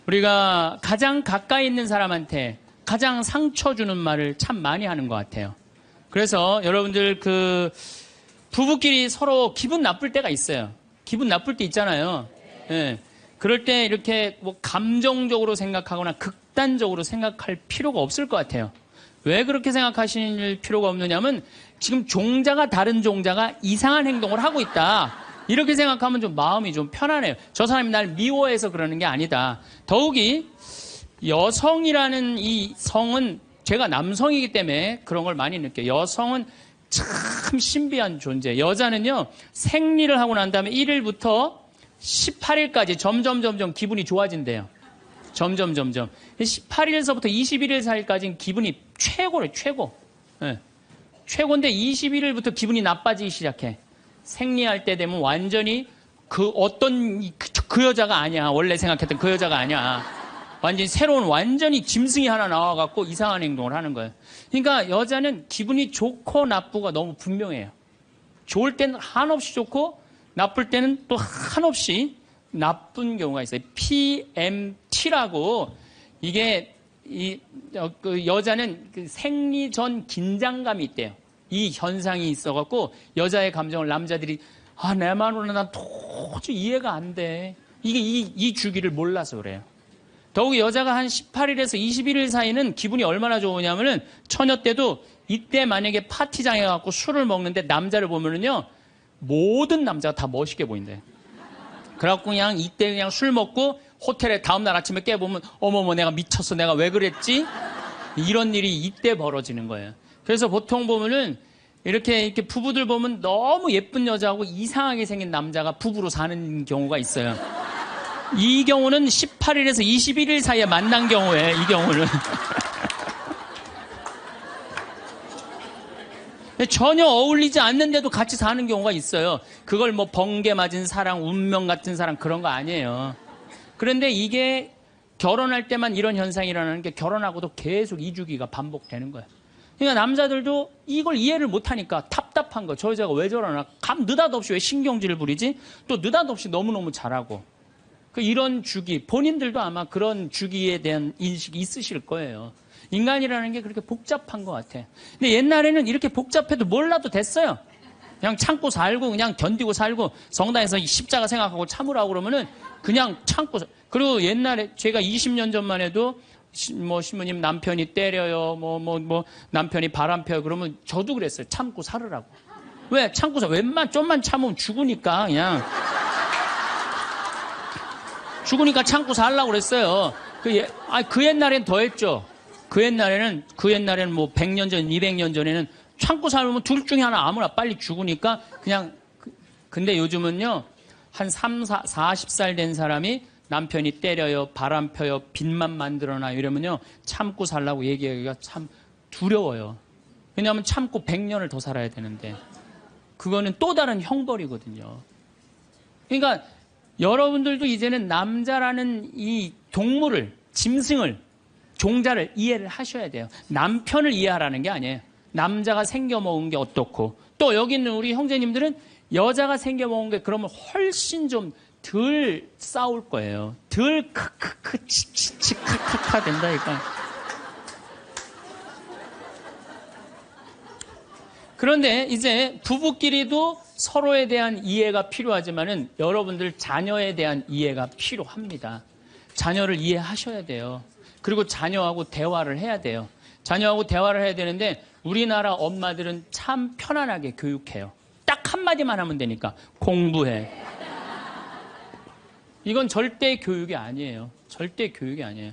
우리가 가장 가까이 있는 사람한테 가장 상처 주는 말을 참 많이 하는 것 같아요. 그래서 여러분들 부부끼리 서로 기분 나쁠 때가 있어요. 기분 나쁠 때 있잖아요. 예. 그럴 때 이렇게 뭐 감정적으로 생각하거나 극단적으로 생각할 필요가 없을 것 같아요. 왜 그렇게 생각하실 필요가 없느냐면 지금 종자가 다른 종자가 이상한 행동을 하고 있다. 이렇게 생각하면 좀 마음이 좀 편안해요. 저 사람이 날 미워해서 그러는 게 아니다. 더욱이 여성이라는 이 성은 제가 남성이기 때문에 그런 걸 많이 느껴요. 여성은 참 신비한 존재. 여자는요, 생리를 하고 난 다음에 1일부터 18일까지 점점 기분이 좋아진대요. 점점. 18일서부터 21일 사이까지는 기분이 최고래, 최고. 네. 최고인데 21일부터 기분이 나빠지기 시작해. 생리할 때 되면 완전히 그 여자가 아니야. 원래 생각했던 그 여자가 아니야. 완전히 새로운 완전히 짐승이 하나 나와갖고 이상한 행동을 하는 거예요. 그러니까 여자는 기분이 좋고 나쁘고 너무 분명해요. 좋을 때는 한없이 좋고 나쁠 때는 또 한없이 나쁜 경우가 있어요. PMT라고 이게 여자는 생리 전 긴장감이 있대요. 이 현상이 있어갖고 여자의 감정을 남자들이 내 마음으로는 난 도저히 이해가 안 돼. 이게 이 주기를 몰라서 그래요. 더욱이 여자가 한 18일에서 21일 사이는 기분이 얼마나 좋으냐면은 처녀 때도 이때 만약에 파티장에 가서 술을 먹는데 남자를 보면은요 모든 남자가 다 멋있게 보인대요. 그래갖고 그냥 이때 그냥 술 먹고 호텔에 다음날 아침에 깨보면 어머머 내가 미쳤어 내가 왜 그랬지? 이런 일이 이때 벌어지는 거예요. 그래서 보통 보면은 이렇게 부부들 보면 너무 예쁜 여자하고 이상하게 생긴 남자가 부부로 사는 경우가 있어요. 이 경우는 18일에서 21일 사이에 만난 경우에 이 경우는 전혀 어울리지 않는데도 같이 사는 경우가 있어요. 그걸 뭐 번개 맞은 사랑, 운명 같은 사랑 그런 거 아니에요. 그런데 이게 결혼할 때만 이런 현상이 일어나는 게 결혼하고도 계속 이 주기가 반복되는 거예요. 그러니까 남자들도 이걸 이해를 못하니까 답답한 거. 저 여자가 왜 저러나? 느닷없이 왜 신경질을 부리지? 또 느닷없이 너무너무 잘하고. 이런 주기, 본인들도 아마 그런 주기에 대한 인식이 있으실 거예요. 인간이라는 게 그렇게 복잡한 것 같아. 근데 옛날에는 이렇게 복잡해도 몰라도 됐어요. 그냥 참고 살고 그냥 견디고 살고 성당에서 십자가 생각하고 참으라고 그러면은 그냥 참고. 그리고 옛날에 제가 20년 전만 해도 뭐 신부님 남편이 때려요, 남편이 바람 펴요 그러면 저도 그랬어요. 참고 살으라고. 왜? 참고 살. 좀만 참으면 죽으니까 그냥. 죽으니까 참고 살라고 그랬어요. 그 옛날엔 더 했죠. 그 옛날에는 뭐 100년 전, 200년 전에는 참고 살면 둘 중에 하나 아무나 빨리 죽으니까 그냥. 근데 요즘은요, 한 40살 된 사람이 남편이 때려요, 바람 펴요, 빚만 만들어놔요 이러면요, 참고 살라고 얘기하기가 참 두려워요. 왜냐하면 참고 100년을 더 살아야 되는데. 그거는 또 다른 형벌이거든요. 그러니까 여러분들도 이제는 남자라는 이 동물을, 짐승을, 종자를 이해를 하셔야 돼요. 남편을 이해하라는 게 아니에요. 남자가 생겨먹은 게 어떻고, 또 여기 있는 우리 형제님들은 여자가 생겨먹은 게 그러면 훨씬 좀 덜 싸울 거예요. 덜 크크크 치치치 카카카 된다니까. 그런데 이제 부부끼리도 서로에 대한 이해가 필요하지만은 여러분들 자녀에 대한 이해가 필요합니다. 자녀를 이해하셔야 돼요. 그리고 자녀하고 대화를 해야 돼요. 자녀하고 대화를 해야 되는데 우리나라 엄마들은 참 편안하게 교육해요. 딱 한마디만 하면 되니까 공부해. 이건 절대 교육이 아니에요. 절대 교육이 아니에요.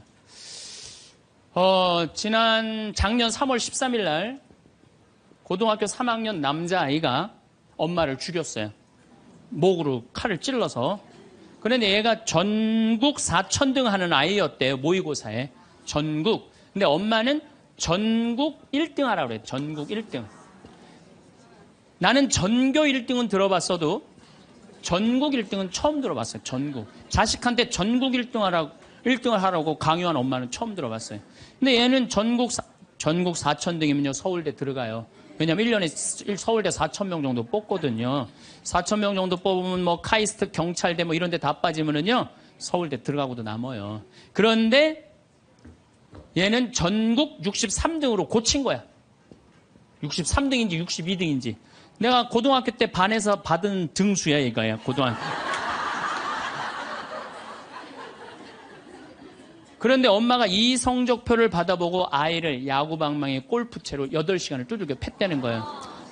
작년 3월 13일 날 고등학교 3학년 남자아이가 엄마를 죽였어요. 목으로 칼을 찔러서. 그런데 얘가 전국 4천등 하는 아이였대요. 모의고사에. 전국. 근데 엄마는 전국 1등 하라고 그래요. 전국 1등. 나는 전교 1등은 들어봤어도 전국 1등은 처음 들어봤어요. 전국. 자식한테 전국 1등을 하라고 강요한 엄마는 처음 들어봤어요. 근데 얘는 전국 4천등이면요. 서울대 들어가요. 왜냐면 1년에 서울대 4,000명 정도 뽑거든요. 4,000명 정도 뽑으면 뭐 카이스트, 경찰대 뭐 이런 데 다 빠지면은요. 서울대 들어가고도 남아요. 그런데 얘는 전국 63등으로 고친 거야. 63등인지 62등인지. 내가 고등학교 때 반에서 받은 등수야, 얘가야, 고등학교. 그런데 엄마가 이 성적표를 받아보고 아이를 야구방망이 골프채로 8시간을 두들겨 팼다는 거예요.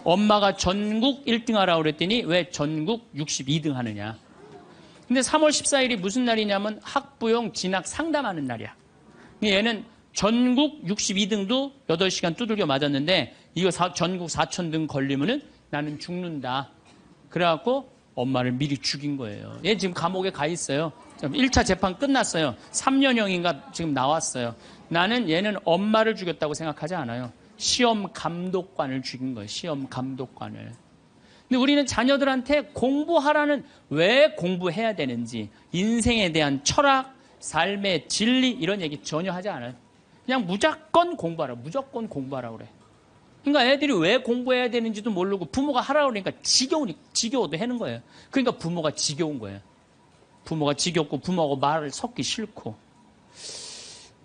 엄마가 전국 1등 하라고 그랬더니 왜 전국 62등 하느냐. 근데 3월 14일이 무슨 날이냐면 학부용 진학 상담하는 날이야. 얘는 전국 62등도 8시간 두들겨 맞았는데 이거 전국 4,000등 걸리면은 나는 죽는다. 그래갖고 엄마를 미리 죽인 거예요. 얘 지금 감옥에 가 있어요. 1차 재판 끝났어요. 3년형인가 지금 나왔어요. 나는 얘는 엄마를 죽였다고 생각하지 않아요. 시험 감독관을 죽인 거예요. 시험 감독관을. 근데 우리는 자녀들한테 공부하라는, 왜 공부해야 되는지, 인생에 대한 철학, 삶의 진리 이런 얘기 전혀 하지 않아요. 그냥 무조건 공부하라. 무조건 공부하라 그래. 그러니까 애들이 왜 공부해야 되는지도 모르고 부모가 하라고 그러니까 지겨워도 하는 거예요. 그러니까 부모가 지겨운 거예요. 부모가 지겹고 부모하고 말을 섞기 싫고.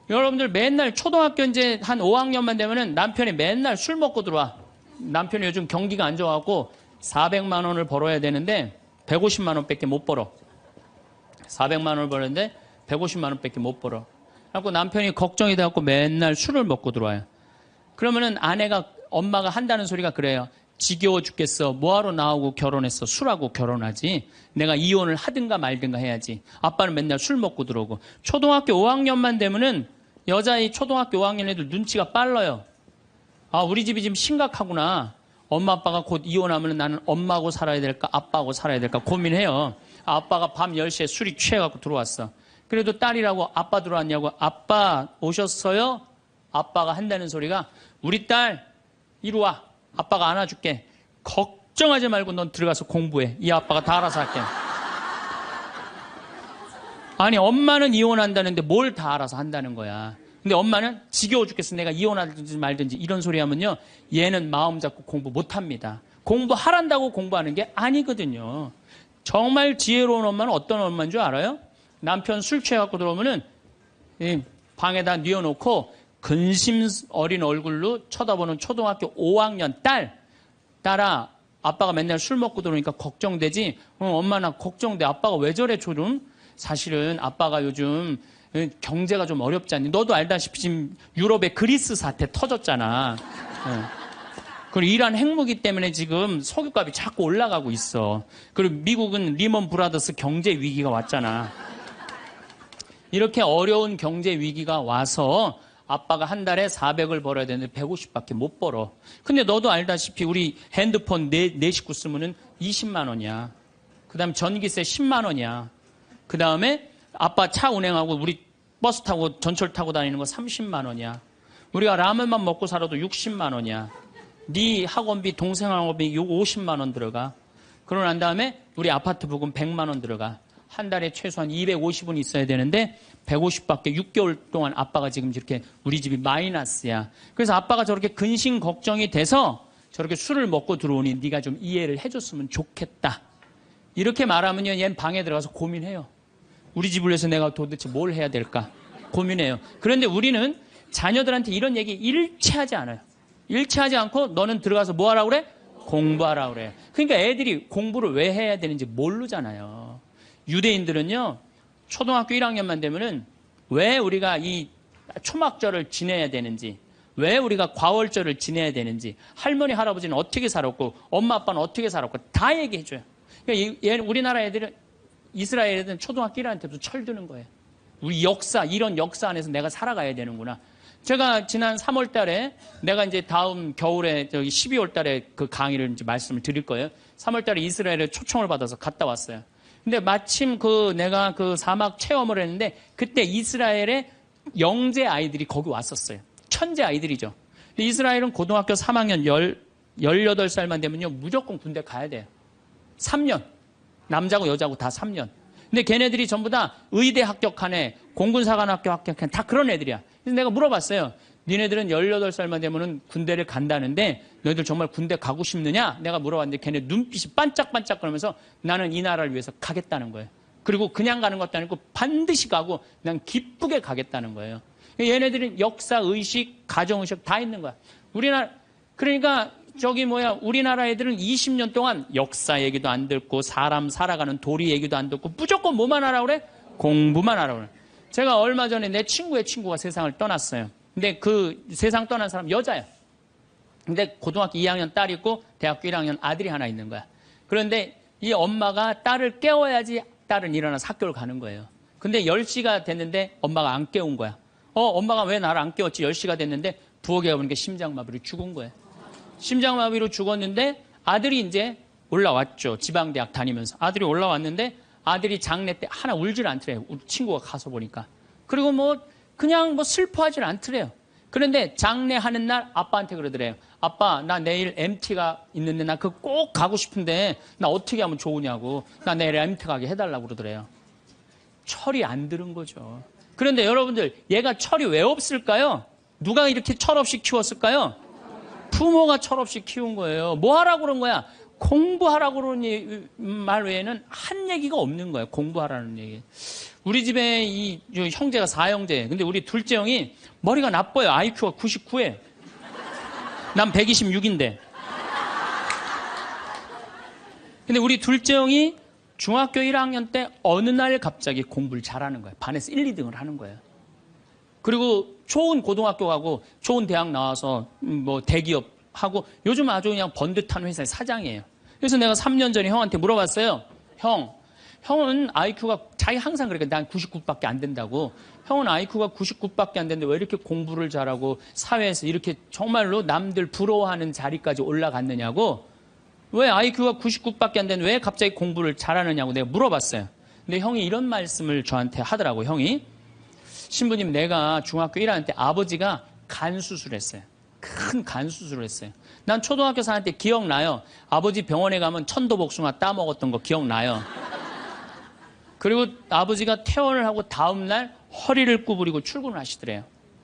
여러분들 맨날 초등학교 이제 한 5학년만 되면은 남편이 맨날 술 먹고 들어와. 남편이 요즘 경기가 안 좋아갖고 400만 원을 벌어야 되는데 150만 원밖에 못 벌어. 400만 원을 벌었는데 150만 원밖에 못 벌어. 그래갖고 남편이 걱정이 돼갖고 맨날 술을 먹고 들어와요. 그러면은 엄마가 한다는 소리가 그래요. 지겨워 죽겠어. 뭐하러 나하고 결혼했어. 술하고 결혼하지. 내가 이혼을 하든가 말든가 해야지. 아빠는 맨날 술 먹고 들어오고. 초등학교 5학년만 되면은 여자의 초등학교 5학년 애들 눈치가 빨라요. 아, 우리 집이 지금 심각하구나. 엄마 아빠가 곧 이혼하면 나는 엄마하고 살아야 될까 아빠하고 살아야 될까 고민해요. 아빠가 밤 10시에 술이 취해갖고 들어왔어. 그래도 딸이라고 아빠 들어왔냐고. 아빠 오셨어요? 아빠가 한다는 소리가 우리 딸 이리 와. 아빠가 안아줄게. 걱정하지 말고 넌 들어가서 공부해. 이 아빠가 다 알아서 할게. 아니 엄마는 이혼한다는데 뭘 다 알아서 한다는 거야. 근데 엄마는 지겨워 죽겠어. 내가 이혼하든지 말든지 이런 소리 하면요. 얘는 마음 잡고 공부 못합니다. 공부하란다고 공부하는 게 아니거든요. 정말 지혜로운 엄마는 어떤 엄마인 줄 알아요? 남편 술 취해갖고 들어오면은 방에다 뉘어놓고 근심 어린 얼굴로 쳐다보는 초등학교 5학년 딸아, 아빠가 맨날 술 먹고 들어오니까 걱정되지? 엄마 나 걱정돼. 아빠가 왜 저래 조금? 사실은 아빠가 요즘 경제가 좀 어렵지 않니? 너도 알다시피 지금 유럽의 그리스 사태 터졌잖아. 그리고 이란 핵무기 때문에 지금 석유값이 자꾸 올라가고 있어. 그리고 미국은 리먼 브라더스 경제 위기가 왔잖아. 이렇게 어려운 경제 위기가 와서 아빠가 한 달에 400을 벌어야 되는데 150밖에 못 벌어. 근데 너도 알다시피 우리 핸드폰 네 식구 쓰면은 20만 원이야. 그 다음에 전기세 10만 원이야. 그 다음에 아빠 차 운행하고 우리 버스 타고 전철 타고 다니는 거 30만 원이야. 우리가 라면만 먹고 살아도 60만 원이야. 네 학원비, 동생 학원비 50만 원 들어가. 그러고 난 다음에 우리 아파트 부금 100만 원 들어가. 한 달에 최소한 250은 있어야 되는데 150밖에 6개월 동안 아빠가 지금 이렇게 우리 집이 마이너스야. 그래서 아빠가 저렇게 근심 걱정이 돼서 저렇게 술을 먹고 들어오니 네가 좀 이해를 해줬으면 좋겠다. 이렇게 말하면요, 얘는 방에 들어가서 고민해요. 우리 집을 위해서 내가 도대체 뭘 해야 될까 고민해요. 그런데 우리는 자녀들한테 이런 얘기 일체하지 않아요. 일체하지 않고 너는 들어가서 뭐 하라고 그래? 공부하라고 그래. 그러니까 애들이 공부를 왜 해야 되는지 모르잖아요. 유대인들은요, 초등학교 1학년만 되면은 왜 우리가 이 초막절을 지내야 되는지, 왜 우리가 과월절을 지내야 되는지, 할머니, 할아버지는 어떻게 살았고, 엄마, 아빠는 어떻게 살았고, 다 얘기해줘요. 그러니까 우리나라 애들은, 이스라엘 애들은 초등학교 1학년 때부터 철드는 거예요. 우리 역사, 이런 역사 안에서 내가 살아가야 되는구나. 제가 지난 3월 달에, 내가 이제 다음 겨울에, 12월 달에 그 강의를 이제 말씀을 드릴 거예요. 3월 달에 이스라엘에 초청을 받아서 갔다 왔어요. 근데 마침 내가 그 사막 체험을 했는데 그때 이스라엘의 영재 아이들이 거기 왔었어요. 천재 아이들이죠. 이스라엘은 고등학교 3학년 18살만 되면요, 무조건 군대 가야 돼요. 3년. 남자고 여자고 다 3년. 근데 걔네들이 전부 다 의대 합격한 애, 공군사관학교 합격한 애, 다 그런 애들이야. 그래서 내가 물어봤어요. 니네들은 18살만 되면은 군대를 간다는데 너희들 정말 군대 가고 싶느냐? 내가 물어봤는데 걔네 눈빛이 반짝반짝 그러면서 나는 이 나라를 위해서 가겠다는 거예요. 그리고 그냥 가는 것도 아니고 반드시 가고 난 기쁘게 가겠다는 거예요. 얘네들은 역사, 의식, 가정의식 다 있는 거야. 그러니까 우리나라 애들은 20년 동안 역사 얘기도 안 듣고 사람 살아가는 도리 얘기도 안 듣고 무조건 뭐만 하라고 그래? 공부만 하라고 그래. 제가 얼마 전에 내 친구의 친구가 세상을 떠났어요. 근데 그 세상 떠난 사람 여자야. 근데 고등학교 2학년 딸이 있고 대학교 1학년 아들이 하나 있는 거야. 그런데 이 엄마가 딸을 깨워야지 딸은 일어나서 학교를 가는 거예요. 근데 10시가 됐는데 엄마가 안 깨운 거야. 엄마가 왜 나를 안 깨웠지? 10시가 됐는데 부엌에 보니까 심장마비로 죽은 거예요. 심장마비로 죽었는데 아들이 이제 올라왔죠. 지방대학 다니면서. 아들이 올라왔는데 아들이 장례 때 하나 울질 않더래요. 우리 친구가 가서 보니까. 그리고 그냥 슬퍼하질 않더래요. 그런데 장례하는 날 아빠한테 그러더래요. 아빠, 나 내일 MT가 있는데 나 그거 꼭 가고 싶은데 나 어떻게 하면 좋으냐고. 나 내일 MT 가게 해달라고 그러더래요. 철이 안 들은 거죠. 그런데 여러분들, 얘가 철이 왜 없을까요? 누가 이렇게 철없이 키웠을까요? 부모가 철없이 키운 거예요. 뭐 하라고 그런 거야? 공부하라고 그러는 말 외에는 한 얘기가 없는 거예요. 공부하라는 얘기. 우리 집에 이 형제가 4형제. 근데 우리 둘째 형이 머리가 나빠요. IQ가 99에. 난 126인데. 근데 우리 둘째 형이 중학교 1학년 때 어느 날 갑자기 공부를 잘하는 거예요. 반에서 1, 2등을 하는 거예요. 그리고 좋은 고등학교 가고 좋은 대학 나와서 대기업 하고 요즘 아주 그냥 번듯한 회사의 사장이에요. 그래서 내가 3년 전에 형한테 물어봤어요. 형은 IQ가 자기 항상 그러니까 난 99밖에 안 된다고. 형은 IQ가 99밖에 안 되는데 왜 이렇게 공부를 잘하고 사회에서 이렇게 정말로 남들 부러워하는 자리까지 올라갔느냐고. 왜 IQ가 99밖에 안 되는데 왜 갑자기 공부를 잘하느냐고 내가 물어봤어요. 근데 형이 이런 말씀을 저한테 하더라고. 형이 신부님, 내가 중학교 1학년 때 아버지가 간 수술했어요. 큰 간 수술을 했어요. 난 초등학교 4학년 때 기억나요. 아버지 병원에 가면 천도복숭아 따먹었던 거 기억나요. 그리고 아버지가 퇴원을 하고 다음날 허리를 구부리고 출근을 하시더래요.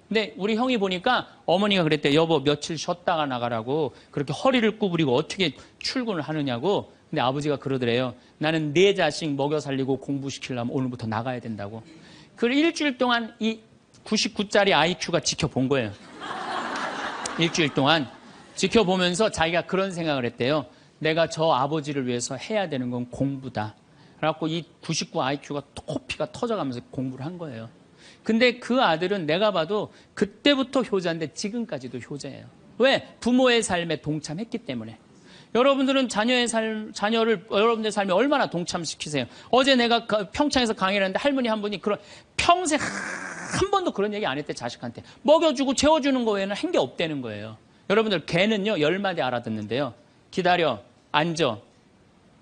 근데 우리 형이 보니까 어머니가 그랬대요. 여보, 며칠 쉬었다가 나가라고. 그렇게 허리를 구부리고 어떻게 출근을 하느냐고. 근데 아버지가 그러더래요. 나는 내 자식 먹여 살리고 공부시키려면 오늘부터 나가야 된다고. 그걸 일주일 동안 이 99짜리 IQ가 지켜본 거예요. 일주일 동안 지켜보면서 자기가 그런 생각을 했대요. 내가 저 아버지를 위해서 해야 되는 건 공부다. 그래갖고 이 99 IQ가 코피가 터져가면서 공부를 한 거예요. 근데 그 아들은 내가 봐도 그때부터 효자인데 지금까지도 효자예요. 왜? 부모의 삶에 동참했기 때문에. 여러분들은 자녀를 여러분들의 삶에 얼마나 동참시키세요? 어제 내가 평창에서 강의를 했는데 할머니 한 분이 평생 한 번도 그런 얘기 안 했대, 자식한테. 먹여주고 재워주는 거 외에는 한 게 없다는 거예요. 여러분들, 개는요, 10마디 알아듣는데요. 기다려, 앉아,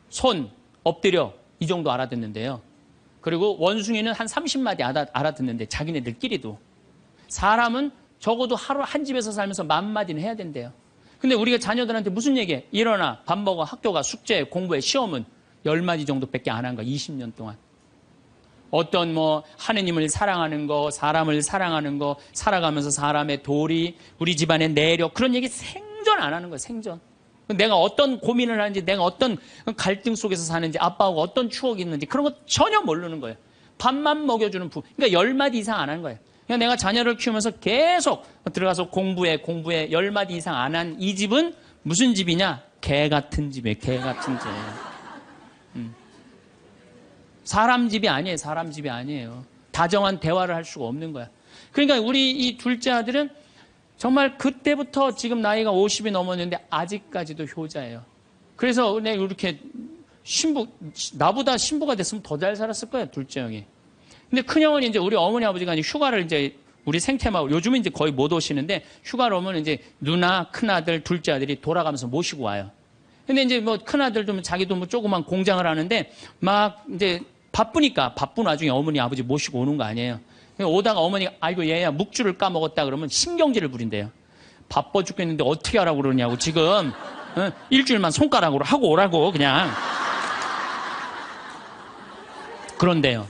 손, 엎드려, 이 정도 알아듣는데요. 그리고 원숭이는 한 30마디 알아듣는데, 자기네들끼리도. 사람은 적어도 하루 한 집에서 살면서 10,000마디는 해야 된대요. 근데 우리가 자녀들한테 무슨 얘기해? 일어나, 밥 먹어, 학교 가, 숙제, 공부해, 시험은 10마디 정도밖에 안 한 거야, 20년 동안. 어떤 하느님을 사랑하는 거, 사람을 사랑하는 거, 살아가면서 사람의 도리, 우리 집안의 내력, 그런 얘기 생전 안 하는 거예요, 생전. 내가 어떤 고민을 하는지, 내가 어떤 갈등 속에서 사는지, 아빠하고 어떤 추억이 있는지, 그런 거 전혀 모르는 거예요. 밥만 먹여주는 그러니까 10마디 이상 안 하는 거예요. 그냥 내가 자녀를 키우면서 계속 들어가서 공부해, 10마디 이상 안 한 이 집은 무슨 집이냐? 개 같은 집이에요, 개 같은 집. 사람 집이 아니에요. 사람 집이 아니에요. 다정한 대화를 할 수가 없는 거야. 그러니까 우리 이 둘째 아들은 정말 그때부터 지금 나이가 50이 넘었는데 아직까지도 효자예요. 그래서 내가 이렇게 나보다 신부가 됐으면 더 잘 살았을 거예요, 둘째 형이. 근데 큰 형은 이제 우리 어머니 아버지가 이제 휴가를 이제 우리 생태마을, 요즘은 이제 거의 못 오시는데 휴가를 오면 이제 누나, 큰아들, 둘째 아들이 돌아가면서 모시고 와요. 근데 이제 큰아들도 자기도 조그만 공장을 하는데 막 이제 바쁜 와중에 어머니 아버지 모시고 오는 거 아니에요. 오다가 어머니가 아이고 얘야 묵주를 까먹었다 그러면 신경질을 부린대요. 바빠 죽겠는데 어떻게 하라고 그러냐고 지금 일주일만 손가락으로 하고 오라고 그냥 그런데요.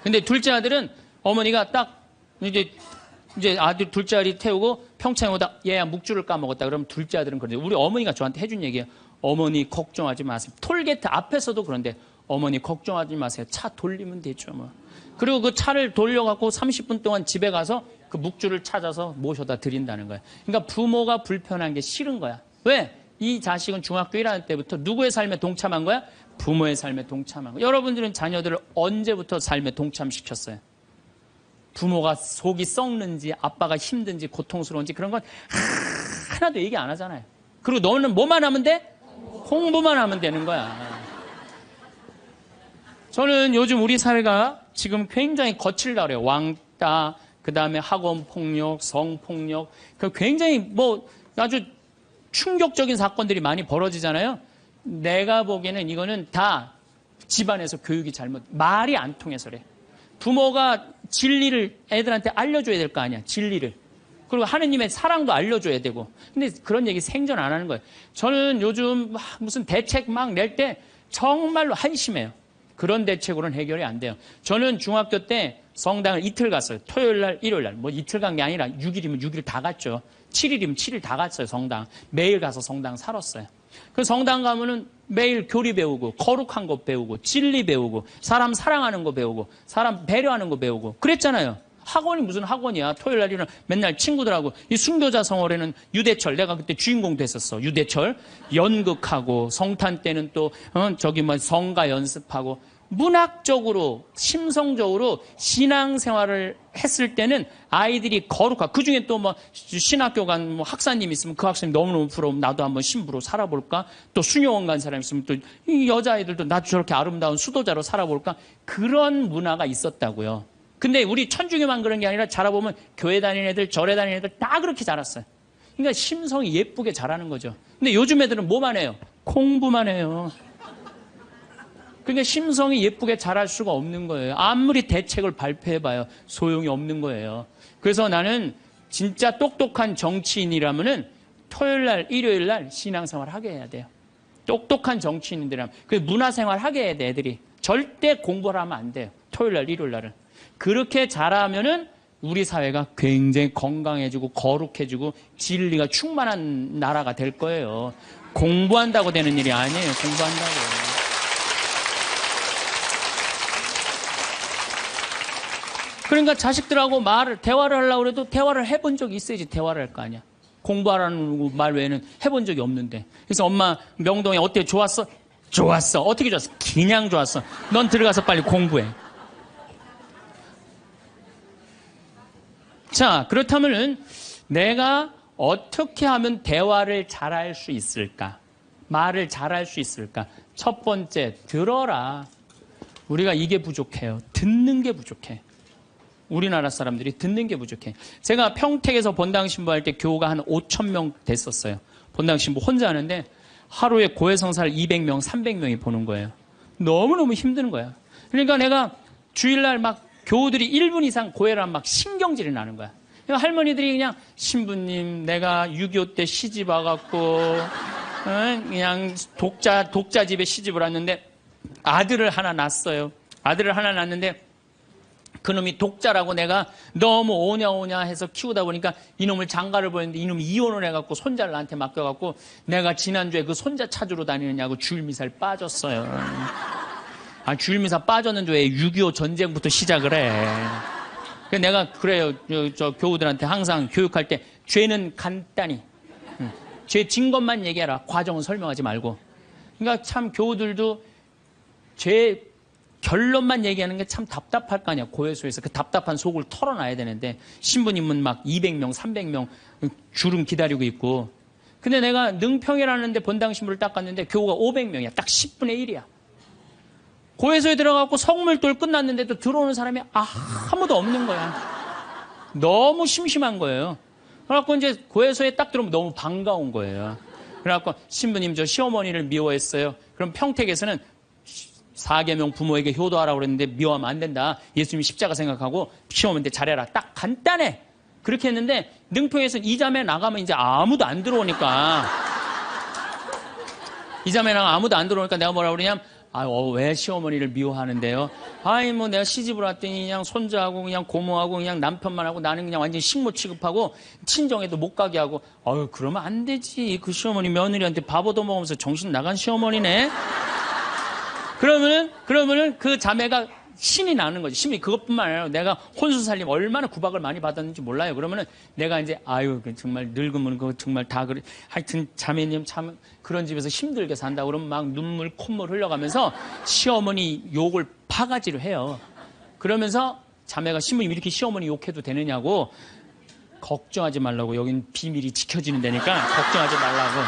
근데 둘째 아들은 어머니가 딱 이제 아들 둘째 아들이 태우고 평창에 오다 얘야 묵주를 까먹었다 그러면 둘째 아들은 그런데 우리 어머니가 저한테 해준 얘기예요. 어머니 걱정하지 마세요. 톨게이트 앞에서도 그런데 어머니 걱정하지 마세요. 차 돌리면 되죠, 뭐. 그리고 그 차를 돌려갖고 30분 동안 집에 가서 그 묵주를 찾아서 모셔다 드린다는 거야. 그러니까 부모가 불편한 게 싫은 거야. 왜? 이 자식은 중학교 1학년 때부터 누구의 삶에 동참한 거야? 부모의 삶에 동참한 거야. 여러분들은 자녀들을 언제부터 삶에 동참시켰어요? 부모가 속이 썩는지 아빠가 힘든지 고통스러운지 그런 건 하나도 얘기 안 하잖아요. 그리고 너는 뭐만 하면 돼? 공부만 하면 되는 거야. 저는 요즘 우리 사회가 지금 굉장히 거칠다 그래요. 왕따, 그 다음에 학원 폭력, 성폭력, 굉장히 뭐 아주 충격적인 사건들이 많이 벌어지잖아요. 내가 보기에는 이거는 다 집안에서 교육이 말이 안 통해서 그래. 부모가 진리를 애들한테 알려줘야 될 거 아니야, 진리를. 그리고 하느님의 사랑도 알려줘야 되고. 근데 그런 얘기 생전 안 하는 거예요. 저는 요즘 무슨 대책 막 낼 때 정말로 한심해요. 그런 대책으로는 해결이 안 돼요. 저는 중학교 때 성당을 이틀 갔어요. 토요일 날, 일요일 날. 뭐 이틀 간 게 아니라 6일이면 6일 다 갔죠. 7일이면 7일 다 갔어요, 성당. 매일 가서 성당 살았어요. 그 성당 가면은 매일 교리 배우고, 거룩한 거 배우고, 진리 배우고, 사람 사랑하는 거 배우고, 사람 배려하는 거 배우고. 그랬잖아요. 학원이 무슨 학원이야. 토요일 날 일어나 맨날 친구들하고 이 순교자 성월에는 유대철, 내가 그때 주인공 됐었어. 유대철 연극하고 성탄 때는 또 저기 뭐 성가 연습하고 문학적으로 심성적으로 신앙생활을 했을 때는 아이들이 거룩하고 그중에 또 뭐 신학교 간 뭐 학사님 있으면 그 학생님 너무너무 부러우면 나도 한번 신부로 살아볼까? 또 수녀원 간 사람 있으면 또 이 여자아이들도 나도 저렇게 아름다운 수도자로 살아볼까? 그런 문화가 있었다고요. 근데 우리 천주교만 그런 게 아니라 자라보면 교회 다니는 애들, 절에 다니는 애들 다 그렇게 자랐어요. 그러니까 심성이 예쁘게 자라는 거죠. 근데 요즘 애들은 뭐만 해요? 공부만 해요. 그러니까 심성이 예쁘게 자랄 수가 없는 거예요. 아무리 대책을 발표해봐요. 소용이 없는 거예요. 그래서 나는 진짜 똑똑한 정치인이라면은 토요일 날, 일요일 날 신앙생활 하게 해야 돼요. 똑똑한 정치인들이라면. 그 문화생활 하게 해야 돼, 애들이. 절대 공부를 하면 안 돼요. 토요일 날, 일요일 날은. 그렇게 자라면은 우리 사회가 굉장히 건강해지고 거룩해지고 진리가 충만한 나라가 될 거예요. 공부한다고 되는 일이 아니에요. 공부한다고. 그러니까 자식들하고 대화를 하려고 해도 대화를 해본 적이 있어야지 대화를 할 거 아니야. 공부하라는 말 외에는 해본 적이 없는데. 그래서 엄마 명동에 어때? 좋았어? 좋았어. 어떻게 좋았어? 그냥 좋았어. 넌 들어가서 빨리 공부해. 자, 그렇다면은 내가 어떻게 하면 대화를 잘할 수 있을까? 말을 잘할 수 있을까? 첫 번째, 들어라. 우리가 이게 부족해요. 듣는 게 부족해. 우리나라 사람들이 듣는 게 부족해. 제가 평택에서 본당 신부할 때 교우가 한 5,000명 됐었어요. 본당 신부 혼자 하는데 하루에 고해성사를 200명, 300명이 보는 거예요. 너무너무 힘든 거야. 그러니까 내가 주일날 막 교우들이 1분 이상 고해를 하면 막 신경질이 나는 거야. 그러니까 할머니들이 그냥 신부님 내가 6.25 때 시집 와갖고 그냥 독자 집에 시집을 왔는데 아들을 하나 낳았어요. 아들을 하나 낳았는데 그놈이 독자라고 내가 너무 오냐오냐 해서 키우다 보니까 이놈을 장가를 보냈는데 이놈이 이혼을 해갖고 손자를 나한테 맡겨갖고 내가 지난주에 그 손자 찾으러 다니느냐고 주일미사를 빠졌어요. 아, 주일미사 빠졌는데 왜 6.25 전쟁부터 시작을 해. 그래서 내가 그래요. 저 교우들한테 항상 교육할 때 죄는 간단히 죄 진 것만 얘기해라. 과정은 설명하지 말고. 그러니까 참 교우들도 죄 결론만 얘기하는 게 참 답답할 거 아니야. 고해소에서 그 답답한 속을 털어놔야 되는데 신부님은 막 200명, 300명 주름 기다리고 있고. 근데 내가 능평이라는 데 본당 신부를 딱 갔는데 교우가 500명이야. 딱 10분의 1이야. 고해소에 들어가고 성물돌 끝났는데도 들어오는 사람이 아무도 없는 거야. 너무 심심한 거예요. 그래갖고 이제 고해소에 딱 들어오면 너무 반가운 거예요. 그래갖고 신부님 저 시어머니를 미워했어요. 그럼 평택에서는 4계명 부모에게 효도하라고 그랬는데 미워하면 안 된다. 예수님이 십자가 생각하고 시어머니한테 잘해라. 딱 간단해. 그렇게 했는데 능평에서는 이자매 나가면 이제 아무도 안 들어오니까 이자매 나가면 아무도 안 들어오니까 내가 뭐라 그러냐면 왜 시어머니를 미워하는데요? 뭐 내가 시집을 왔더니 그냥 손자하고 그냥 고모하고 그냥 남편만 하고 나는 그냥 완전히 식모 취급하고 친정에도 못 가게 하고 그러면 안 되지. 그 시어머니 며느리한테 밥 얻어먹으면서 정신 나간 시어머니네. 그러면은 그 자매가 신이 나는 거지. 신이 그것뿐만 아니라 내가 혼수살림 얼마나 구박을 많이 받았는지 몰라요. 그러면은 내가 이제 아유 정말 늙으면 그거 정말 다 그래. 하여튼 자매님 참 그런 집에서 힘들게 산다. 그러면 막 눈물 콧물 흘려가면서 시어머니 욕을 바가지로 해요. 그러면서 자매가 신부님 이렇게 시어머니 욕해도 되느냐고 걱정하지 말라고. 여긴 비밀이 지켜지는 데니까 걱정하지 말라고.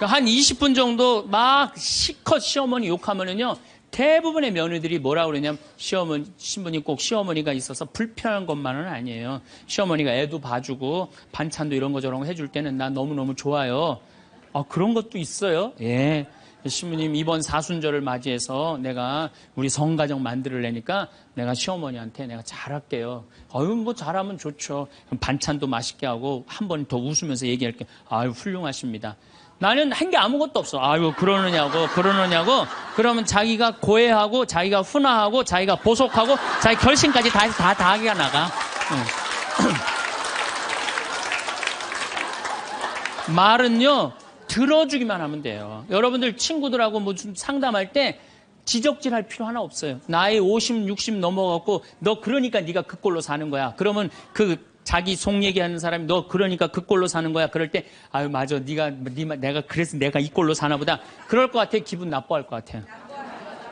한 20분 정도 막 시컷 시어머니 욕하면은요, 대부분의 며느리들이 뭐라 그러냐면, 신부님 꼭 시어머니가 있어서 불편한 것만은 아니에요. 시어머니가 애도 봐주고, 반찬도 이런 거 저런 거 해줄 때는 난 너무너무 좋아요. 아, 그런 것도 있어요? 예. 신부님 이번 사순절을 맞이해서 내가 우리 성가정 만들려니까 내가 시어머니한테 내가 잘할게요. 아유, 뭐 잘하면 좋죠. 반찬도 맛있게 하고 한 번 더 웃으면서 얘기할게요. 아유, 훌륭하십니다. 나는 한 게 아무것도 없어. 아유, 그러느냐고. 그러면 자기가 고해하고, 자기가 훈화하고, 자기가 보속하고, 자기 결심까지 다 하기가 나가. 말은요, 들어주기만 하면 돼요. 여러분들 친구들하고 무슨 상담할 때 지적질할 필요 하나 없어요. 나이 50, 60 넘어갖고, 너 그러니까 네가 그 꼴로 사는 거야. 그러면 자기 속 얘기하는 사람이 너 그러니까 그 꼴로 사는 거야. 그럴 때 아유 맞아 내가 그래서 내가 이 꼴로 사나 보다. 그럴 것 같아. 기분 나빠할 것 같아요.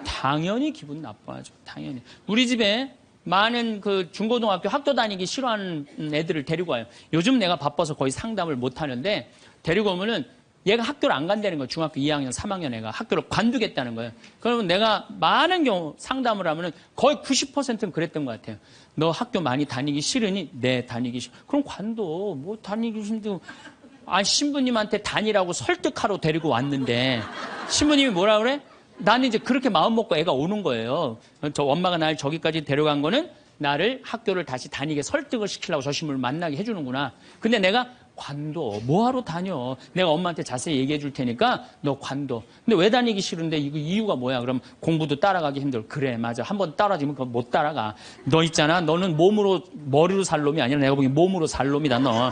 당연히 기분 나빠하죠. 당연히. 우리 집에 많은 그 중고등학교 학교 다니기 싫어하는 애들을 데리고 와요. 요즘 내가 바빠서 거의 상담을 못 하는데 데리고 오면은 얘가 학교를 안 간다는 거예요. 중학교 2학년, 3학년 애가 학교를 관두겠다는 거예요. 그러면 내가 많은 경우 상담을 하면은 거의 90%는 그랬던 것 같아요. 너 학교 많이 다니기 싫으니? 네, 다니기 싫어. 그럼 관둬. 뭐 다니기 싫은데. 아, 신부님한테 다니라고 설득하러 데리고 왔는데 신부님이 뭐라 그래? 나는 이제 그렇게 마음 먹고 애가 오는 거예요. 저 엄마가 날 저기까지 데려간 거는 나를 학교를 다시 다니게 설득을 시키려고 저 신부를 만나게 해주는구나. 근데 내가 관둬. 뭐하러 다녀? 내가 엄마한테 자세히 얘기해 줄 테니까 너 관둬. 근데 왜 다니기 싫은데 이거 이유가 뭐야? 그럼 공부도 따라가기 힘들어. 그래, 맞아. 한번 따라지면 그거 못 따라가. 너 있잖아. 너는 머리로 살 놈이 아니라 내가 보기엔 몸으로 살 놈이다, 너.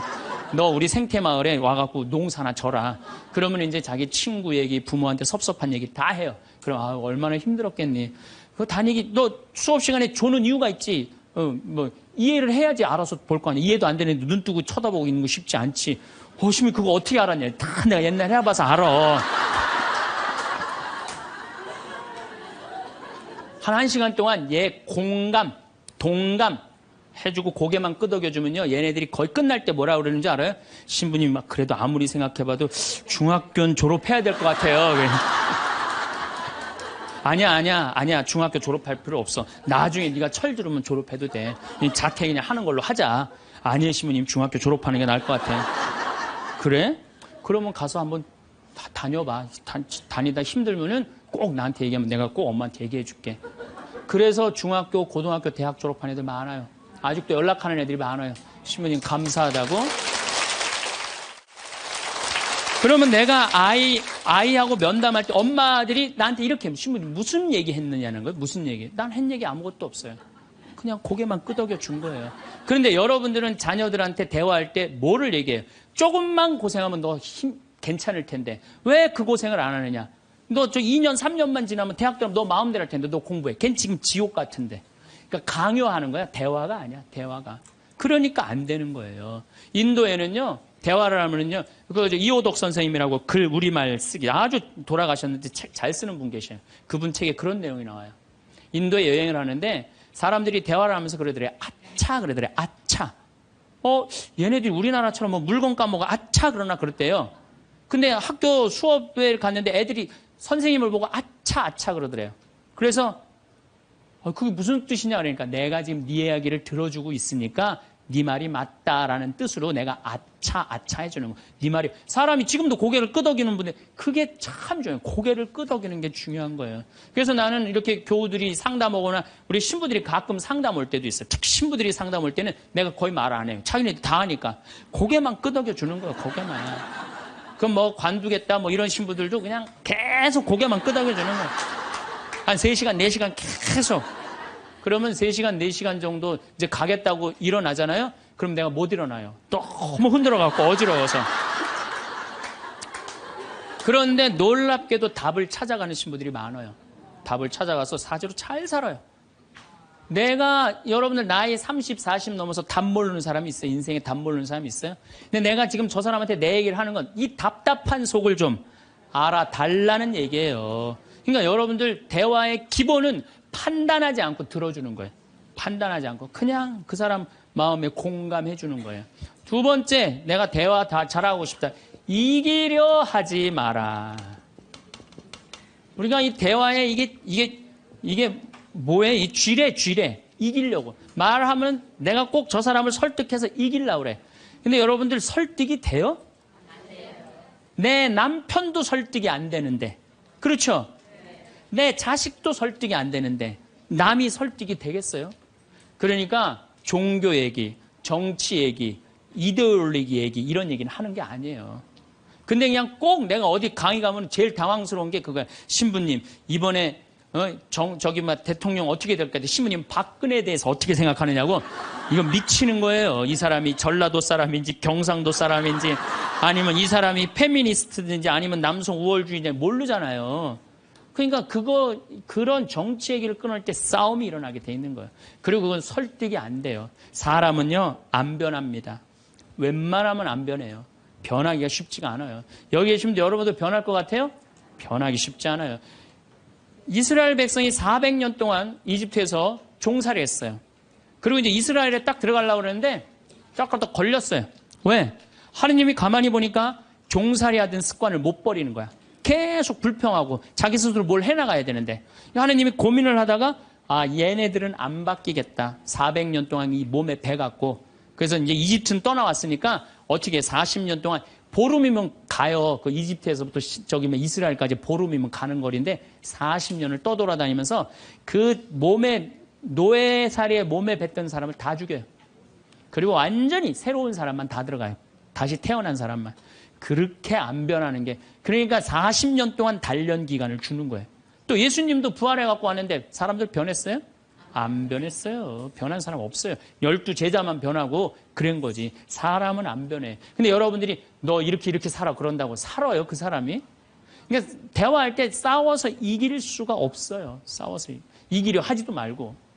너 우리 생태마을에 와갖고 농사나 져라. 그러면 이제 자기 친구 얘기, 부모한테 섭섭한 얘기 다 해요. 그럼 아, 얼마나 힘들었겠니? 그거 다니기, 너 수업 시간에 조는 이유가 있지. 이해를 해야지 알아서 볼 거 아니야. 이해도 안 되는데 눈 뜨고 쳐다보고 있는 거 쉽지 않지. 호심이 그거 어떻게 알았냐. 다 내가 옛날에 해봐서 알아. 한 1시간 동안 얘 공감, 동감 해주고 고개만 끄덕여주면요. 얘네들이 거의 끝날 때 뭐라 그러는지 알아요? 신부님 막 그래도 아무리 생각해봐도 중학교는 졸업해야 될 것 같아요. 아니야. 중학교 졸업할 필요 없어. 나중에 네가 철 들으면 졸업해도 돼. 자퇴 그냥 하는 걸로 하자. 아니에요, 신부님. 중학교 졸업하는 게 나을 것 같아. 그래? 그러면 가서 한번 다녀봐. 다니다 힘들면은 꼭 나한테 얘기하면 내가 꼭 엄마한테 얘기해 줄게. 그래서 중학교, 고등학교, 대학 졸업한 애들 많아요. 아직도 연락하는 애들이 많아요. 신부님 감사하다고. 그러면 내가 아이하고 면담할 때 엄마들이 나한테 이렇게 신부님 무슨 얘기 했느냐는 거예요. 무슨 얘기? 난 한 얘기 아무것도 없어요. 그냥 고개만 끄덕여 준 거예요. 그런데 여러분들은 자녀들한테 대화할 때 뭐를 얘기해요? 조금만 고생하면 너 괜찮을 텐데 왜 그 고생을 안 하느냐? 너 저 2년, 3년만 지나면 대학 들어가면 너 마음대로 할 텐데 너 공부해. 걔는 지금 지옥 같은데. 그러니까 강요하는 거야. 대화가 아니야. 대화가. 그러니까 안 되는 거예요. 인도에는요. 대화를 하면은요, 이호덕 선생님이라고 글 우리말 쓰기 아주 돌아가셨는데 책 잘 쓰는 분 계셔요. 그분 책에 그런 내용이 나와요. 인도에 여행을 하는데 사람들이 대화를 하면서 그러더래요. 아차 그러더래요. 아차. 얘네들이 우리나라처럼 뭐 물건 까먹어 아차 그러나 그랬대요. 근데 학교 수업에 갔는데 애들이 선생님을 보고 아차 그러더래요. 그래서 그게 무슨 뜻이냐 그러니까 내가 지금 네 이야기를 들어주고 있으니까 네 말이 맞다라는 뜻으로 내가 아차 해주는 거. 네 말이 사람이 지금도 고개를 끄덕이는 분들 그게 참 중요해요. 고개를 끄덕이는 게 중요한 거예요. 그래서 나는 이렇게 교우들이 상담 오거나 우리 신부들이 가끔 상담 올 때도 있어요. 특히 신부들이 상담 올 때는 내가 거의 말 안 해요. 자기네들 다 하니까 고개만 끄덕여 주는 거예요. 고개만. 그럼 뭐 관두겠다 뭐 이런 신부들도 그냥 계속 고개만 끄덕여 주는 거예요. 한 3시간, 4시간 계속. 그러면 3시간, 4시간 정도 이제 가겠다고 일어나잖아요? 그럼 내가 못 일어나요. 너무 흔들어갖고 어지러워서. 그런데 놀랍게도 답을 찾아가는 신부들이 많아요. 답을 찾아가서 사제로 잘 살아요. 내가 여러분들 나이 30, 40 넘어서 답 모르는 사람이 있어요. 인생에 답 모르는 사람이 있어요. 근데 내가 지금 저 사람한테 내 얘기를 하는 건 이 답답한 속을 좀 알아달라는 얘기예요. 그러니까 여러분들 대화의 기본은 판단하지 않고 들어주는 거예요. 판단하지 않고 그냥 그 사람 마음에 공감해 주는 거예요. 두 번째, 내가 대화 다 잘하고 싶다. 이기려 하지 마라. 우리가 이 대화에 이게 뭐예요? 이 쥐래. 이기려고. 말하면 내가 꼭 저 사람을 설득해서 이기려고 그래. 근데 여러분들 설득이 돼요? 안 돼요. 내 남편도 설득이 안 되는데. 그렇죠? 내 자식도 설득이 안 되는데 남이 설득이 되겠어요? 그러니까 종교 얘기, 정치 얘기, 이데올로기 얘기 이런 얘기는 하는 게 아니에요. 근데 그냥 꼭 내가 어디 강의 가면 제일 당황스러운 게 그거야. 신부님 이번에 대통령 어떻게 될까? 신부님 박근혜에 대해서 어떻게 생각하느냐고. 이거 미치는 거예요. 이 사람이 전라도 사람인지 경상도 사람인지 아니면 이 사람이 페미니스트든지 아니면 남성 우월주의인지 모르잖아요. 그러니까 그런 정치 얘기를 끊을 때 싸움이 일어나게 돼 있는 거예요. 그리고 그건 설득이 안 돼요. 사람은요, 안 변합니다. 웬만하면 안 변해요. 변하기가 쉽지가 않아요. 여기 계시면 여러분도 변할 것 같아요? 변하기 쉽지 않아요. 이스라엘 백성이 400년 동안 이집트에서 종살이 했어요. 그리고 이제 이스라엘에 딱 들어가려고 그러는데 딱 걸렸어요. 왜? 하느님이 가만히 보니까 종살이 하던 습관을 못 버리는 거야. 계속 불평하고 자기 스스로 뭘 해나가야 되는데 하느님이 고민을 하다가 얘네들은 안 바뀌겠다. 400년 동안 이 몸에 배갖고 그래서 이제 이집트는 떠나왔으니까 어떻게 40년 동안 보름이면 가요. 그 이집트에서부터 이스라엘까지 보름이면 가는 거리인데 40년을 떠돌아다니면서 그 몸에 노예살이에 몸에 뱉던 사람을 다 죽여요. 그리고 완전히 새로운 사람만 다 들어가요. 다시 태어난 사람만. 그렇게 안 변하는 게 그러니까 40년 동안 단련 기간을 주는 거예요. 또 예수님도 부활해 갖고 왔는데 사람들 변했어요? 안 변했어요. 변한 사람 없어요. 12 제자만 변하고 그런 거지. 사람은 안 변해. 근데 여러분들이 너 이렇게 살아 그런다고 살아요 그 사람이? 그러니까 대화할 때 싸워서 이길 수가 없어요. 싸워서 이기려 하지도 말고.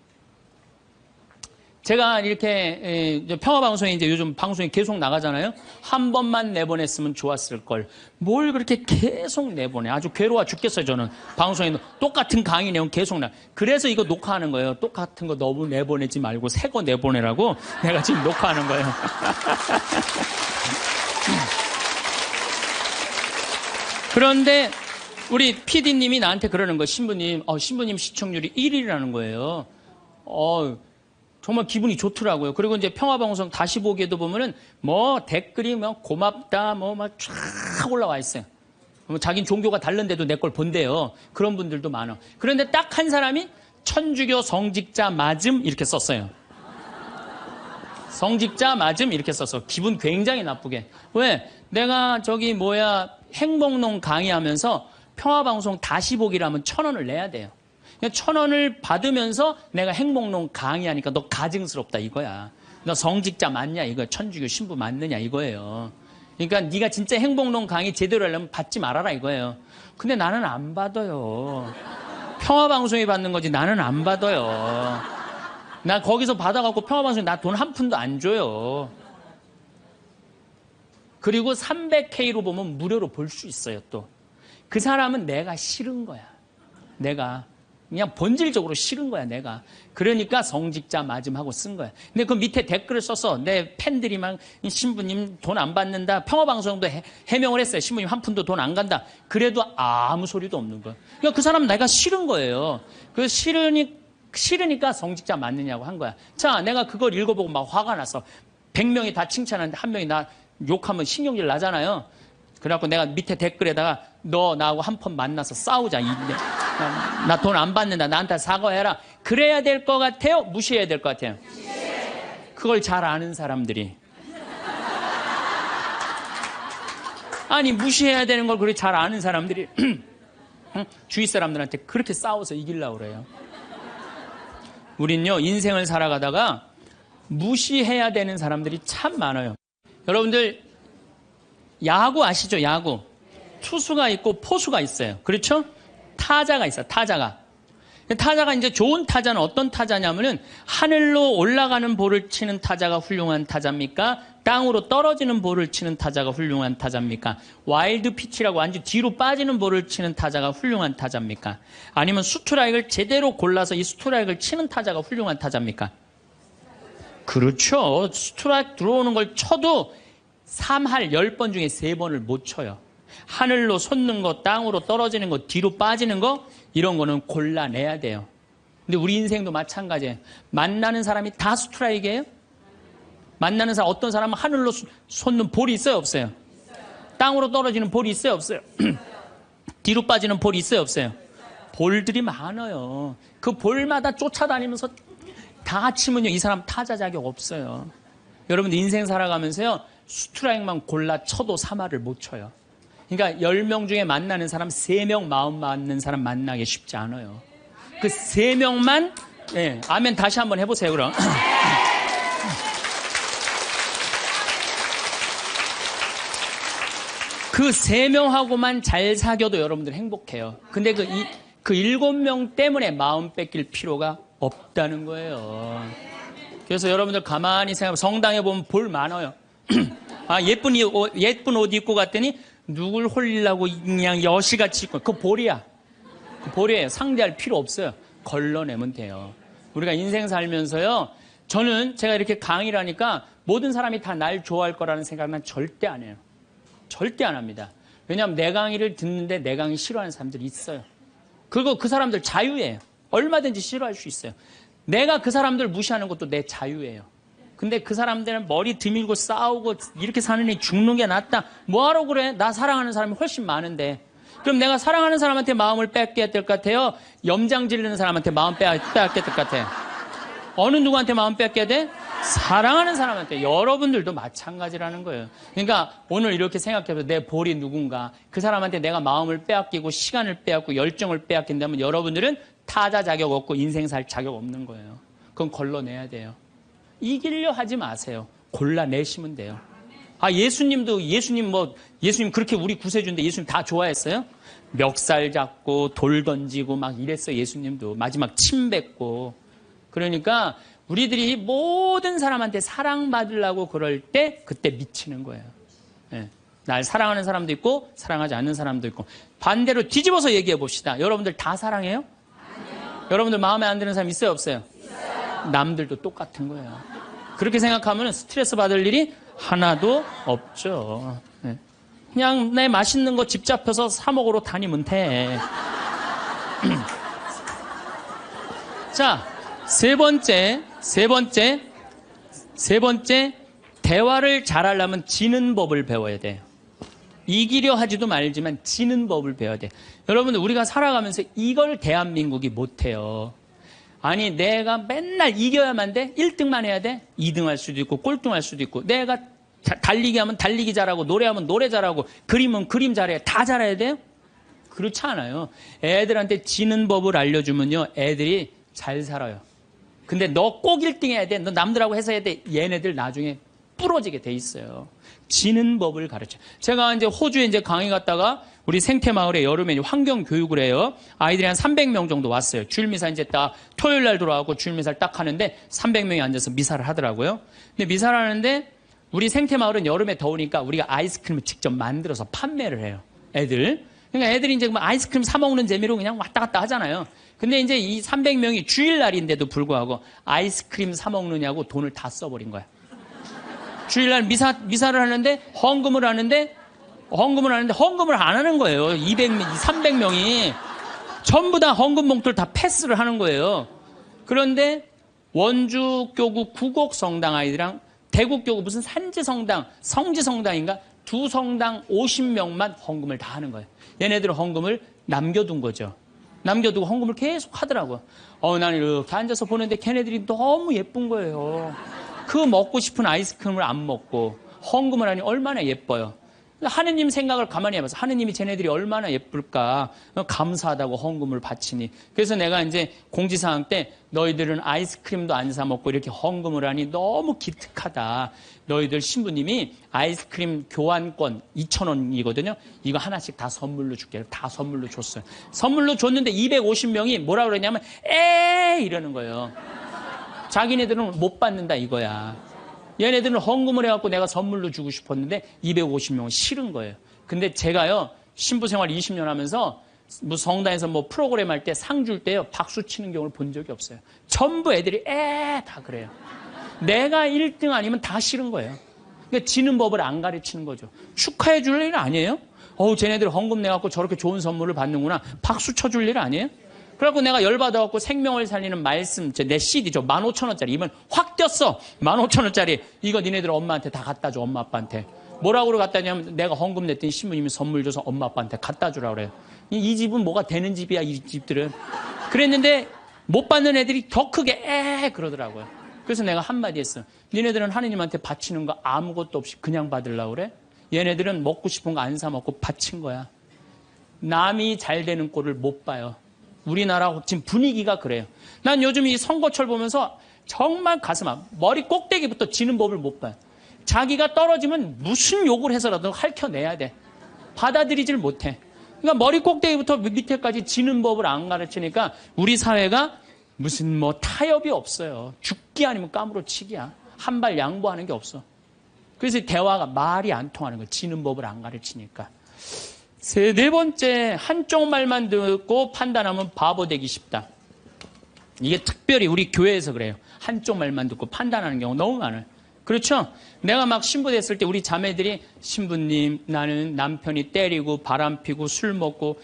제가 이렇게 평화방송에 이제 요즘 방송이 계속 나가잖아요. 한 번만 내보냈으면 좋았을 걸. 뭘 그렇게 계속 내보내. 아주 괴로워 죽겠어요 저는. 방송에 똑같은 강의 내용 계속 그래서 이거 녹화하는 거예요. 똑같은 거 너무 내보내지 말고 새 거 내보내라고 내가 지금 녹화하는 거예요. 그런데 우리 PD님이 나한테 그러는 거예요. 신부님 시청률이 1위라는 거예요. 정말 기분이 좋더라고요. 그리고 이제 평화방송 다시 보기에도 보면은 댓글이 고맙다 막 쫙 올라와 있어요. 자긴 종교가 다른데도 내 걸 본대요. 그런 분들도 많아. 그런데 딱 한 사람이 천주교 성직자 맞음 이렇게 썼어요. 성직자 맞음 이렇게 썼어. 기분 굉장히 나쁘게. 왜? 내가 행복농 강의하면서 평화방송 다시 보기라면 1,000원을 내야 돼요. 1,000원을 받으면서 내가 행복농 강의하니까 너 가증스럽다 이거야. 너 성직자 맞냐 이거야. 천주교 신부 맞느냐 이거예요. 그러니까 네가 진짜 행복농 강의 제대로 하려면 받지 말아라 이거예요. 근데 나는 안 받아요. 평화방송이 받는 거지 나는 안 받아요. 나 거기서 받아갖고 평화방송에 나 돈 한 푼도 안 줘요. 그리고 300K로 보면 무료로 볼 수 있어요 또. 그 사람은 내가 싫은 거야. 내가. 그냥 본질적으로 싫은 거야 내가. 그러니까 성직자 맞음하고 쓴 거야. 근데 그 밑에 댓글을 써서 내 팬들이 막 신부님 돈 안 받는다. 평화방송도 해명을 했어요. 신부님 한 푼도 돈 안 간다. 그래도 아무 소리도 없는 거야. 그러니까 그 사람은 내가 싫은 거예요. 그 싫으니까 성직자 맞느냐고 한 거야. 자, 내가 그걸 읽어보고 막 화가 났어. 100명이 다 칭찬하는데 한 명이 나 욕하면 신경질 나잖아요. 그래갖고 내가 밑에 댓글에다가 너 나하고 한 번 만나서 싸우자. 나 돈 안 받는다. 나한테 사과해라. 그래야 될 것 같아요? 무시해야 될 것 같아요? 그걸 잘 아는 사람들이. 아니 무시해야 되는 걸 그렇게 잘 아는 사람들이 주위 사람들한테 그렇게 싸워서 이기려고 그래요. 우린요 인생을 살아가다가 무시해야 되는 사람들이 참 많아요. 여러분들 야구 아시죠? 야구. 투수가 있고 포수가 있어요. 그렇죠? 타자가 있어요. 타자가 이제 좋은 타자는 어떤 타자냐면은 하늘로 올라가는 볼을 치는 타자가 훌륭한 타자입니까? 땅으로 떨어지는 볼을 치는 타자가 훌륭한 타자입니까? 와일드 피치라고 아주 뒤로 빠지는 볼을 치는 타자가 훌륭한 타자입니까? 아니면 스트라이크를 제대로 골라서 이 스트라이크를 치는 타자가 훌륭한 타자입니까? 그렇죠. 스트라이크 들어오는 걸 쳐도 3할 10번 중에 3번을 못 쳐요. 하늘로 솟는 거, 땅으로 떨어지는 거, 뒤로 빠지는 거, 이런 거는 골라내야 돼요. 근데 우리 인생도 마찬가지예요. 만나는 사람이 다 스트라이크예요? 만나는 사람, 어떤 사람은 하늘로 솟는 볼이 있어요, 없어요? 땅으로 떨어지는 볼이 있어요, 없어요? 뒤로 빠지는 볼이 있어요, 없어요? 볼들이 많아요. 그 볼마다 쫓아다니면서 다 치면요, 이 사람 타자 자격 없어요. 여러분들 인생 살아가면서요, 스트라이크만 골라 쳐도 3할을 못 쳐요. 그러니까 10명 중에 만나는 사람 3명 마음 맞는 사람 만나기 쉽지 않아요. 그 3명만, 예, 아멘 다시 한번 해보세요, 그럼. 그 3명하고만 잘 사귀어도 여러분들 행복해요. 근데 그 7명 때문에 마음 뺏길 필요가 없다는 거예요. 그래서 여러분들 가만히 생각하면 성당에 보면 볼 많아요. 아, 예쁜 옷 입고 갔더니 누굴 홀리려고 그냥 여시같이 입고, 그거 볼이야. 그 볼이에요. 상대할 필요 없어요. 걸러내면 돼요. 우리가 인생 살면서요, 저는 제가 이렇게 강의를 하니까 모든 사람이 다 날 좋아할 거라는 생각은 절대 안 해요. 절대 안 합니다. 왜냐하면 내 강의를 듣는데 내 강의 싫어하는 사람들이 있어요. 그리고 그 사람들 자유예요. 얼마든지 싫어할 수 있어요. 내가 그 사람들 무시하는 것도 내 자유예요. 근데 그 사람들은 머리 드밀고 싸우고 이렇게 사는 애 죽는 게 낫다. 뭐하러 그래? 나 사랑하는 사람이 훨씬 많은데. 그럼 내가 사랑하는 사람한테 마음을 뺏겨야 될 것 같아요? 염장 지르는 사람한테 마음 뺏겨야 될 것 같아요? 어느 누구한테 마음 뺏겨야 돼? 사랑하는 사람한테. 여러분들도 마찬가지라는 거예요. 그러니까 오늘 이렇게 생각해서 내 볼이 누군가, 그 사람한테 내가 마음을 빼앗기고 시간을 빼앗고 열정을 빼앗긴다면 여러분들은 타자 자격 없고 인생 살 자격 없는 거예요. 그건 걸러내야 돼요. 이기려 하지 마세요. 골라내시면 돼요. 아, 예수님 그렇게 우리 구세주인데 예수님 다 좋아했어요? 멱살 잡고 돌 던지고 막 이랬어요. 예수님도 마지막 침 뱉고. 그러니까 우리들이 모든 사람한테 사랑받으려고 그럴 때 그때 미치는 거예요. 네. 날 사랑하는 사람도 있고 사랑하지 않는 사람도 있고. 반대로 뒤집어서 얘기해 봅시다. 여러분들 다 사랑해요? 아니요. 여러분들 마음에 안 드는 사람 있어요, 없어요? 있어요. 남들도 똑같은 거예요. 그렇게 생각하면 스트레스 받을 일이 하나도 없죠. 네. 그냥 내 맛있는 거 집 잡혀서 사 먹으러 다니면 돼. 자, 세 번째, 대화를 잘하려면 지는 법을 배워야 돼요. 이기려 하지도 말지만 지는 법을 배워야 돼요. 여러분들, 우리가 살아가면서 이걸 대한민국이 못해요. 아니, 내가 맨날 이겨야만 돼? 1등만 해야 돼? 2등 할 수도 있고, 꼴등 할 수도 있고, 내가 달리기 하면 달리기 잘하고, 노래하면 노래 잘하고, 그림은 그림 잘해야, 다 잘해야 돼요? 그렇지 않아요. 애들한테 지는 법을 알려주면요, 애들이 잘 살아요. 근데 너 꼭 1등 해야 돼. 너 남들하고 해서 해야 돼. 얘네들 나중에 부러지게 돼 있어요. 지는 법을 가르쳐요. 제가 이제 호주에 이제 강의 갔다가 우리 생태마을에 여름에 환경 교육을 해요. 아이들이 한 300명 정도 왔어요. 주일미사 이제 딱 토요일 날 돌아가고 주일미사를 딱 하는데 300명이 앉아서 미사를 하더라고요. 근데 미사를 하는데 우리 생태마을은 여름에 더우니까 우리가 아이스크림을 직접 만들어서 판매를 해요. 애들. 그러니까 애들이 이제 아이스크림 사 먹는 재미로 그냥 왔다 갔다 하잖아요. 근데 이제 이 300명이 주일날인데도 불구하고 아이스크림 사 먹느냐고 돈을 다 써버린 거야. 주일날 미사를 하는데 헌금을 하는데 헌금을 안 하는 거예요. 300명이 전부 다 헌금 봉투를 다 패스를 하는 거예요. 그런데 원주교구 구곡성당 아이들이랑 대구교구 무슨 산지성당, 성지성당인가 두 성당 50명만 헌금을 다 하는 거예요. 얘네들은 헌금을 남겨둔 거죠. 남겨두고 헌금을 계속 하더라고요. 나는 이렇게 앉아서 보는데 걔네들이 너무 예쁜 거예요. 그 먹고 싶은 아이스크림을 안 먹고 헌금을 하니 얼마나 예뻐요. 하느님 생각을 가만히 해봐서 하느님이 쟤네들이 얼마나 예쁠까. 감사하다고 헌금을 바치니. 그래서 내가 이제 공지사항 때 너희들은 아이스크림도 안 사 먹고 이렇게 헌금을 하니 너무 기특하다. 너희들 신부님이 아이스크림 교환권 2,000원이거든요. 이거 하나씩 다 선물로 줄게. 다 선물로 줬어요. 선물로 줬는데 250명이 뭐라 그러냐면 이러는 거예요. 자기네들은 못 받는다 이거야. 얘네들은 헌금을 해갖고 내가 선물로 주고 싶었는데 250명은 싫은 거예요. 근데 제가요, 신부 생활 20년 하면서 뭐 성당에서 뭐 프로그램 할 때 상 줄 때요, 박수 치는 경우를 본 적이 없어요. 전부 애들이 다 그래요. 내가 1등 아니면 다 싫은 거예요. 그러니까 지는 법을 안 가르치는 거죠. 축하해 줄 일 아니에요? 쟤네들 헌금 내갖고 저렇게 좋은 선물을 받는구나. 박수 쳐줄 일 아니에요? 그래갖고 내가 열받아갖고 생명을 살리는 말씀, 내 CD, 15,000원짜리. 이번 확 뛰었어. 15,000원짜리. 이거 니네들 엄마한테 다 갖다 줘, 엄마, 아빠한테. 뭐라고 갖다 주냐면 내가 헌금 냈더니 신부님이 선물 줘서 엄마, 아빠한테 갖다 주라 그래요. 이 집은 뭐가 되는 집이야, 이 집들은. 그랬는데 못 받는 애들이 더 크게 그러더라고요. 그래서 내가 한마디 했어. 니네들은 하느님한테 바치는 거 아무것도 없이 그냥 받으려고 그래? 얘네들은 먹고 싶은 거 안 사 먹고 바친 거야. 남이 잘 되는 꼴을 못 봐요. 우리나라 지금 분위기가 그래요. 난 요즘 이 선거철 보면서 정말 가슴 아파. 머리 꼭대기부터 지는 법을 못 봐요. 자기가 떨어지면 무슨 욕을 해서라도 핥혀내야 돼. 받아들이질 못해. 그러니까 머리 꼭대기부터 밑에까지 지는 법을 안 가르치니까 우리 사회가 무슨 뭐 타협이 없어요. 죽기 아니면 까무러치기야. 한 발 양보하는 게 없어. 그래서 대화가 말이 안 통하는 거예요. 지는 법을 안 가르치니까. 네 번째, 한쪽 말만 듣고 판단하면 바보 되기 쉽다. 이게 특별히 우리 교회에서 그래요. 한쪽 말만 듣고 판단하는 경우 너무 많아요. 그렇죠? 내가 막 신부 됐을 때 우리 자매들이 신부님, 나는 남편이 때리고 바람피고 술 먹고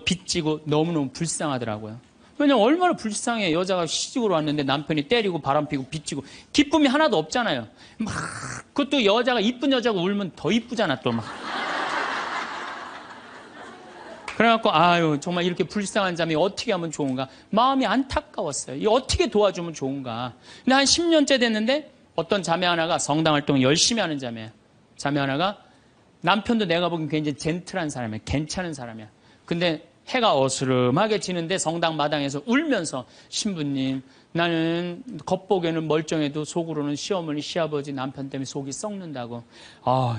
빚지고 너무너무 불쌍하더라고요. 왜냐면 얼마나 불쌍해. 여자가 시집으로 왔는데 남편이 때리고 바람피고 빚지고 기쁨이 하나도 없잖아요. 막 그것도 여자가 이쁜 여자가 울면 더 이쁘잖아 또 막. 그래갖고 정말 이렇게 불쌍한 자매 어떻게 하면 좋은가. 마음이 안타까웠어요. 이 어떻게 도와주면 좋은가. 근데 한 10년째 됐는데 어떤 자매 하나가 성당 활동을 열심히 하는 자매 하나가 남편도 내가 보기엔 굉장히 젠틀한 사람이야. 괜찮은 사람이야. 근데 해가 어스름하게 지는데 성당 마당에서 울면서 신부님, 나는 겉보기에는 멀쩡해도 속으로는 시어머니, 시아버지, 남편 때문에 속이 썩는다고.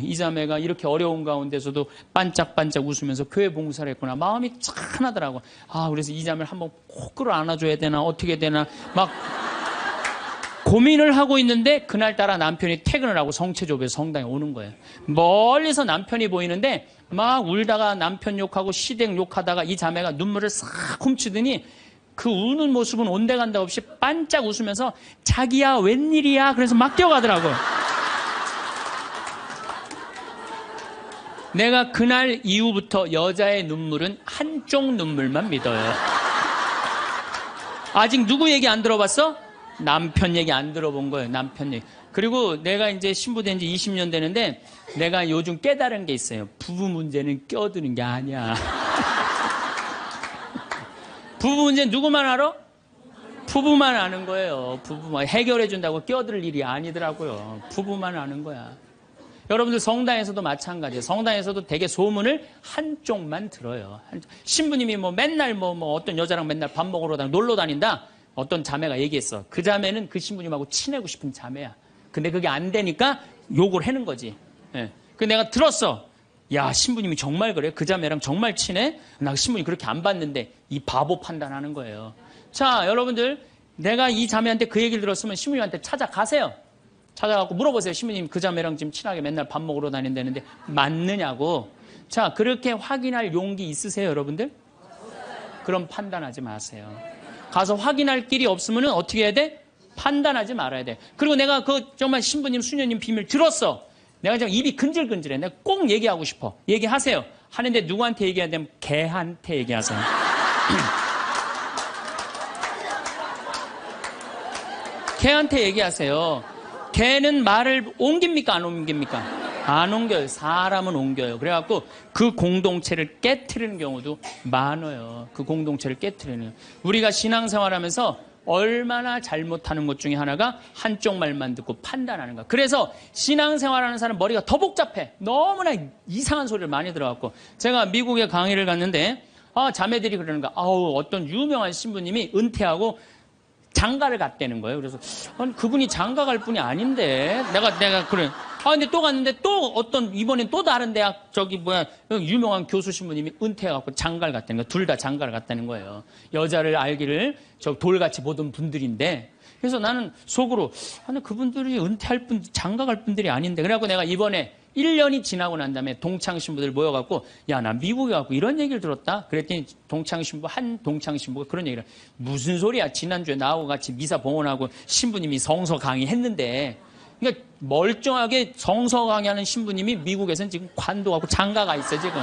이 자매가 이렇게 어려운 가운데서도 반짝반짝 웃으면서 교회 봉사를 했구나. 마음이 착하더라고. 그래서 이 자매를 한번 꼭 끌어안아줘야 되나 어떻게 되나 막 고민을 하고 있는데 그날따라 남편이 퇴근을 하고 성체조부에서 성당에 오는 거예요. 멀리서 남편이 보이는데 막 울다가 남편 욕하고 시댁 욕하다가 이 자매가 눈물을 싹 훔치더니 그 우는 모습은 온데간데 없이 반짝 웃으면서 자기야 웬일이야 그래서 막 뛰어가더라고요. 내가 그날 이후부터 여자의 눈물은 한쪽 눈물만 믿어요. 아직 누구 얘기 안 들어봤어? 남편 얘기 안 들어본 거예요. 남편 얘기. 그리고 내가 이제 신부된 지 20년 되는데 내가 요즘 깨달은 게 있어요. 부부 문제는 껴드는 게 아니야. 부부 문제는 누구만 알아? 부부만 아는 거예요. 부부만 해결해 준다고 껴들 일이 아니더라고요. 부부만 아는 거야. 여러분들 성당에서도 마찬가지예요. 성당에서도 되게 소문을 한쪽만 들어요. 신부님이 맨날 어떤 여자랑 맨날 밥 먹으러 놀러 다닌다. 어떤 자매가 얘기했어. 그 자매는 그 신부님하고 친하고 싶은 자매야. 근데 그게 안 되니까 욕을 하는 거지. 그 내가 들었어. 야, 신부님이 정말 그래? 그 자매랑 정말 친해? 나 신부님 그렇게 안 봤는데. 이 바보 판단하는 거예요. 자, 여러분들, 내가 이 자매한테 그 얘기를 들었으면 신부님한테 찾아가세요. 찾아가고 물어보세요. 신부님 그 자매랑 지금 친하게 맨날 밥 먹으러 다닌다는데 맞느냐고. 자, 그렇게 확인할 용기 있으세요, 여러분들? 그럼 판단하지 마세요. 가서 확인할 길이 없으면 어떻게 해야 돼? 판단하지 말아야 돼. 그리고 내가 정말 신부님, 수녀님 비밀 들었어. 내가 지금 입이 근질근질해. 내가 꼭 얘기하고 싶어. 얘기하세요. 하는데 누구한테 얘기해야 되면 걔한테 얘기하세요. 걔한테 얘기하세요. 걔는 말을 옮깁니까? 안 옮깁니까? 안 옮겨요. 사람은 옮겨요. 그래갖고 그 공동체를 깨트리는 경우도 많아요. 그 공동체를 깨트리는. 우리가 신앙생활하면서 얼마나 잘못하는 것 중에 하나가 한쪽 말만 듣고 판단하는 거. 그래서 신앙생활하는 사람 머리가 더 복잡해. 너무나 이상한 소리를 많이 들어갖고. 제가 미국에 강의를 갔는데 자매들이 그러는 거야. 어떤 유명한 신부님이 은퇴하고 장가를 갔다는 거예요. 그래서 아니, 그분이 장가 갈 분이 아닌데 내가 그래. 근데 또 갔는데 또 이번엔 또 다른 대학 유명한 교수 신부님이 은퇴해갖고 장가를 갔다는 거예요. 둘 다 장가를 갔다는 거예요. 여자를 알기를 돌같이 보던 분들인데. 그래서 나는 속으로 아니 그분들이 은퇴할 분 장가 갈 분들이 아닌데. 그래갖고 내가 이번에 1년이 지나고 난 다음에 동창 신부들 모여갖고 나 미국에 가고 이런 얘기를 들었다. 그랬더니 한 동창 신부가 그런 얘기를 무슨 소리야. 지난주에 나하고 같이 미사 봉헌하고 신부님이 성서 강의했는데. 그러니까 멀쩡하게 성서 강의하는 신부님이 미국에서는 지금 관도하고 장가가 있어 지금.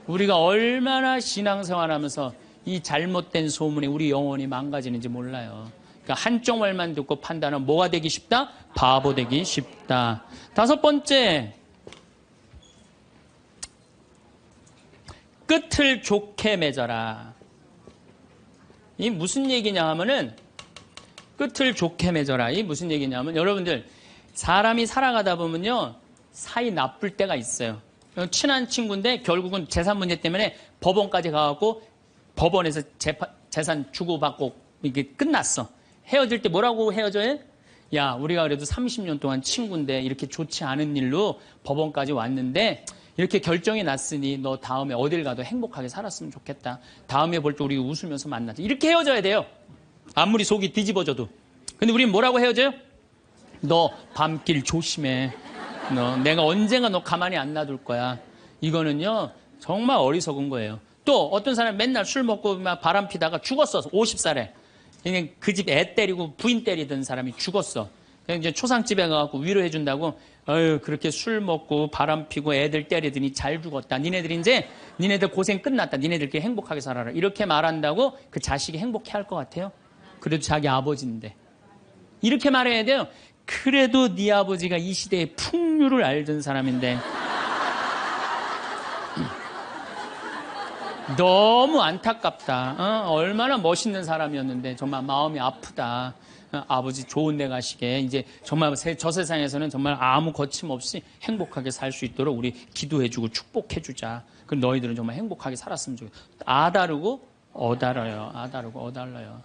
우리가 얼마나 신앙생활하면서 이 잘못된 소문에 우리 영혼이 망가지는지 몰라요. 그러니까 한쪽 말만 듣고 판단하면 뭐가 되기 쉽다? 바보 되기 쉽다. 5번째, 끝을 좋게 맺어라. 이 무슨 얘기냐 하면은 끝을 좋게 맺어라. 이 무슨 얘기냐면 여러분들 사람이 살아가다 보면요 사이 나쁠 때가 있어요. 친한 친구인데 결국은 재산 문제 때문에 법원까지 가갖고 법원에서 재산 주고받고 이게 끝났어. 헤어질 때 뭐라고 헤어져요? 야, 우리가 그래도 30년 동안 친구인데 이렇게 좋지 않은 일로 법원까지 왔는데 이렇게 결정이 났으니 너 다음에 어딜 가도 행복하게 살았으면 좋겠다. 다음에 볼 때 우리 웃으면서 만나자. 이렇게 헤어져야 돼요. 아무리 속이 뒤집어져도. 근데 우리는 뭐라고 헤어져요? 너 밤길 조심해. 내가 언젠가 너 가만히 안 놔둘 거야. 이거는요 정말 어리석은 거예요. 또 어떤 사람 맨날 술 먹고 막 바람 피다가 죽었어. 50살에. 그 집 애 때리고 부인 때리던 사람이 죽었어. 이제 초상집에 가서 위로해 준다고 그렇게 술 먹고 바람 피고 애들 때리더니 잘 죽었다. 니네들 고생 끝났다. 니네들끼리 행복하게 살아라. 이렇게 말한다고 그 자식이 행복해 할 것 같아요? 그래도 자기 아버지인데. 이렇게 말해야 돼요. 그래도 네 아버지가 이 시대의 풍류를 알던 사람인데 너무 안타깝다. 얼마나 멋있는 사람이었는데 정말 마음이 아프다. 아버지 좋은 데 가시게 이제 정말 저 세상에서는 정말 아무 거침없이 행복하게 살 수 있도록 우리 기도해주고 축복해주자. 그럼 너희들은 정말 행복하게 살았으면 좋겠다. 아다르고 어달아요. 아다르고 어달라요.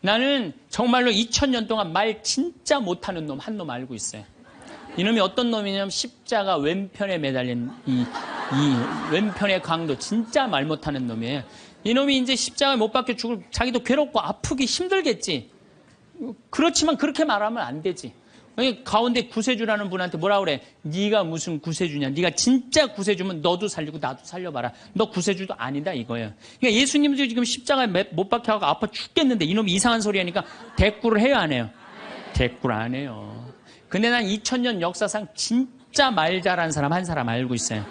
나는 정말로 2000년 동안 말 진짜 못하는 놈 한 놈 알고 있어요. 이놈이 어떤 놈이냐면 십자가 왼편에 매달린 이 왼편의 강도 진짜 말 못하는 놈이에요. 이놈이 이제 십자가에 못 박혀 죽을 자기도 괴롭고 아프기 힘들겠지. 그렇지만 그렇게 말하면 안 되지. 가운데 구세주라는 분한테 뭐라 그래? 네가 무슨 구세주냐? 네가 진짜 구세주면 너도 살리고 나도 살려봐라. 너 구세주도 아니다 이거예요. 그러니까 예수님도 지금 십자가에 못 박혀가고 아파 죽겠는데 이놈이 이상한 소리 하니까 대꾸를 해요 안 해요? 대꾸를 안 해요. 근데 난 2000년 역사상 진짜 말 잘하는 사람 한 사람 알고 있어요.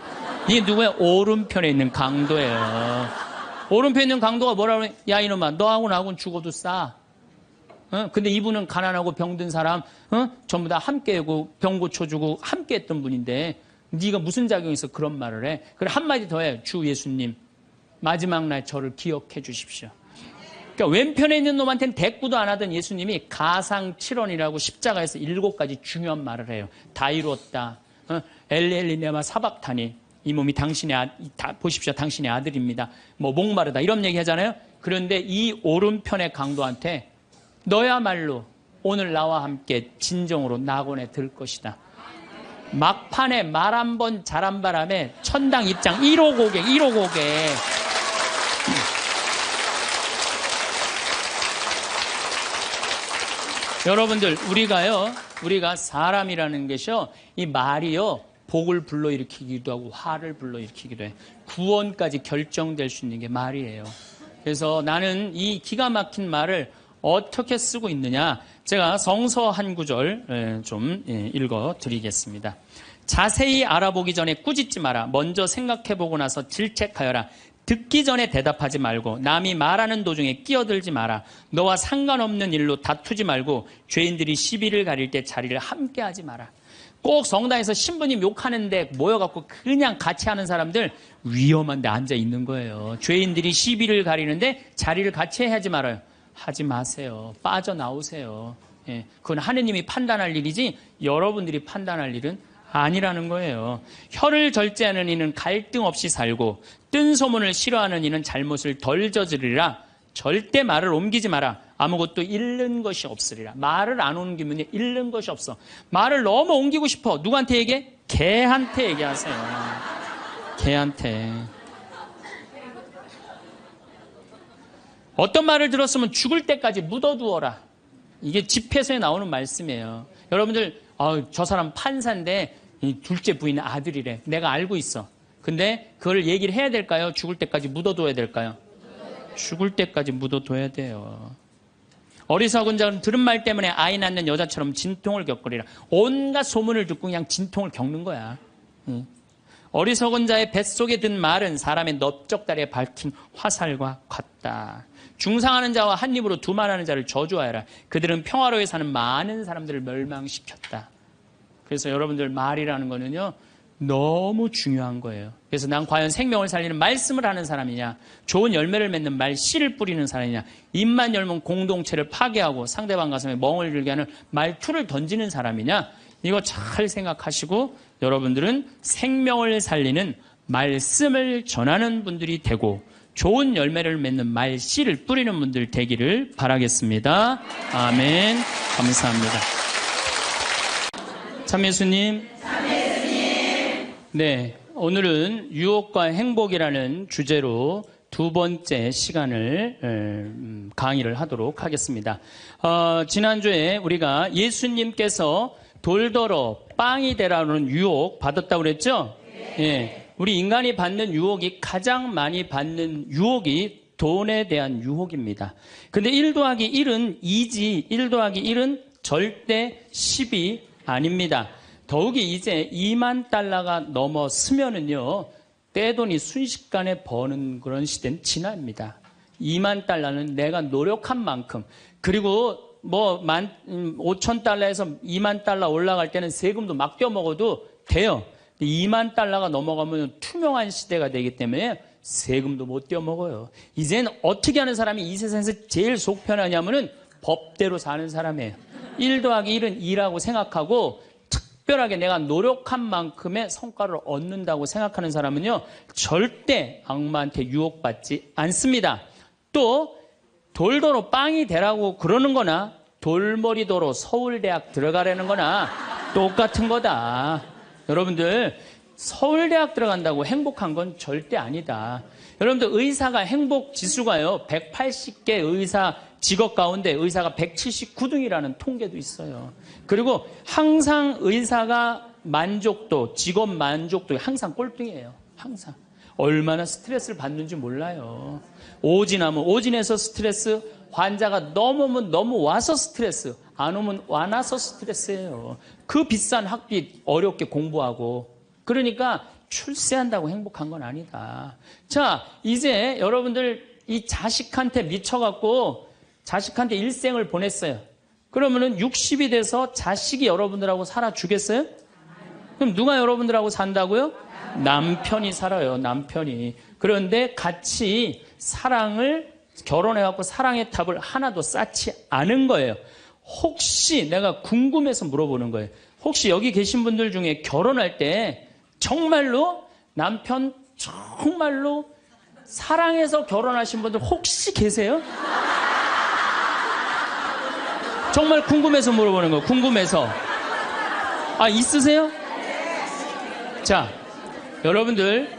이게 누구야? 오른편에 있는 강도예요. 오른편에 있는 강도가 뭐라 그래? 야 이놈아 너하고 나하고는 죽어도 싸. 근데 이분은 가난하고 병든 사람 전부 다 함께하고 병 고쳐주고 함께했던 분인데 네가 무슨 자격이 있어 그런 말을 해? 그래 한마디 더 해. 주 예수님 마지막 날 저를 기억해 주십시오. 그러니까 왼편에 있는 놈한테는 대꾸도 안 하던 예수님이 가상 7원이라고 십자가에서 7가지 중요한 말을 해요. 다 이루었다. 엘리엘리네마 사박타니 이 몸이 보십시오. 당신의 아들입니다. 뭐 목마르다 이런 얘기 하잖아요. 그런데 이 오른편의 강도한테 너야말로 오늘 나와 함께 진정으로 낙원에 들 것이다. 막판에 말 한 번 잘한 바람에 천당 입장 1호 고객. 여러분들 우리가 사람이라는 것이요 이 말이요 복을 불러일으키기도 하고 화를 불러일으키기도 해. 구원까지 결정될 수 있는 게 말이에요. 그래서 나는 이 기가 막힌 말을 어떻게 쓰고 있느냐. 제가 성서 한 구절 좀 읽어드리겠습니다. 자세히 알아보기 전에 꾸짖지 마라. 먼저 생각해보고 나서 질책하여라. 듣기 전에 대답하지 말고 남이 말하는 도중에 끼어들지 마라. 너와 상관없는 일로 다투지 말고 죄인들이 시비를 가릴 때 자리를 함께 하지 마라. 꼭 성당에서 신부님 욕하는데 모여갖고 그냥 같이 하는 사람들 위험한 데 앉아 있는 거예요. 죄인들이 시비를 가리는데 자리를 같이 하지 말아요. 하지 마세요. 빠져나오세요. 예, 그건 하느님이 판단할 일이지 여러분들이 판단할 일은 아니라는 거예요. 혀를 절제하는 이는 갈등 없이 살고 뜬 소문을 싫어하는 이는 잘못을 덜 저지르리라. 절대 말을 옮기지 마라. 아무것도 잃는 것이 없으리라. 말을 안 옮기면 잃는 것이 없어. 말을 너무 옮기고 싶어. 누구한테 얘기해? 개한테 얘기하세요. 개한테. 어떤 말을 들었으면 죽을 때까지 묻어두어라. 이게 집회서에 나오는 말씀이에요. 여러분들 저 사람 판사인데 둘째 부인은 아들이래. 내가 알고 있어. 근데 그걸 얘기를 해야 될까요? 죽을 때까지 묻어둬야 될까요? 죽을 때까지 묻어둬야 돼요. 어리석은 자는 들은 말 때문에 아이 낳는 여자처럼 진통을 겪으리라. 온갖 소문을 듣고 그냥 진통을 겪는 거야. 어리석은 자의 뱃속에 든 말은 사람의 넓적다리에 밝힌 화살과 같다. 중상하는 자와 한 입으로 두말하는 자를 저주하여라. 그들은 평화로이 사는 많은 사람들을 멸망시켰다. 그래서 여러분들 말이라는 거는요 너무 중요한 거예요. 그래서 난 과연 생명을 살리는 말씀을 하는 사람이냐, 좋은 열매를 맺는 말 씨를 뿌리는 사람이냐, 입만 열면 공동체를 파괴하고 상대방 가슴에 멍을 들게 하는 말투를 던지는 사람이냐, 이거 잘 생각하시고 여러분들은 생명을 살리는 말씀을 전하는 분들이 되고 좋은 열매를 맺는 말 씨를 뿌리는 분들 되기를 바라겠습니다. 아멘. 감사합니다. 참예수님. 네, 오늘은 유혹과 행복이라는 주제로 두 번째 시간을 강의를 하도록 하겠습니다. 지난주에 우리가 예수님께서 돌더러 빵이 되라는 유혹 받았다고 그랬죠? 예, 우리 인간이 받는 유혹이 가장 많이 받는 유혹이 돈에 대한 유혹입니다. 근데 1 더하기 1은 2지 1 더하기 1은 절대 10이 아닙니다. 더욱이 이제 2만 달러가 넘었으면은요, 떼돈이 순식간에 버는 그런 시대는 지납니다. 2만 달러는 내가 노력한 만큼, 그리고 5천 달러에서 2만 달러 올라갈 때는 세금도 막 떼어먹어도 돼요. 2만 달러가 넘어가면 투명한 시대가 되기 때문에 세금도 못 떼어먹어요. 이젠 어떻게 하는 사람이 이 세상에서 제일 속 편하냐면은 법대로 사는 사람이에요. 1 더하기 1은 2라고 생각하고 특별하게 내가 노력한 만큼의 성과를 얻는다고 생각하는 사람은요, 절대 악마한테 유혹받지 않습니다. 또 돌도로 빵이 되라고 그러는 거나 돌머리도로 서울대학 들어가라는 거나 똑같은 거다. 여러분들, 서울대학 들어간다고 행복한 건 절대 아니다. 여러분들, 의사가 행복 지수가요 180개 의사 직업 가운데 의사가 179등이라는 통계도 있어요. 그리고 항상 의사가 만족도, 직업 만족도 항상 꼴등이에요. 항상. 얼마나 스트레스를 받는지 몰라요. 오진하면 오진해서 스트레스, 환자가 너무 오면 너무 와서 스트레스, 안 오면 와나서 스트레스예요. 그 비싼 학비 어렵게 공부하고. 그러니까 출세한다고 행복한 건 아니다. 자, 이제 여러분들 이 자식한테 미쳐갖고 자식한테 일생을 보냈어요. 그러면은 60이 돼서 자식이 여러분들하고 살아주겠어요? 그럼 누가 여러분들하고 산다고요? 남편이 살아요. 남편이. 그런데 같이 사랑을 결혼해갖고 사랑의 탑을 하나도 쌓지 않은 거예요. 혹시 내가 궁금해서 물어보는 거예요. 혹시 여기 계신 분들 중에 결혼할 때 정말로 남편 정말로 사랑해서 결혼하신 분들 혹시 계세요? 정말 궁금해서 물어보는 거예요. 궁금해서. 아, 있으세요? 자, 여러분들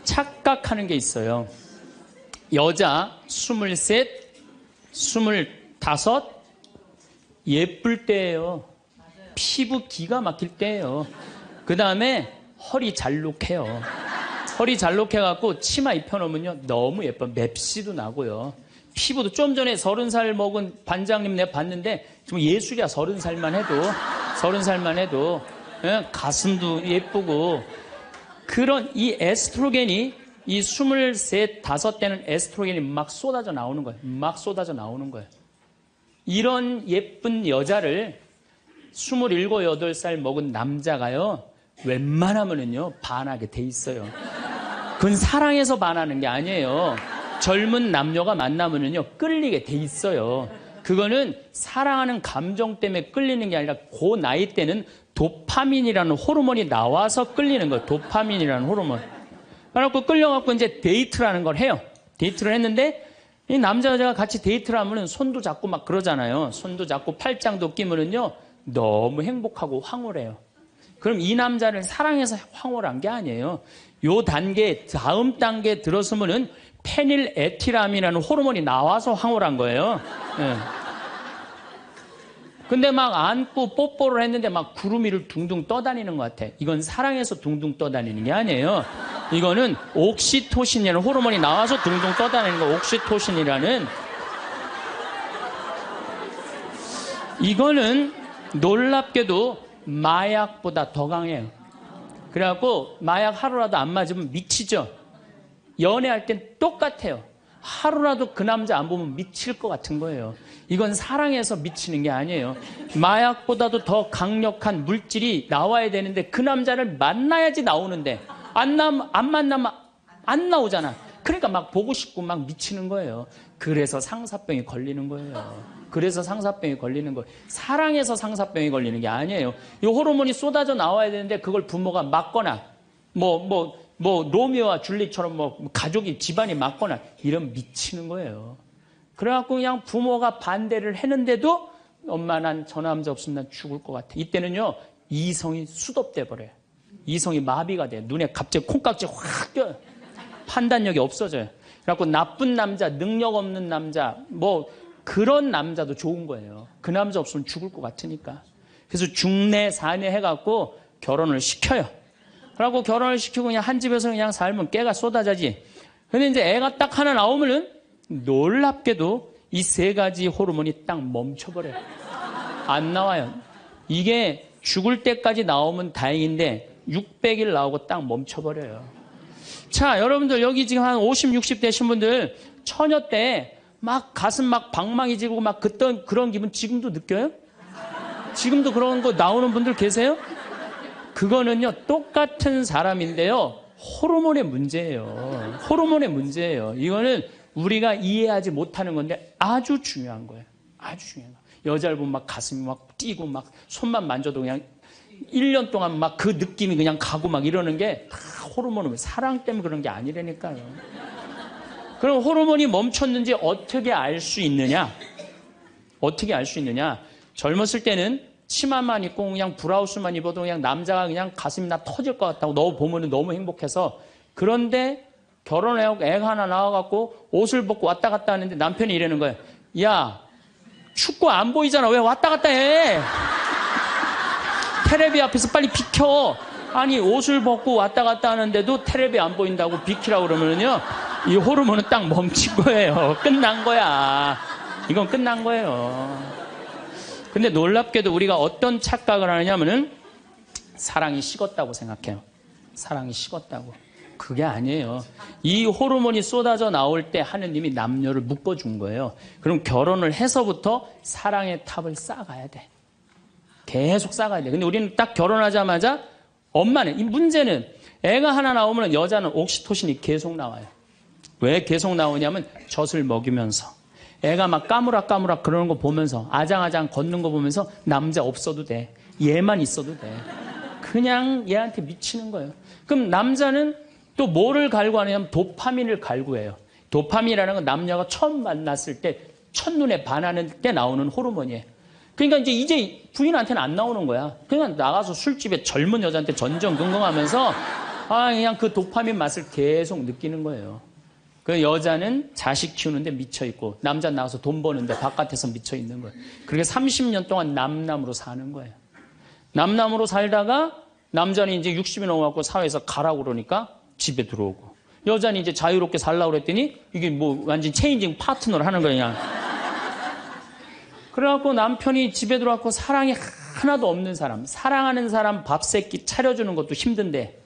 착각하는 게 있어요. 여자 23, 25 예쁠 때예요. 피부 기가 막힐 때예요. 그 다음에 허리 잘록해요. 허리 잘록해갖고 치마 입혀놓으면요 너무 예뻐. 맵시도 나고요. 피부도 좀 전에 30살 먹은 반장님 내가 봤는데 좀 예술이야. 30살만 해도 예? 가슴도 예쁘고. 그런 이 에스트로겐이 이 23, 5때는 에스트로겐이 막 쏟아져 나오는 거예요. 막 쏟아져 나오는 거예요. 이런 예쁜 여자를 27, 8살 먹은 남자가요 웬만하면은요 반하게 돼 있어요. 그건 사랑해서 반하는 게 아니에요. 젊은 남녀가 만나면은요, 끌리게 돼 있어요. 그거는 사랑하는 감정 때문에 끌리는 게 아니라 그 나이 때는 도파민이라는 호르몬이 나와서 끌리는 거예요. 도파민이라는 호르몬. 그래갖고 끌려갖고 이제 데이트라는 걸 해요. 데이트를 했는데 이 남자 여자가 같이 데이트를 하면은 손도 잡고 막 그러잖아요. 손도 잡고 팔짱도 끼면은요, 너무 행복하고 황홀해요. 그럼 이 남자를 사랑해서 황홀한 게 아니에요. 요 단계, 다음 단계에 들어서면은 페닐에틸암이라는 호르몬이 나와서 황홀한 거예요. 네. 근데 막 안고 뽀뽀를 했는데 막 구름 위를 둥둥 떠다니는 것 같아. 이건 사랑해서 둥둥 떠다니는 게 아니에요. 이거는 옥시토신이라는 호르몬이 나와서 둥둥 떠다니는 거. 옥시토신이라는. 이거는 놀랍게도 마약보다 더 강해요. 그래갖고 마약 하루라도 안 맞으면 미치죠. 연애할 땐 똑같아요. 하루라도 그 남자 안 보면 미칠 것 같은 거예요. 이건 사랑해서 미치는 게 아니에요. 마약보다도 더 강력한 물질이 나와야 되는데 그 남자를 만나야지 나오는데 안 만나면 안 나오잖아. 그러니까 막 보고 싶고 막 미치는 거예요. 그래서 상사병이 걸리는 거예요. 그래서 상사병이 걸리는 거예요. 사랑해서 상사병이 걸리는 게 아니에요. 이 호르몬이 쏟아져 나와야 되는데 그걸 부모가 막거나 로미오와 줄리처럼 가족이 집안이 막거나 이러면 미치는 거예요. 그래갖고 그냥 부모가 반대를 했는데도 엄마 난 저 남자 없으면 난 죽을 것 같아. 이때는요, 이성이 수독돼 버려요. 이성이 마비가 돼요. 눈에 갑자기 콩깍지 확 껴요. 판단력이 없어져요. 그래갖고 나쁜 남자, 능력 없는 남자, 그런 남자도 좋은 거예요. 그 남자 없으면 죽을 것 같으니까. 그래서 중내 사내 해갖고 결혼을 시켜요. 그래갖고 결혼을 시키고 그냥 한 집에서 그냥 살면 깨가 쏟아지지. 근데 이제 애가 딱 하나 나오면은 놀랍게도 이 세 가지 호르몬이 딱 멈춰버려요. 안 나와요. 이게 죽을 때까지 나오면 다행인데 600일 나오고 딱 멈춰버려요. 자, 여러분들 여기 지금 한 50, 60 되신 분들 처녀 때 막 가슴 막 방망이 지고 막 그런 기분 지금도 느껴요? 지금도 그런 거 나오는 분들 계세요? 그거는요, 똑같은 사람인데요, 호르몬의 문제예요. 호르몬의 문제예요. 이거는 우리가 이해하지 못하는 건데 아주 중요한 거예요. 아주 중요한 거예요. 여자를 보면 막 가슴이 막 뛰고 막 손만 만져도 그냥 1년 동안 막 그 느낌이 그냥 가고 막 이러는 게 다 호르몬은 사랑 때문에 그런 게 아니라니까요. 그럼 호르몬이 멈췄는지 어떻게 알 수 있느냐? 어떻게 알 수 있느냐? 젊었을 때는 치마만 입고 그냥 브라우스만 입어도 그냥 남자가 그냥 가슴이 나 터질 것 같다고 너 보면 너무 행복해서. 그런데 결혼해갖고 애가 하나 나와갖고 옷을 벗고 왔다 갔다 하는데 남편이 이러는 거예요. 야, 춥고 안 보이잖아. 왜 왔다 갔다 해? 테레비 앞에서 빨리 비켜. 아니, 옷을 벗고 왔다 갔다 하는데도 테레비 안 보인다고 비키라고 그러면은요, 이 호르몬은 딱 멈춘 거예요. 끝난 거야. 이건 끝난 거예요. 근데 놀랍게도 우리가 어떤 착각을 하느냐면은 사랑이 식었다고 생각해요. 사랑이 식었다고. 그게 아니에요. 이 호르몬이 쏟아져 나올 때 하느님이 남녀를 묶어준 거예요. 그럼 결혼을 해서부터 사랑의 탑을 쌓아가야 돼. 계속 쌓아가야 돼. 근데 우리는 딱 결혼하자마자 엄마는, 이 문제는 애가 하나 나오면 여자는 옥시토신이 계속 나와요. 왜 계속 나오냐면 젖을 먹이면서 애가 막 까무락까무락 그러는 거 보면서 아장아장 걷는 거 보면서 남자 없어도 돼. 얘만 있어도 돼. 그냥 얘한테 미치는 거예요. 그럼 남자는 또 뭐를 갈구하냐면 도파민을 갈구해요. 도파민이라는 건 남녀가 처음 만났을 때 첫눈에 반하는 때 나오는 호르몬이에요. 그러니까 이제 부인한테는 안 나오는 거야. 그냥 나가서 술집에 젊은 여자한테 전전긍긍하면서 그냥 그 도파민 맛을 계속 느끼는 거예요. 그 여자는 자식 키우는데 미쳐있고 남자는 나가서 돈 버는데 바깥에서 미쳐있는 거예요. 그렇게 30년 동안 남남으로 사는 거예요. 남남으로 살다가 남자는 이제 60이 넘어갖고 사회에서 가라고 그러니까 집에 들어오고, 여자는 이제 자유롭게 살라고 그랬더니 이게 완전 체인징 파트너를 하는 거야. 그래갖고 남편이 집에 들어왔고 사랑이 하나도 없는 사람, 사랑하는 사람 밥 세끼 차려주는 것도 힘든데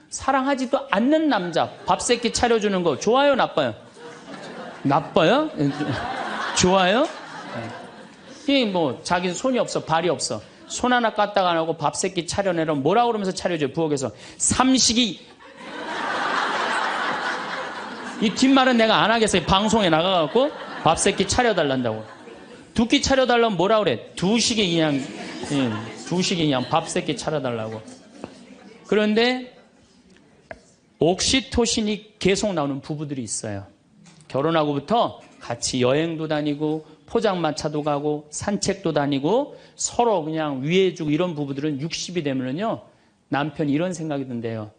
사랑하지도 않는 남자 밥 세끼 차려주는 거 좋아요, 나빠요? 나빠요? 좋아요? 이게 자기는 손이 없어, 발이 없어. 손 하나 까딱 안 하고 밥 세끼 차려내라면 뭐라고 그러면서 차려줘요, 부엌에서. 삼식이 이 뒷말은 내가 안 하겠어요. 방송에 나가갖고 밥 세끼 차려달란다고. 두 끼 차려달라면 뭐라 그래? 두 식이 그냥 밥 세끼 차려달라고. 그런데 옥시토신이 계속 나오는 부부들이 있어요. 결혼하고부터 같이 여행도 다니고 포장마차도 가고 산책도 다니고 서로 그냥 위해주고 이런 부부들은 60이 되면은요, 남편이 이런 생각이 든대요.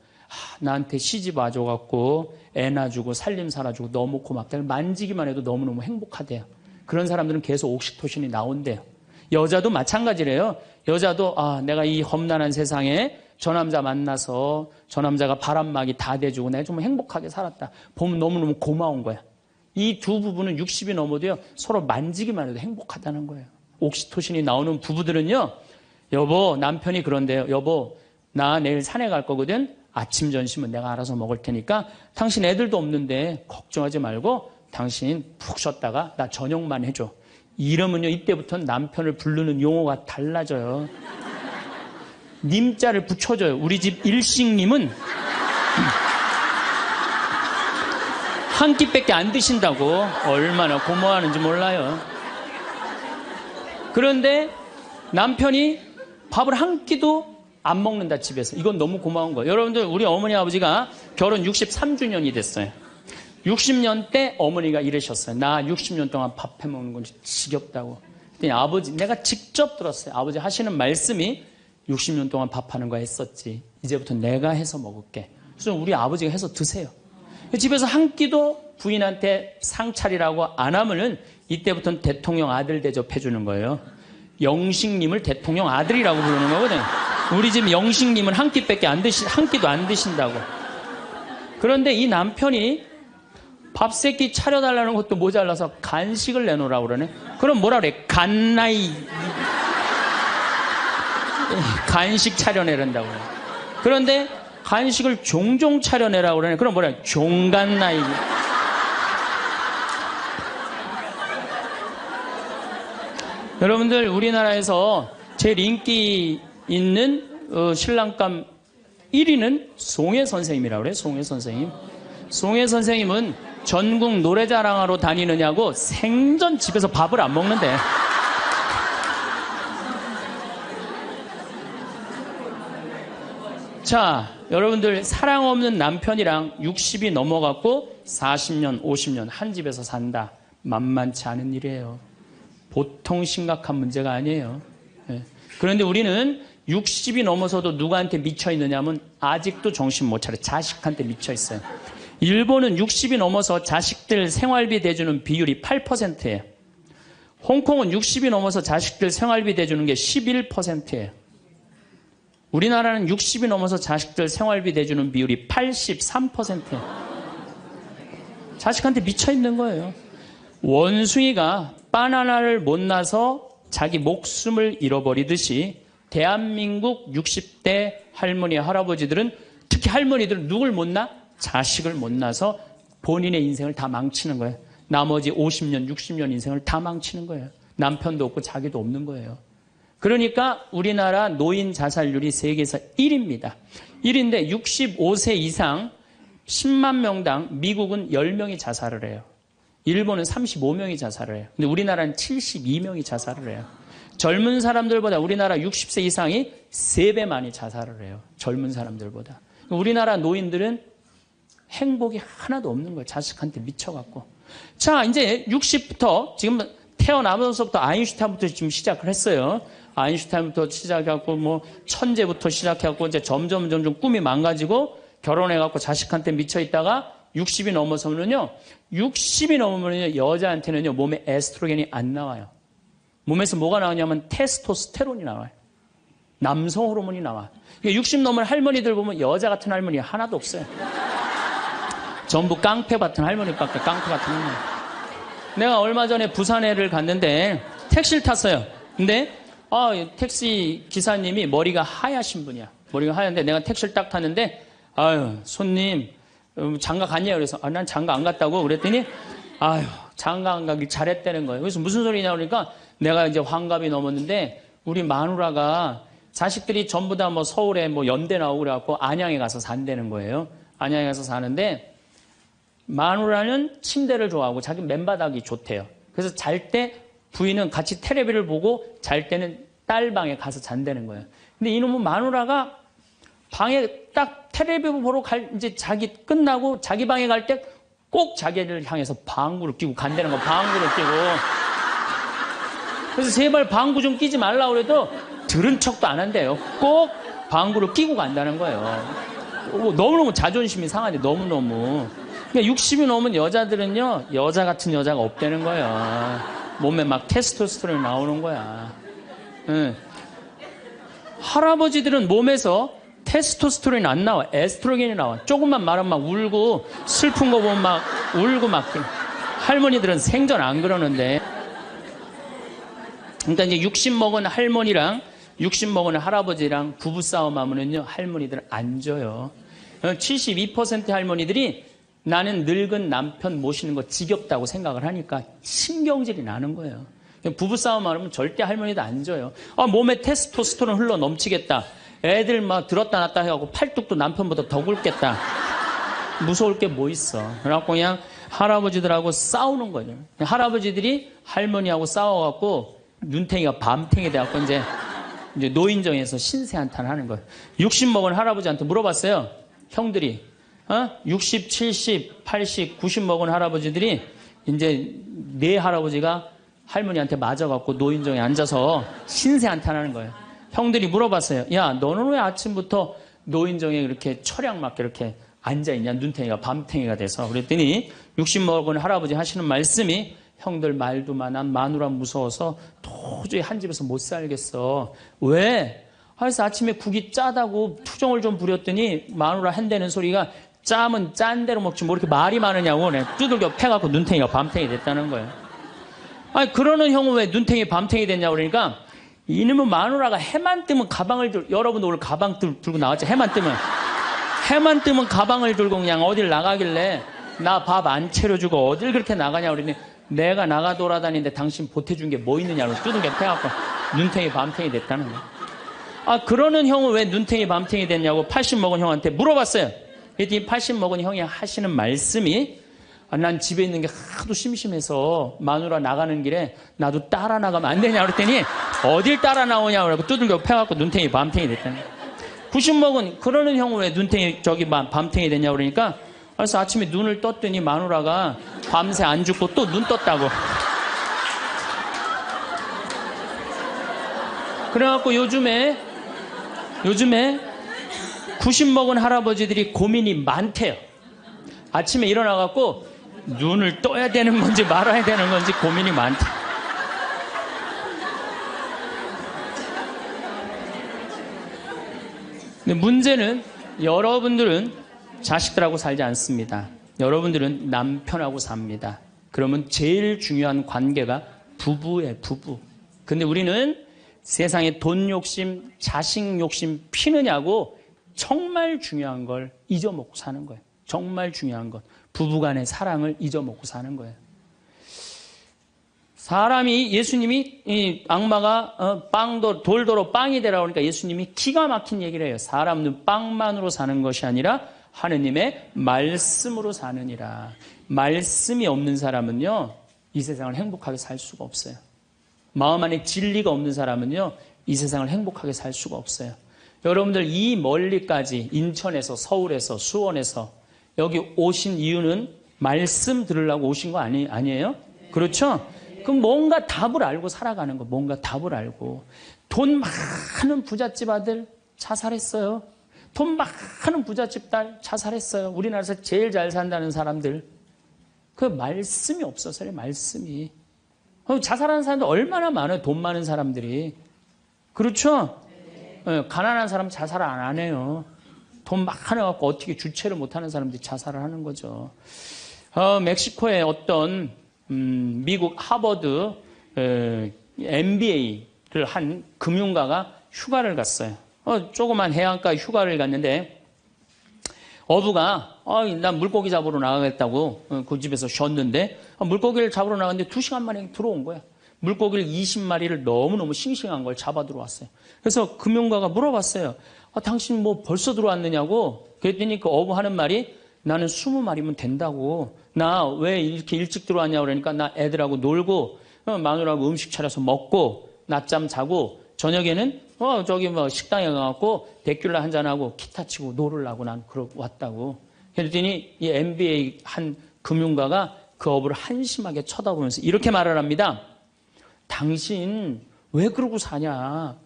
나한테 시집 와줘갖고 애 낳아주고 살림 살아주고 너무 고맙다. 만지기만 해도 너무너무 행복하대요. 그런 사람들은 계속 옥시토신이 나온대요. 여자도 마찬가지래요. 여자도 내가 이 험난한 세상에 저 남자 만나서 저 남자가 바람막이 다 대주고 내가 좀 행복하게 살았다. 보면 너무너무 고마운 거야. 이 두 부부는 60이 넘어도요, 서로 만지기만 해도 행복하다는 거예요. 옥시토신이 나오는 부부들은요, 여보, 남편이 그런데요. 여보, 나 내일 산에 갈 거거든. 아침 점심은 내가 알아서 먹을 테니까 당신 애들도 없는데 걱정하지 말고 당신 푹 쉬었다가 나 저녁만 해줘. 이러면요, 이때부터는 남편을 부르는 용어가 달라져요. 님자를 붙여줘요. 우리 집 일식님은 한 끼밖에 안 드신다고. 얼마나 고마워하는지 몰라요. 그런데 남편이 밥을 한 끼도 안 먹는다, 집에서. 이건 너무 고마운 거예요. 여러분들, 우리 어머니 아버지가 결혼 63주년이 됐어요. 60년 때 어머니가 이러셨어요. 나 60년 동안 밥 해먹는 건 지겹다고. 그랬더니 아버지, 내가 직접 들었어요. 아버지 하시는 말씀이 60년 동안 밥하는 거 했었지. 이제부터 내가 해서 먹을게. 그래서 우리 아버지가 해서 드세요. 집에서 한 끼도 부인한테 상 차리라고 안 하면은 이때부터는 대통령 아들 대접해 주는 거예요. 영식님을 대통령 아들이라고 부르는 거거든요. 우리 집 영식님은 한 끼밖에 한 끼도 안 드신다고. 그런데 이 남편이 밥 세 끼 차려달라는 것도 모자라서 간식을 내놓으라고 그러네. 그럼 뭐라 그래? 간나이. 간식 차려내란다고 그래. 그런데 간식을 종종 차려내라고 그러네. 그럼 뭐라 그래? 종간나이. 여러분들, 우리나라에서 제일 인기 있는 신랑감 1위는 송혜 선생님이라고 그래요. 송혜 선생님. 송혜 선생님은 전국 노래자랑하러 다니느냐고 생전 집에서 밥을 안 먹는데. 자, 여러분들, 사랑 없는 남편이랑 60이 넘어갔고 40년, 50년 한 집에서 산다. 만만치 않은 일이에요. 보통 심각한 문제가 아니에요. 그런데 우리는 60이 넘어서도 누구한테 미쳐 있느냐면 아직도 정신 못 차려. 자식한테 미쳐 있어요. 일본은 60이 넘어서 자식들 생활비 대주는 비율이 8%예요. 홍콩은 60이 넘어서 자식들 생활비 대주는 게 11%예요. 우리나라는 60이 넘어서 자식들 생활비 대주는 비율이 83%예요. 자식한테 미쳐 있는 거예요. 원숭이가 바나나를 못 나서 자기 목숨을 잃어버리듯이 대한민국 60대 할머니, 할아버지들은, 특히 할머니들은 누굴 못 낳아? 자식을 못 낳아서 본인의 인생을 다 망치는 거예요. 나머지 50년, 60년 인생을 다 망치는 거예요. 남편도 없고 자기도 없는 거예요. 그러니까 우리나라 노인 자살률이 세계에서 1위입니다. 1위인데 65세 이상 10만 명당 미국은 10명이 자살을 해요. 일본은 35명이 자살을 해요. 근데 우리나라는 72명이 자살을 해요. 젊은 사람들보다 우리나라 60세 이상이 3배 많이 자살을 해요. 젊은 사람들보다. 우리나라 노인들은 행복이 하나도 없는 거예요. 자식한테 미쳐갖고. 자, 이제 60부터 지금 태어나면서부터 아인슈타인부터 지금 시작을 했어요. 아인슈타인부터 시작해갖고 뭐 천재부터 시작해갖고 이제 점점 꿈이 망가지고 결혼해갖고 자식한테 미쳐 있다가 60이 넘어서면요, 60이 넘으면요, 여자한테는요, 몸에 에스트로겐이 안 나와요. 몸에서 뭐가 나오냐면 테스토스테론이 나와요. 남성 호르몬이 나와. 60 넘은 할머니들 보면 여자 같은 할머니 하나도 없어요. 전부 깡패 같은 할머니밖에, 깡패 같은 할머니. 내가 얼마 전에 부산에를 갔는데 택시를 탔어요. 근데 택시 기사님이 머리가 하얗신 분이야. 머리가 하얀데 내가 택시를 딱 탔는데, 아유, 손님 장가 갔냐고. 그래서 난 장가 안 갔다고 그랬더니, 아유, 장가 안 가길 잘했다는 거예요. 그래서 무슨 소리냐 그러니까 내가 이제 환갑이 넘었는데 우리 마누라가 자식들이 전부 다 뭐 서울에 뭐 연대 나오고 그래갖고 안양에 가서 산다는 거예요. 안양에 가서 사는데 마누라는 침대를 좋아하고 자기 맨바닥이 좋대요. 그래서 잘 때 부인은 같이 텔레비를 보고 잘 때는 딸 방에 가서 잔다는 거예요. 근데 이놈은 마누라가 방에 딱 텔레비 보러 이제 자기 끝나고 자기 방에 갈 때 꼭 자기를 향해서 방구를 끼고 간다는 거, 방구를 끼고. 그래서 제발 방구 좀 끼지 말라고 그래도 들은 척도 안 한대요. 꼭 방구를 끼고 간다는 거예요. 너무너무 자존심이 상하네, 너무너무. 그러니까 60이 넘은 여자들은요, 여자 같은 여자가 없다는 거예요. 몸에 막 테스토스테론이 나오는 거야. 응. 할아버지들은 몸에서 테스토스테론이 안 나와. 에스트로겐이 나와. 조금만 말하면 막 울고, 슬픈 거 보면 막 울고 막. 할머니들은 생전 안 그러는데. 그러니까 이제 60 먹은 할머니랑 60 먹은 할아버지랑 부부싸움 하면은요, 할머니들은 안 져요. 72% 할머니들이 나는 늙은 남편 모시는 거 지겹다고 생각을 하니까 신경질이 나는 거예요. 부부싸움 하면 절대 할머니도 안 져요. 몸에 테스토스테론 흘러 넘치겠다. 애들 막 들었다 놨다 해갖고 팔뚝도 남편보다 더 굵겠다. 무서울 게 뭐 있어. 그래갖고 그냥 할아버지들하고 싸우는 거죠. 할아버지들이 할머니하고 싸워갖고 눈탱이가 밤탱이 돼갖고 이제 노인정에서 신세한탄 하는 거예요. 60 먹은 할아버지한테 물어봤어요. 형들이. 60, 70, 80, 90 먹은 할아버지들이 이제 네 할아버지가 할머니한테 맞아갖고 노인정에 앉아서 신세한탄하는 거예요. 형들이 물어봤어요. 야, 너는 왜 아침부터 노인정에 이렇게 철양맞게 이렇게 앉아있냐? 눈탱이가 밤탱이가 돼서. 그랬더니 60 먹은 할아버지 하시는 말씀이 형들 말도 많아. 마누라 무서워서 도저히 한 집에서 못 살겠어. 왜? 그래서 아침에 국이 짜다고 투정을 좀 부렸더니 마누라 한다는 소리가 짜면 짠 대로 먹지 뭐 이렇게 말이 많으냐고 두들겨 패갖고 눈탱이가 밤탱이 됐다는 거예요. 아니 그러는 형은 왜 눈탱이 밤탱이 됐냐고 그러니까 이놈은 마누라가 해만 뜨면 가방을 여러분 오늘 가방 들고 나왔죠. 해만 뜨면 가방을 들고 그냥 어딜 나가길래 나 밥 안 차려주고 어딜 그렇게 나가냐고 그러니 내가 나가 돌아다니는데 당신 보태준 게 뭐 있느냐고 두들겨 패갖고 눈탱이 밤탱이 됐다는 거예요. 그러는 형은 왜 눈탱이 밤탱이 됐냐고 80 먹은 형한테 물어봤어요. 그랬더니 80 먹은 형이 하시는 말씀이 난 집에 있는 게 하도 심심해서 마누라 나가는 길에 나도 따라 나가면 안 되냐 그랬더니 어딜 따라 나오냐고 그러고 두들겨 패갖고 눈탱이 밤탱이 됐다는 거예요. 90 먹은 그러는 형은 왜 눈탱이 밤탱이 됐냐고 그러니까 그래서 아침에 눈을 떴더니 마누라가 밤새 안 죽고 또 눈 떴다고. 그래갖고 요즘에 90 먹은 할아버지들이 고민이 많대요. 아침에 일어나갖고 눈을 떠야 되는 건지 말아야 되는 건지 고민이 많대. 근데 문제는 여러분들은 자식들하고 살지 않습니다. 여러분들은 남편하고 삽니다. 그러면 제일 중요한 관계가 부부예요, 부부. 근데 우리는 세상에 돈 욕심, 자식 욕심 피느냐고 정말 중요한 걸 잊어먹고 사는 거예요. 정말 중요한 것. 부부간의 사랑을 잊어먹고 사는 거예요. 사람이 예수님이 이 악마가 돌도로 빵이 되라고 하니까 예수님이 기가 막힌 얘기를 해요. 사람은 빵만으로 사는 것이 아니라 하느님의 말씀으로 사느니라. 말씀이 없는 사람은요, 이 세상을 행복하게 살 수가 없어요. 마음 안에 진리가 없는 사람은요, 이 세상을 행복하게 살 수가 없어요. 여러분들 이 멀리까지 인천에서 서울에서 수원에서 여기 오신 이유는 말씀 들으려고 오신 거 아니에요? 그렇죠? 그럼 뭔가 답을 알고 살아가는 거, 뭔가 답을 알고. 돈 많은 부잣집 아들 자살했어요. 돈 많은 부잣집 딸 자살했어요. 우리나라에서 제일 잘 산다는 사람들. 그 말씀이 없어서요, 말씀이. 자살하는 사람들 얼마나 많아요, 돈 많은 사람들이. 그렇죠? 네, 가난한 사람 자살 안 해요. 돈 많아갖고 어떻게 주체를 못하는 사람들이 자살을 하는 거죠. 멕시코의 어떤 미국 하버드 MBA를 한 금융가가 휴가를 갔어요. 조그만 해안가 휴가를 갔는데 어부가 난 물고기 잡으러 나가겠다고 그 집에서 쉬었는데 물고기를 잡으러 나갔는데 2시간 만에 들어온 거야. 물고기를 20마리를 너무너무 싱싱한 걸 잡아 들어왔어요. 그래서 금융가가 물어봤어요. 당신 뭐 벌써 들어왔느냐고. 그랬더니 그 어부 하는 말이 나는 20마리면 된다고. 나 왜 이렇게 일찍 들어왔냐고 그러니까 나 애들하고 놀고 마누라하고 음식 차려서 먹고 낮잠 자고 저녁에는 저기 뭐 식당에 가갖고 데큘라 한잔하고 기타 치고 놀으려고 난 그러고 왔다고. 그랬더니 이 MBA 한 금융가가 그 어부를 한심하게 쳐다보면서 이렇게 말을 합니다. 당신 왜 그러고 사냐?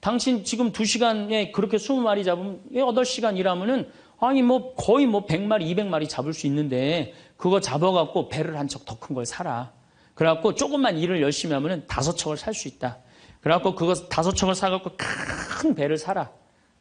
당신 지금 2시간에 그렇게 20마리 잡으면 8시간 일하면은 아니 뭐 거의 뭐 100마리, 200마리 잡을 수 있는데 그거 잡아갖고 배를 한 척 더 큰 걸 사라. 그래갖고 조금만 일을 열심히 하면은 5척을 살 수 있다. 그래갖고 그거 5척을 사갖고 큰 배를 사라.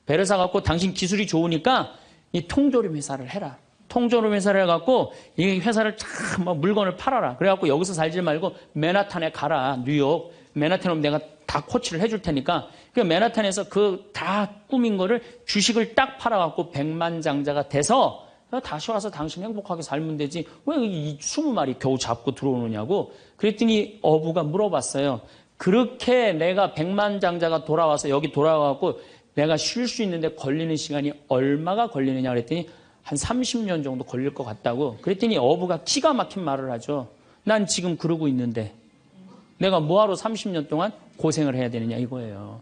배를 사갖고 당신 기술이 좋으니까 이 통조림 회사를 해라. 통조림 회사를 해갖고 이 회사를 참 물건을 팔아라. 그래갖고 여기서 살지 말고 맨하탄에 가라. 뉴욕. 맨하탄에 오면 내가 다 코치를 해줄 테니까 그 맨하탄에서 그 다 꾸민 거를 주식을 딱 팔아갖고 백만장자가 돼서 다시 와서 당신 행복하게 살면 되지. 왜 이 20마리 겨우 잡고 들어오느냐고. 그랬더니 어부가 물어봤어요. 그렇게 내가 백만장자가 돌아와서 여기 돌아와갖고 내가 쉴 수 있는데 걸리는 시간이 얼마가 걸리느냐 그랬더니 한 30년 정도 걸릴 것 같다고. 그랬더니 어부가 기가 막힌 말을 하죠. 난 지금 그러고 있는데 내가 뭐하러 30년 동안 고생을 해야 되느냐 이거예요.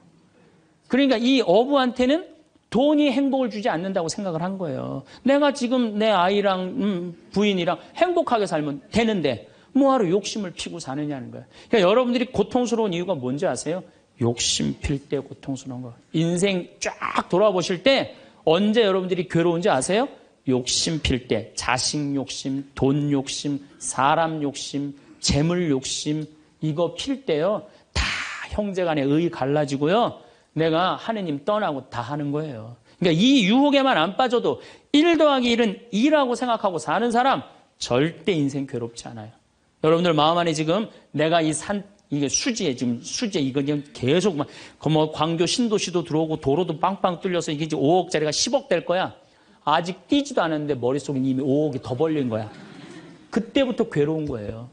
그러니까 이 어부한테는 돈이 행복을 주지 않는다고 생각을 한 거예요. 내가 지금 내 아이랑 부인이랑 행복하게 살면 되는데 뭐하러 욕심을 피고 사느냐는 거예요. 그러니까 여러분들이 고통스러운 이유가 뭔지 아세요? 욕심 필 때 고통스러운 거. 인생 쫙 돌아보실 때 언제 여러분들이 괴로운지 아세요? 욕심 필 때. 자식 욕심, 돈 욕심, 사람 욕심, 재물 욕심 이거 필 때요. 다 형제간에 의 갈라지고요. 내가 하느님 떠나고 다 하는 거예요. 그러니까 이 유혹에만 안 빠져도 1 더하기 1은 2라고 생각하고 사는 사람 절대 인생 괴롭지 않아요. 여러분들 마음 안에 지금 내가 이게 수지에 지금 수지에 이거 그냥 계속 막 뭐 광교 신도시도 들어오고 도로도 빵빵 뚫려서 이게 이제 5억짜리가 10억 될 거야. 아직 뛰지도 않았는데 머릿속에 이미 5억이 더 벌린 거야. 그때부터 괴로운 거예요.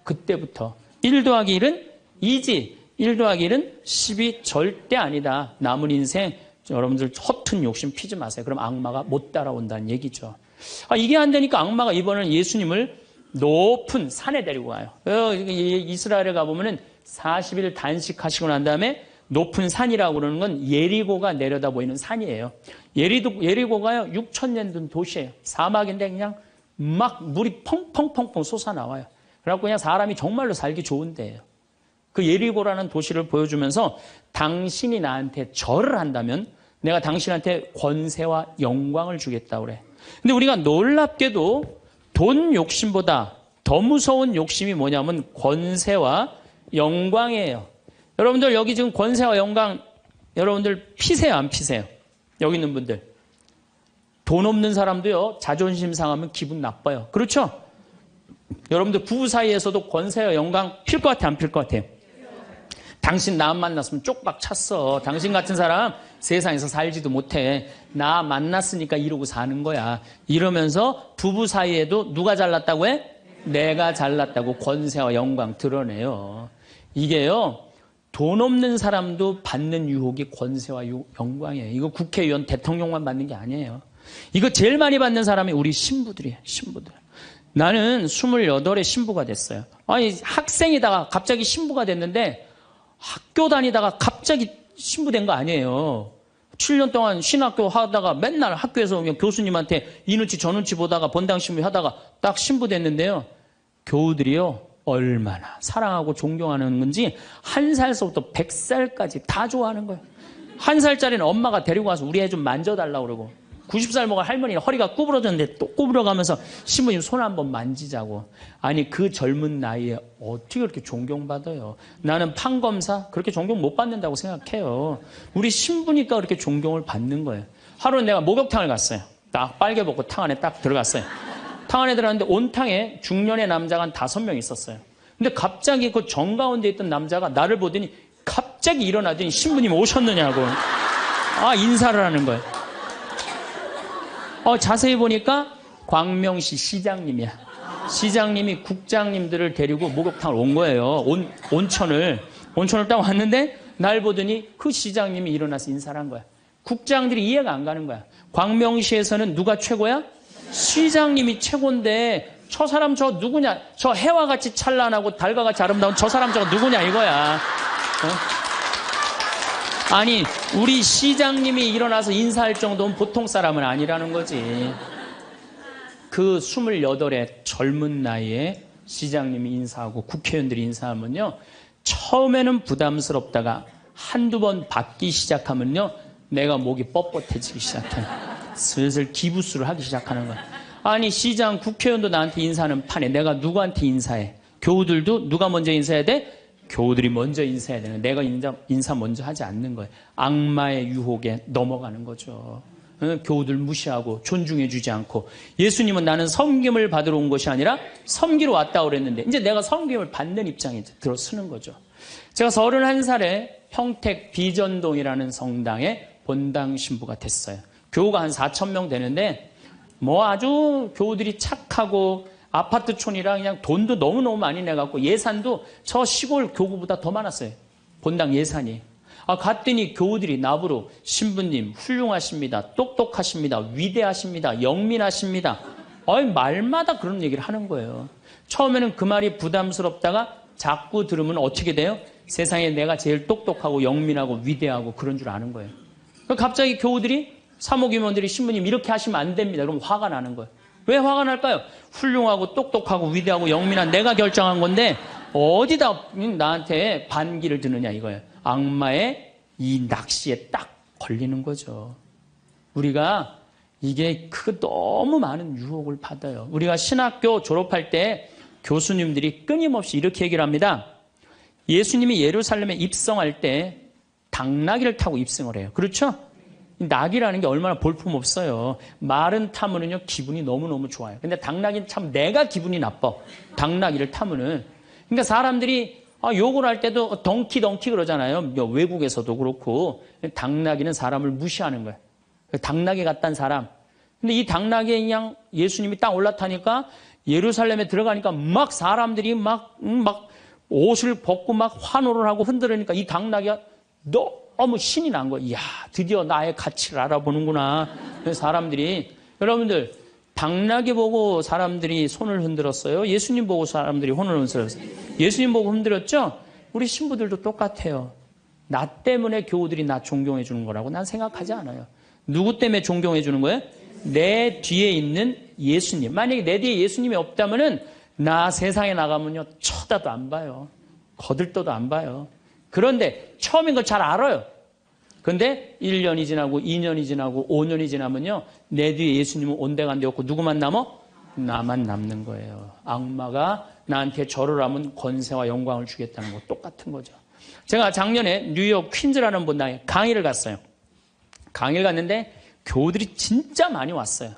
그때부터. 1 더하기 1은 2지. 1 더하기 1은 10이 절대 아니다. 남은 인생 여러분들 허튼 욕심 피지 마세요. 그럼 악마가 못 따라온다는 얘기죠. 이게 안 되니까 악마가 이번에는 예수님을 높은 산에 데리고 가요. 이스라엘에 가보면은 40일 단식하시고 난 다음에 높은 산이라고 그러는 건 예리고가 내려다 보이는 산이에요. 예리고가요 6,000년 된 도시예요. 사막인데 그냥 막 물이 펑펑펑펑 솟아나와요. 그래갖고 그냥 사람이 정말로 살기 좋은 데예요. 그 예리고라는 도시를 보여주면서 당신이 나한테 절을 한다면 내가 당신한테 권세와 영광을 주겠다고 그래. 근데 우리가 놀랍게도 돈 욕심보다 더 무서운 욕심이 뭐냐면 권세와 영광이에요. 여러분들 여기 지금 권세와 영광 여러분들 피세요 안 피세요? 여기 있는 분들. 돈 없는 사람도요 자존심 상하면 기분 나빠요. 그렇죠? 여러분들 부부 사이에서도 권세와 영광 필 것 같아 안 필 것 같아요? 당신 나 만났으면 쪽박 찼어. 당신 같은 사람 세상에서 살지도 못해. 나 만났으니까 이러고 사는 거야. 이러면서 부부 사이에도 누가 잘났다고 해? 내가 잘났다고 권세와 영광 드러내요. 이게요. 돈 없는 사람도 받는 유혹이 권세와 영광이에요. 이거 국회의원 대통령만 받는 게 아니에요. 이거 제일 많이 받는 사람이 우리 신부들이에요. 신부들. 나는 28에 신부가 됐어요. 아니 학생이다가 갑자기 신부가 됐는데 학교 다니다가 갑자기 신부된 거 아니에요. 7년 동안 신학교 하다가 맨날 학교에서 그냥 교수님한테 이 눈치 저 눈치 보다가 본당 신부 하다가 딱 신부 됐는데요. 교우들이요. 얼마나 사랑하고 존경하는 건지 1살서부터 100살까지 다 좋아하는 거예요. 1살짜리는 엄마가 데리고 와서 우리 애 좀 만져달라고 그러고 90살 먹은 할머니는 허리가 구부러졌는데 또 구부러가면서 신부님 손 한번 만지자고. 아니 그 젊은 나이에 어떻게 그렇게 존경받아요. 나는 판검사 그렇게 존경 못 받는다고 생각해요. 우리 신부니까 그렇게 존경을 받는 거예요. 하루는 내가 목욕탕을 갔어요. 딱 빨개 벗고 탕 안에 딱 들어갔어요. 탕 안에 들어갔는데 온탕에 중년의 남자가 한 5명 있었어요. 근데 갑자기 그 정가운데 있던 남자가 나를 보더니 갑자기 일어나더니 신부님 오셨느냐고 인사를 하는 거예요. 자세히 보니까 광명시 시장님이야. 시장님이 국장님들을 데리고 목욕탕을 온 거예요. 온천을 딱 왔는데 날 보더니 그 시장님이 일어나서 인사를 한 거야. 국장들이 이해가 안 가는 거야. 광명시에서는 누가 최고야? 시장님이 최고인데 저 사람 저 누구냐? 저 해와 같이 찬란하고 달과 같이 아름다운 저 사람 저거 누구냐 이거야. 아니 우리 시장님이 일어나서 인사할 정도면 보통 사람은 아니라는 거지. 그 28의 젊은 나이에 시장님이 인사하고 국회의원들이 인사하면요. 처음에는 부담스럽다가 한두 번 받기 시작하면요. 내가 목이 뻣뻣해지기 시작해. 슬슬 기부수를 하기 시작하는 거야. 아니 시장 국회의원도 나한테 인사하는 판에 내가 누구한테 인사해? 교우들도 누가 먼저 인사해야 돼? 교우들이 먼저 인사해야 되는 거야. 내가 인사 먼저 하지 않는 거예요. 악마의 유혹에 넘어가는 거죠. 교우들 무시하고 존중해 주지 않고 예수님은 나는 섬김을 받으러 온 것이 아니라 섬기러 왔다고 그랬는데 이제 내가 섬김을 받는 입장에 들어서는 거죠. 제가 31살에 평택 비전동이라는 성당의 본당 신부가 됐어요. 교우가 한 4,000명 되는데 뭐 아주 교우들이 착하고 아파트촌이라 그냥 돈도 너무너무 많이 내갖고 예산도 저 시골 교구보다 더 많았어요. 본당 예산이. 갔더니 교우들이 나보러 신부님 훌륭하십니다. 똑똑하십니다. 위대하십니다. 영민하십니다. 말마다 그런 얘기를 하는 거예요. 처음에는 그 말이 부담스럽다가 자꾸 들으면 어떻게 돼요? 세상에 내가 제일 똑똑하고 영민하고 위대하고 그런 줄 아는 거예요. 갑자기 교우들이 사모임원들이 신부님 이렇게 하시면 안 됩니다. 그럼 화가 나는 거예요. 왜 화가 날까요? 훌륭하고 똑똑하고 위대하고 영민한 내가 결정한 건데 어디다 나한테 반기를 드느냐 이거예요. 악마의 이 낚시에 딱 걸리는 거죠. 우리가 이게 너무 많은 유혹을 받아요. 우리가 신학교 졸업할 때 교수님들이 끊임없이 이렇게 얘기를 합니다. 예수님이 예루살렘에 입성할 때 당나귀를 타고 입성을 해요. 그렇죠? 낙이라는 게 얼마나 볼품없어요. 말은 타면은요 기분이 너무너무 좋아요. 근데 당나귀는 참 내가 기분이 나빠. 당나귀를 타면은. 그러니까 사람들이 욕을 할 때도 덩키 그러잖아요. 외국에서도 그렇고 당나귀는 사람을 무시하는 거예요. 당나귀 같다는 사람. 근데 이 당나귀에 그냥 예수님이 딱 올라타니까 예루살렘에 들어가니까 막 사람들이 막 옷을 벗고 막 환호를 하고 흔들으니까 이 당나귀가 너무 신이 난 거예요. 이야, 드디어 나의 가치를 알아보는구나. 사람들이. 여러분들, 당나귀 보고 사람들이 손을 흔들었어요? 예수님 보고 사람들이 손을 흔들었어요? 예수님 보고 흔들었죠? 우리 신부들도 똑같아요. 나 때문에 교우들이 나 존경해 주는 거라고 난 생각하지 않아요. 누구 때문에 존경해 주는 거예요? 내 뒤에 있는 예수님. 만약에 내 뒤에 예수님이 없다면은 나 세상에 나가면요 쳐다도 안 봐요. 거들떠도 안 봐요. 그런데 처음인 걸 잘 알아요. 그런데 1년이 지나고 2년이 지나고 5년이 지나면요 내 뒤에 예수님은 온데간데 없고 누구만 남아? 나만 남는 거예요. 악마가 나한테 절을 하면 권세와 영광을 주겠다는 거 똑같은 거죠. 제가 작년에 뉴욕 퀸즈라는 본당에 강의를 갔어요. 강의를 갔는데 교우들이 진짜 많이 왔어요.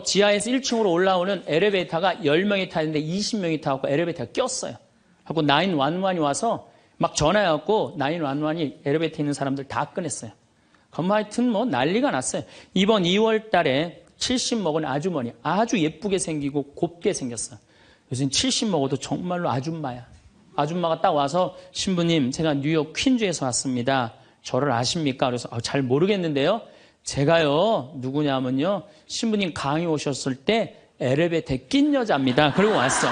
지하에서 1층으로 올라오는 엘리베이터가 10명이 타는데 20명이 타고 엘리베이터가 꼈어요. 하고 911이 와서 막 전화해갖고 911이 엘리베이터에 있는 사람들 다 꺼냈어요. 그럼 하여튼 난리가 났어요. 이번 2월 달에 70 먹은 아주머니 아주 예쁘게 생기고 곱게 생겼어요. 요즘 70 먹어도 정말로 아줌마야. 아줌마가 딱 와서 신부님 제가 뉴욕 퀸즈에서 왔습니다. 저를 아십니까? 그래서 잘 모르겠는데요. 제가요 누구냐면요 신부님 강의 오셨을 때 엘리베이터에 낀 여자입니다. 그리고 왔어.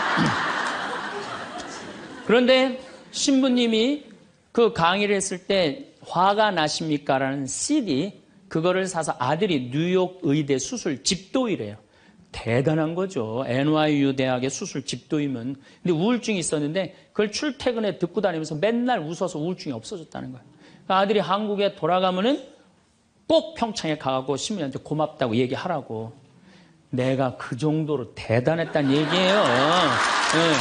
그런데 신부님이 그 강의를 했을 때 화가 나십니까? 라는 CD 그거를 사서 아들이 뉴욕 의대 수술 집도이래요. 대단한 거죠. NYU 대학의 수술 집도이면. 근데 우울증이 있었는데 그걸 출퇴근에 듣고 다니면서 맨날 웃어서 우울증이 없어졌다는 거예요. 그러니까 아들이 한국에 돌아가면은 꼭 평창에 가고 신부님한테 고맙다고 얘기하라고. 내가 그 정도로 대단했다는 얘기예요. 네.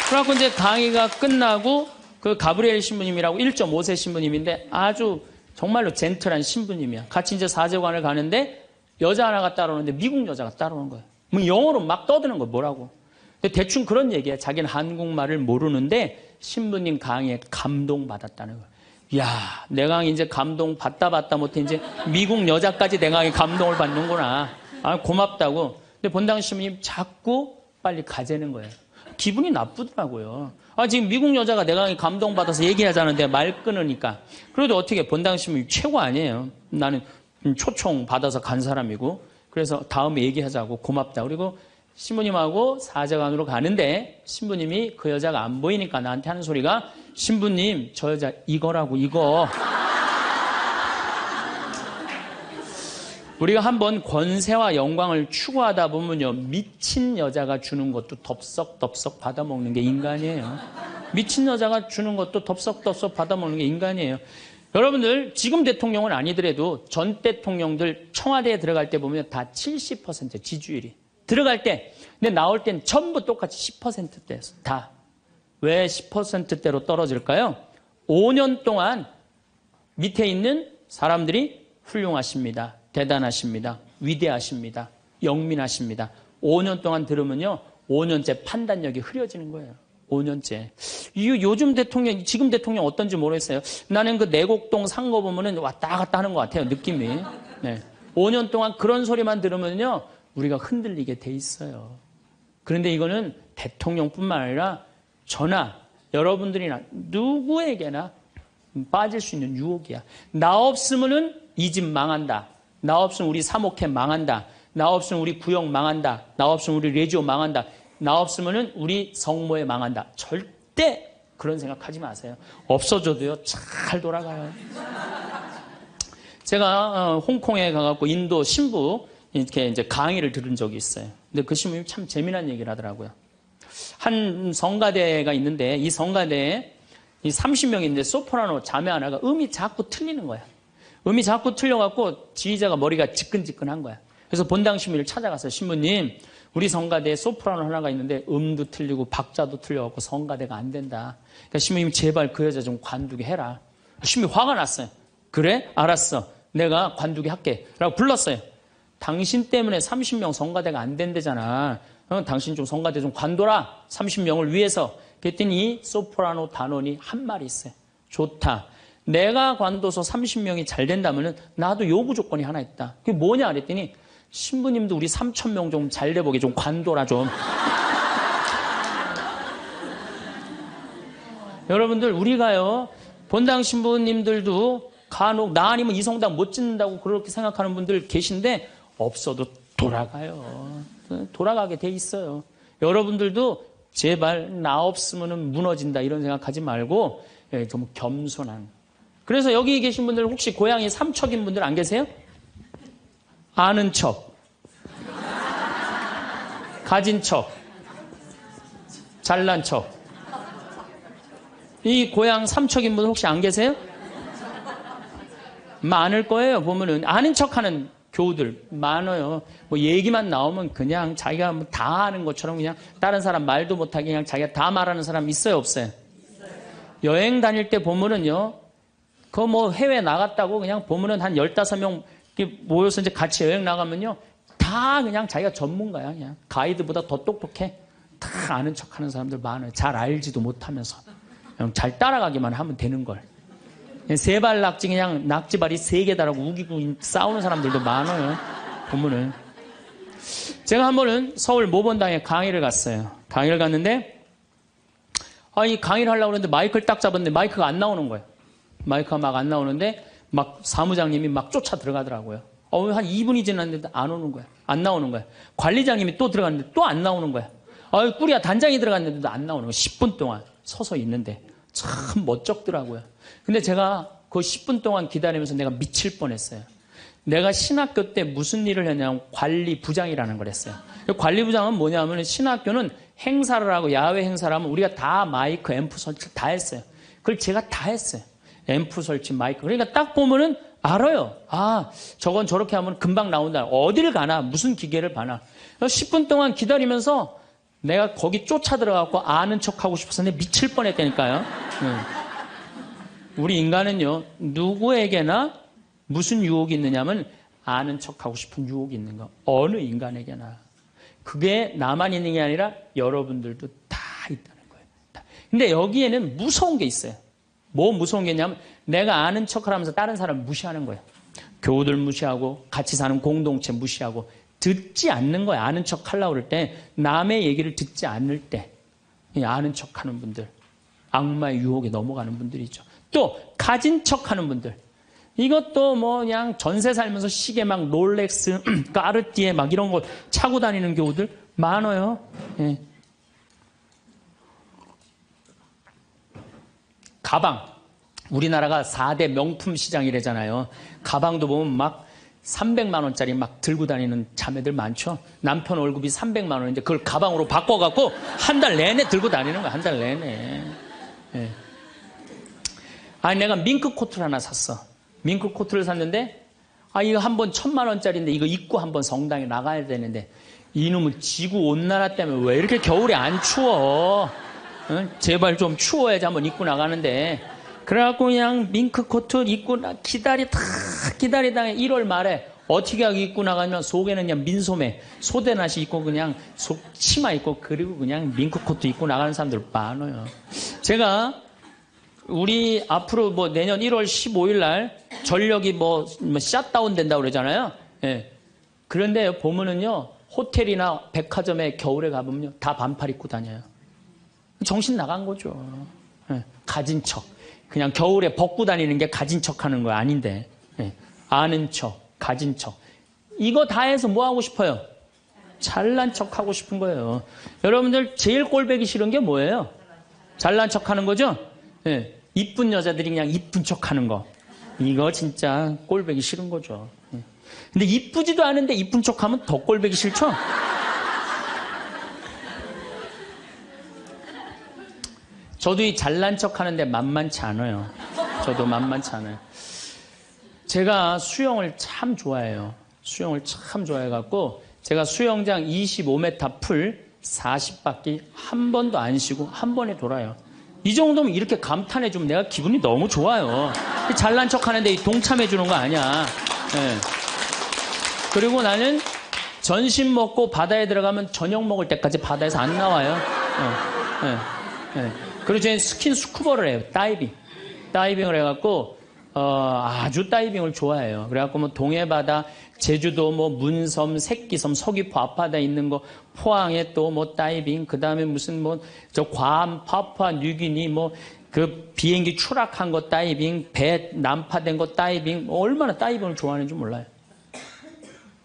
그래갖고 이제 강의가 끝나고 그 가브리엘 신부님이라고 1.5세 신부님인데 아주 정말로 젠틀한 신부님이야. 같이 이제 사제관을 가는데 여자 하나가 따라오는데 미국 여자가 따라오는 거예요. 영어로 막 떠드는 거예요. 뭐라고. 근데 대충 그런 얘기야. 자기는 한국말을 모르는데 신부님 강의에 감동받았다는 거예요. 이야, 내 강의 이제 감동받다 못해 이제 미국 여자까지 내 강의 감동을 받는구나. 고맙다고. 근데 본당 신부님 자꾸 빨리 가재는 거예요. 기분이 나쁘더라고요. 지금 미국 여자가 내 강의 감동받아서 얘기하자는데 말 끊으니까. 그래도 어떻게 본당 신부님 최고 아니에요. 나는 초청 받아서 간 사람이고, 그래서 다음에 얘기하자고 고맙다. 그리고 신부님하고 사제관으로 가는데 신부님이 그 여자가 안 보이니까 나한테 하는 소리가, 신부님 저 여자 이거라고, 이거. 우리가 한번 권세와 영광을 추구하다 보면요, 미친 여자가 주는 것도 덥석덥석 받아먹는 게 인간이에요. 미친 여자가 주는 것도 덥석덥석 받아먹는 게 인간이에요. 여러분들 지금 대통령은 아니더라도 전 대통령들 청와대에 들어갈 때 보면 다 70% 지지율이 들어갈 때, 근데 나올 땐 전부 똑같이 10%대였어. 다. 왜 10%대로 떨어질까요? 5년 동안 밑에 있는 사람들이 훌륭하십니다, 대단하십니다, 위대하십니다, 영민하십니다. 5년 동안 들으면요, 5년째 판단력이 흐려지는 거예요. 5년째. 요즘 대통령, 지금 대통령 어떤지 모르겠어요. 나는 그 내곡동 상거 보면은 왔다 갔다 하는 것 같아요, 느낌이. 네. 5년 동안 그런 소리만 들으면요, 우리가 흔들리게 돼 있어요. 그런데 이거는 대통령뿐만 아니라 저나 여러분들이나 누구에게나 빠질 수 있는 유혹이야. 나 없으면은 이 집 망한다. 나 없으면 우리 사목회 망한다. 나 없으면 우리 구역 망한다. 나 없으면 우리 레지오 망한다. 나 없으면은 우리 성모회 망한다. 절대 그런 생각하지 마세요. 없어져도요, 잘 돌아가요. 제가 홍콩에 가갖고 인도 신부 이렇게 이제 강의를 들은 적이 있어요. 근데 그 신부님이 참 재미난 얘기를 하더라고요. 한 성가대가 있는데 이 성가대에 이 30명이 있는데 소프라노 자매 하나가 음이 자꾸 틀리는 거야. 음이 자꾸 틀려갖고 지휘자가 머리가 지끈지끈한 거야. 그래서 본당 신부를 찾아가서, 신부님, 우리 성가대에 소프라노 하나가 있는데 음도 틀리고 박자도 틀려갖고 성가대가 안 된다. 그러니까 신부님 제발 그 여자 좀 관두게 해라. 신부님 화가 났어요. 그래? 알았어. 내가 관두게 할게. 라고 불렀어요. 당신 때문에 30명 성가대가 안 된대잖아. 당신 좀 성가대 좀 관둬라. 30명을 위해서. 그랬더니 소프라노 단원이 한 말이 있어요. 좋다. 내가 관둬서 30명이 잘 된다면 나도 요구 조건이 하나 있다. 그게 뭐냐 그랬더니, 신부님도 우리 3,000명 좀 잘 돼보게 좀 관둬라 좀. 여러분들, 우리가요, 본당 신부님들도 간혹 나 아니면 이 성당 못 짓는다고 그렇게 생각하는 분들 계신데, 없어도 돌아가요. 돌아가게 돼 있어요. 여러분들도 제발 나 없으면 무너진다 이런 생각하지 말고 좀 겸손한. 그래서 여기 계신 분들 혹시 고향이 삼척인 분들 안 계세요? 아는 척, 가진 척, 잘난 척. 이 고향 삼척인 분 혹시 안 계세요? 많을 거예요. 보면은 아는 척하는 교우들 많아요. 뭐 얘기만 나오면 그냥 자기가 뭐 다 아는 것처럼 그냥 다른 사람 말도 못하게 그냥 자기가 다 말하는 사람 있어요, 없어요? 여행 다닐 때 보면은요, 그 뭐 해외 나갔다고 그냥 보면은 한 15명 모여서 이제 같이 여행 나가면요, 다 그냥 자기가 전문가야. 그냥 가이드보다 더 똑똑해. 다 아는 척하는 사람들 많아요. 잘 알지도 못하면서 그냥 잘 따라가기만 하면 되는 걸. 세발 낙지 그냥 낙지발이 3개다라고 우기고 싸우는 사람들도 많아요. 보면은. 제가 한 번은 서울 모본당에 강의를 갔어요. 강의를 갔는데, 이 강의를 하려고 그랬는데 마이크를 딱 잡았는데 마이크가 안 나오는 거예요. 마이크가 막 안 나오는데 막 사무장님이 막 쫓아 들어가더라고요. 한 2분이 지났는데 안 오는 거야. 안 나오는 거야. 관리장님이 또 들어갔는데 또 안 나오는 거야. 꾸리야 단장이 들어갔는데도 안 나오는 거야. 10분 동안 서서 있는데. 참 멋쩍더라고요. 근데 제가 그 10분 동안 기다리면서 내가 미칠 뻔했어요. 내가 신학교 때 무슨 일을 했냐면 관리부장이라는 걸 했어요. 관리부장은 뭐냐면 신학교는 행사를 하고 야외 행사를 하면 우리가 다 마이크, 앰프 설치 다 했어요. 그걸 제가 다 했어요. 앰프 설치, 마이크. 그러니까 딱 보면은 알아요. 저건 저렇게 하면 금방 나온다. 어딜 가나, 무슨 기계를 봐나. 10분 동안 기다리면서 내가 거기 쫓아 들어가고 아는 척 하고 싶어서 내가 미칠 뻔했다니까요. 우리 인간은요, 누구에게나 무슨 유혹이 있느냐면 아는 척 하고 싶은 유혹이 있는 거. 어느 인간에게나. 그게 나만 있는 게 아니라 여러분들도 다 있다는 거예요. 근데 여기에는 무서운 게 있어요. 뭐 무서운 게 있냐면 내가 아는 척을 하면서 다른 사람을 무시하는 거예요. 교우들 무시하고 같이 사는 공동체 무시하고 듣지 않는 거예요. 아는 척 하려고 그럴 때 남의 얘기를 듣지 않을 때 아는 척하는 분들, 악마의 유혹에 넘어가는 분들이죠. 또 가진 척하는 분들. 이것도 뭐 그냥 전세 살면서 시계 막 롤렉스, 까르띠에 막 이런 거 차고 다니는 교우들 많아요. 예. 가방. 우리나라가 4대 명품 시장이래잖아요. 가방도 보면 막 300만 원짜리 막 들고 다니는 자매들 많죠. 남편 월급이 300만 원인데 그걸 가방으로 바꿔갖고 한 달 내내 들고 다니는 거야. 한 달 내내. 예. 아니 내가 밍크 코트를 하나 샀어. 밍크 코트를 샀는데 이거 한 번 1000만 원짜리인데 이거 입고 한번 성당에 나가야 되는데 이놈은 지구 온난화 때문에 왜 이렇게 겨울에 안 추워? 응? 제발 좀 추워야지 한번 입고 나가는데 그래갖고 그냥 밍크 코트 입고 기다리다가 1월 말에 어떻게 하고 입고 나가면 속에는 그냥 민소매 소대나시 입고 그냥 속 치마 입고 그리고 그냥 밍크 코트 입고 나가는 사람들 많아요. 제가 우리 앞으로 뭐 내년 1월 15일 날 전력이 뭐 샷다운 된다고 그러잖아요. 예. 그런데 보면은요 호텔이나 백화점에 겨울에 가보면요 다 반팔 입고 다녀요. 정신 나간 거죠. 예. 가진 척. 그냥 겨울에 벗고 다니는 게 가진 척 하는 거 아닌데. 예. 아는 척, 가진 척. 이거 다 해서 뭐 하고 싶어요? 잘난 척 하고 싶은 거예요. 여러분들 제일 꼴보기 싫은 게 뭐예요? 잘난 척 하는 거죠? 예. 이쁜 여자들이 그냥 이쁜 척 하는 거. 이거 진짜 꼴보기 싫은 거죠. 예. 근데 이쁘지도 않은데 이쁜 척 하면 더 꼴보기 싫죠? 저도 이 잘난 척 하는데 만만치 않아요. 저도 만만치 않아요. 제가 수영을 참 좋아해요. 수영을 참 좋아해갖고 제가 수영장 25m 풀 40바퀴 한 번도 안 쉬고 한 번에 돌아요. 이 정도면 이렇게 감탄해주면 내가 기분이 너무 좋아요. 잘난 척 하는데 동참해주는 거 아니야. 네. 그리고 나는 점심 먹고 바다에 들어가면 저녁 먹을 때까지 바다에서 안 나와요. 그리고 저는 스킨스쿠버를 해요. 다이빙을 해갖고 아주 다이빙을 좋아해요. 그래갖고 뭐 동해바다, 제주도, 뭐 문섬, 새끼섬, 서귀포 앞바다에 있는 거, 포항에 또 뭐 다이빙, 그 다음에 무슨 뭐 저 괌, 파푸아 뉴기니 뭐 그 비행기 추락한 거 다이빙, 배 난파된 거 다이빙, 얼마나 다이빙을 좋아하는지 몰라요.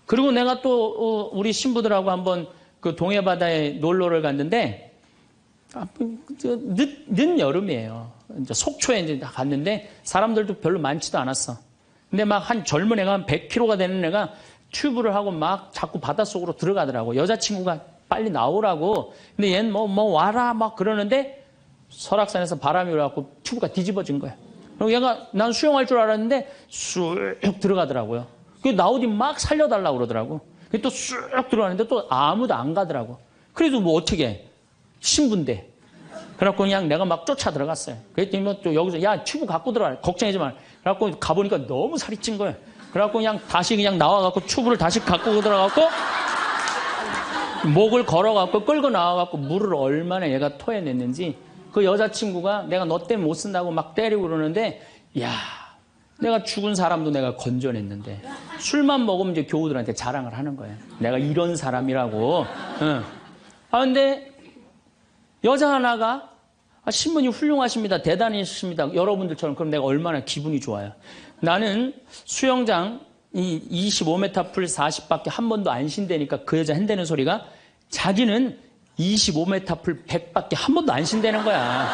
그리고 내가 또 우리 신부들하고 한번 그 동해바다에 놀러를 갔는데 늦 여름이에요. 이제 속초에 이제 갔는데 사람들도 별로 많지도 않았어. 근데 막 한 젊은 애가 한 100kg가 되는 애가 튜브를 하고 막 자꾸 바닷속으로 들어가더라고. 여자친구가 빨리 나오라고. 근데 얘는 뭐 와라 막 그러는데 설악산에서 바람이 불어갖고 튜브가 뒤집어진 거야. 그리고 얘가 난 수영할 줄 알았는데 쑥 들어가더라고요. 그 나오디 막 살려달라고 그러더라고. 또 쑥 들어가는데 또 아무도 안 가더라고. 그래도 뭐 어떻게 해. 신부인데. 그래갖고 그냥 내가 막 쫓아 들어갔어요. 그랬더니 뭐 또 여기서 야 튜브 갖고 들어와. 걱정하지 마. 그래갖고 가보니까 너무 살이 찐 거예요. 그래갖고 그냥 다시 그냥 나와갖고 튜브를 다시 갖고 들어가갖고 목을 걸어갖고 끌고 나와갖고 물을 얼마나 얘가 토해냈는지 그 여자친구가 내가 너 때문에 못 쓴다고 막 때리고 그러는데 야 내가 죽은 사람도 내가 건져냈는데 술만 먹으면 이제 교우들한테 자랑을 하는 거예요. 내가 이런 사람이라고. 응. 근데 여자 하나가 신부님 훌륭하십니다. 대단하십니다. 여러분들처럼 그럼 내가 얼마나 기분이 좋아요. 나는 수영장 이 25m 풀 40밖에 한 번도 안 쉰다니까 그 여자 한다는 소리가 자기는 25m 풀 100밖에 한 번도 안 쉰다는 거야.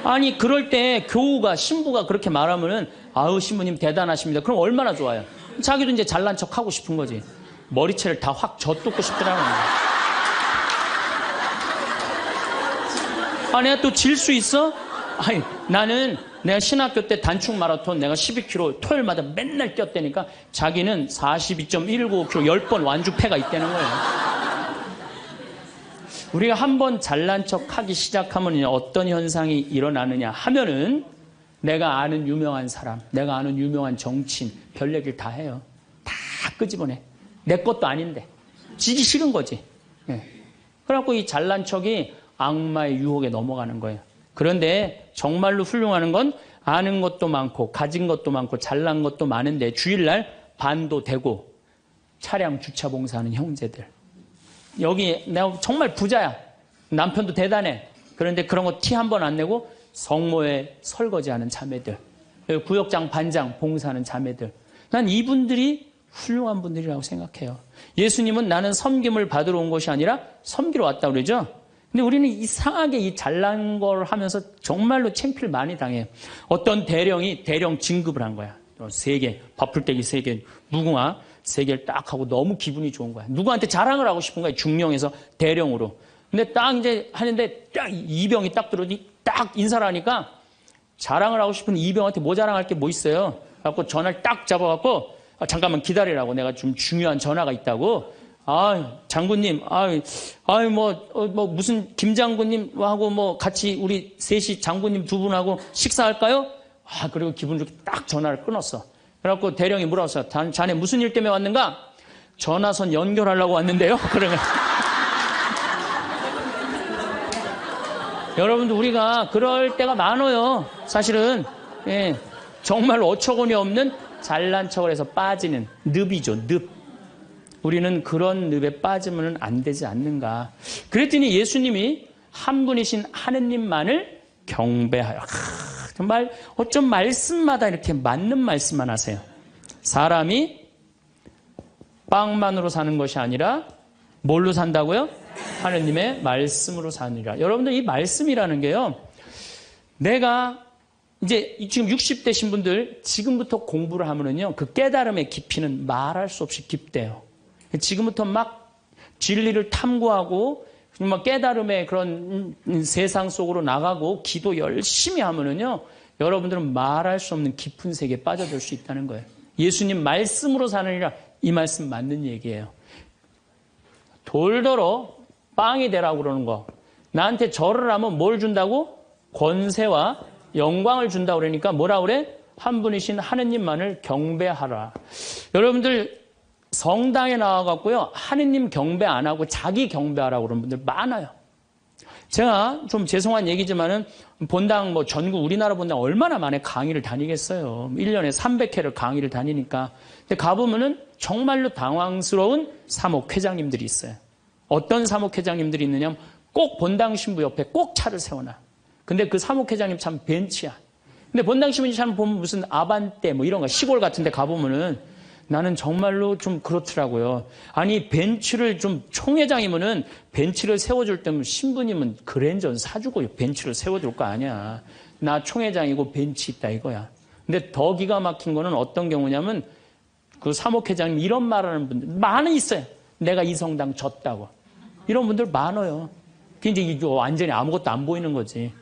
아니 그럴 때 교우가 신부가 그렇게 말하면은 아우 신부님 대단하십니다. 그럼 얼마나 좋아요. 자기도 이제 잘난 척 하고 싶은 거지. 머리채를 다 확 젖뜯고 싶더라고요. 내가 또 질 수 있어? 아니, 나는 내가 신학교 때 단축 마라톤 내가 12km 토요일마다 맨날 뛰었다니까 자기는 42.195km 10번 완주패가 있다는 거예요. 우리가 한번 잘난 척 하기 시작하면 어떤 현상이 일어나느냐 하면은 내가 아는 유명한 사람, 내가 아는 유명한 정치인, 별 얘기를 다 해요. 다 끄집어내. 내 것도 아닌데. 지기 싫은 거지. 예. 그래갖고 이 잘난 척이 악마의 유혹에 넘어가는 거예요. 그런데 정말로 훌륭한 건 아는 것도 많고 가진 것도 많고 잘난 것도 많은데 주일날 반도 되고 차량 주차 봉사하는 형제들. 여기 내가 정말 부자야. 남편도 대단해. 그런데 그런 거 티 한 번 안 내고 성모에 설거지하는 자매들. 구역장, 반장, 봉사하는 자매들. 난 이분들이 훌륭한 분들이라고 생각해요. 예수님은 나는 섬김을 받으러 온 것이 아니라 섬기러 왔다고 그러죠. 근데 우리는 이상하게 이 잘난 걸 하면서 정말로 창피를 많이 당해요. 어떤 대령이 대령 진급을 한 거야. 3개, 밥풀떼기 3개, 무궁화 3개를 딱 하고 너무 기분이 좋은 거야. 누구한테 자랑을 하고 싶은 거야. 중령에서 대령으로. 근데 딱 이제 하는데 딱 이병이 딱 들어오니 딱 인사를 하니까 자랑을 하고 싶은 이병한테 뭐 자랑할 게 뭐 있어요. 그래갖고 전화를 딱 잡아갖고 잠깐만 기다리라고, 내가 좀 중요한 전화가 있다고. 장군님, 무슨 김 장군님하고 뭐 같이 우리 셋이 장군님 2분하고 식사할까요? 그리고 기분 좋게 딱 전화를 끊었어. 그래갖고 대령이 물어봤어. 자네 무슨 일 때문에 왔는가? 전화선 연결하려고 왔는데요. 그러면 여러분들, 우리가 그럴 때가 많아요. 사실은 정말로 어처구니 없는 잘난 척을 해서 빠지는 늪이죠. 늪. 우리는 그런 늪에 빠지면 안 되지 않는가. 그랬더니 예수님이 한 분이신 하느님만을 경배하여. 정말 어쩜 말씀마다 이렇게 맞는 말씀만 하세요. 사람이 빵만으로 사는 것이 아니라 뭘로 산다고요? 하느님의 말씀으로 사느니라. 여러분들, 이 말씀이라는 게요, 내가 이제 지금 60대신 분들 지금부터 공부를 하면은요, 그 깨달음의 깊이는 말할 수 없이 깊대요. 지금부터 막 진리를 탐구하고 막 깨달음의 그런 세상 속으로 나가고 기도 열심히 하면은요, 여러분들은 말할 수 없는 깊은 세계에 빠져들 수 있다는 거예요. 예수님 말씀으로 사느니라, 이 말씀 맞는 얘기예요. 돌더러 빵이 되라고 그러는 거. 나한테 절을 하면 뭘 준다고? 권세와 영광을 준다고 그러니까 뭐라 그래? 한 분이신 하느님만을 경배하라. 여러분들 성당에 나와갖고요, 하느님 경배 안 하고 자기 경배하라고 그러는 분들 많아요. 제가 좀 죄송한 얘기지만은 본당 전국 우리나라 본당 얼마나 많이 강의를 다니겠어요. 1년에 300회를 강의를 다니니까. 근데 가보면은 정말로 당황스러운 사목회장님들이 있어요. 어떤 사목회장님들이 있느냐면 꼭 본당 신부 옆에 꼭 차를 세워놔. 근데 그 사목회장님 참 벤치야. 근데 본당 신부 참 보면 무슨 아반떼 이런 거 시골 같은 데 가보면은 나는 정말로 좀 그렇더라고요. 아니, 벤츠를 좀 총회장이면은 벤츠를 세워줄 때면 신부님은 그랜저는 사주고 벤츠를 세워줄 거 아니야. 나 총회장이고 벤츠 있다 이거야. 근데 더 기가 막힌 거는 어떤 경우냐면 그 사목회장님 이런 말하는 분들 많이 있어요. 내가 이 성당 졌다고. 이런 분들 많아요. 이제 완전히 아무것도 안 보이는 거지.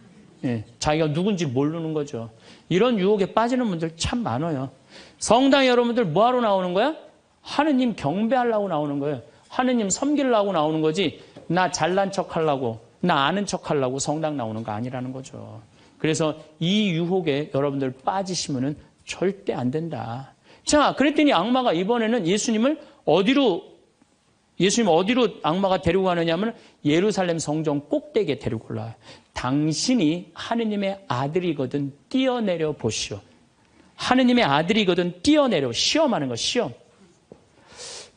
자기가 누군지 모르는 거죠. 이런 유혹에 빠지는 분들 참 많아요. 성당에 여러분들 뭐하러 나오는 거야? 하느님 경배하려고 나오는 거예요. 하느님 섬기려고 나오는 거지, 나 잘난 척 하려고, 나 아는 척 하려고 성당 나오는 거 아니라는 거죠. 그래서 이 유혹에 여러분들 빠지시면은 절대 안 된다. 자, 그랬더니 악마가 이번에는 예수님 어디로 악마가 데리고 가느냐면 예루살렘 성전 꼭대기에 데리고 올라와요. 당신이 하느님의 아들이거든 뛰어내려 보시오. 하느님의 아들이거든 뛰어내려. 시험하는 거, 시험.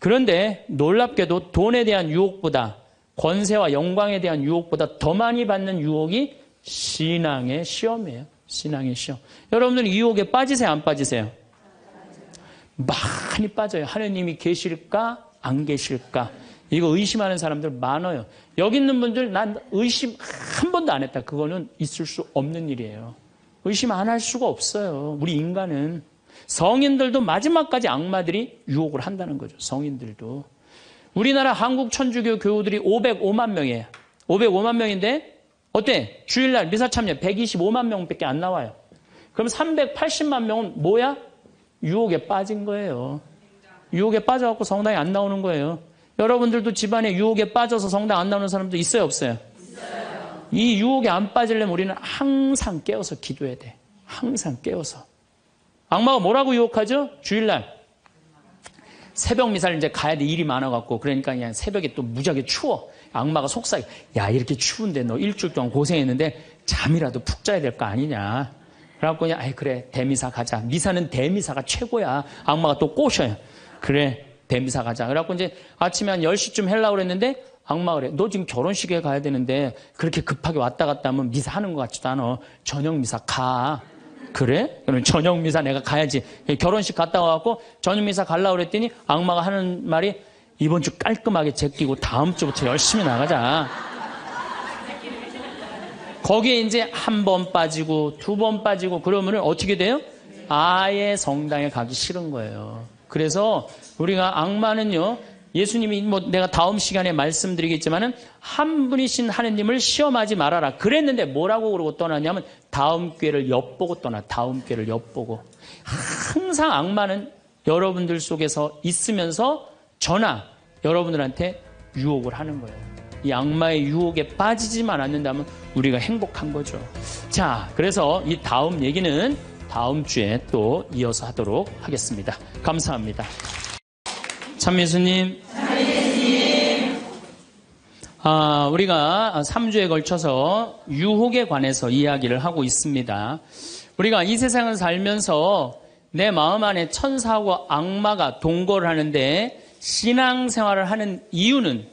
그런데 놀랍게도 돈에 대한 유혹보다, 권세와 영광에 대한 유혹보다 더 많이 받는 유혹이 신앙의 시험이에요. 신앙의 시험. 여러분들 이 유혹에 빠지세요, 안 빠지세요? 많이 빠져요. 하느님이 계실까 안 계실까, 이거 의심하는 사람들 많아요. 여기 있는 분들 난 의심 한 번도 안 했다. 그거는 있을 수 없는 일이에요. 의심 안 할 수가 없어요. 우리 인간은. 성인들도 마지막까지 악마들이 유혹을 한다는 거죠. 성인들도. 우리나라 한국 천주교 교우들이 505만 명이에요. 505만 명인데 어때? 주일날 미사 참여 125만 명밖에 안 나와요. 그럼 380만 명은 뭐야? 유혹에 빠진 거예요. 유혹에 빠져갖고 성당에 안 나오는 거예요. 여러분들도 집안에 유혹에 빠져서 성당 안 나오는 사람도 있어요, 없어요? 이 유혹에 안 빠지려면 우리는 항상 깨어서 기도해야 돼. 항상 깨어서. 악마가 뭐라고 유혹하죠? 주일날 새벽 미사를 이제 가야 돼. 일이 많아갖고. 그러니까 그냥 새벽에 또 무지하게 추워. 악마가 속삭여. 야, 이렇게 추운데 너 일주일 동안 고생했는데 잠이라도 푹 자야 될 거 아니냐. 그래갖고 그냥 그래, 대미사 가자. 미사는 대미사가 최고야. 악마가 또 꼬셔요. 그래, 대미사 가자. 그래갖고 이제 아침에 한 10시쯤 하려고 그랬는데 악마가 그래. 너 지금 결혼식에 가야 되는데 그렇게 급하게 왔다 갔다 하면 미사 하는 것 같지도 않아. 저녁 미사 가. 그래? 그럼 저녁 미사 내가 가야지. 결혼식 갔다 와갖고 저녁 미사 가려고 그랬더니 악마가 하는 말이 이번 주 깔끔하게 제끼고 다음 주부터 열심히 나가자. 거기에 이제 한 번 빠지고 두 번 빠지고 그러면 어떻게 돼요? 아예 성당에 가기 싫은 거예요. 그래서 우리가 악마는요, 예수님이 내가 다음 시간에 말씀드리겠지만은 한 분이신 하느님을 시험하지 말아라 그랬는데 뭐라고 그러고 떠나냐면 다음 기회를 엿보고 떠나. 다음 기회를 엿보고. 항상 악마는 여러분들 속에서 있으면서 저나 여러분들한테 유혹을 하는 거예요. 이 악마의 유혹에 빠지지만 않는다면 우리가 행복한 거죠. 자, 그래서 이 다음 얘기는 다음 주에 또 이어서 하도록 하겠습니다. 감사합니다. 참예수님. 우리가 3주에 걸쳐서 유혹에 관해서 이야기를 하고 있습니다. 우리가 이 세상을 살면서 내 마음 안에 천사하고 악마가 동거를 하는데 신앙생활을 하는 이유는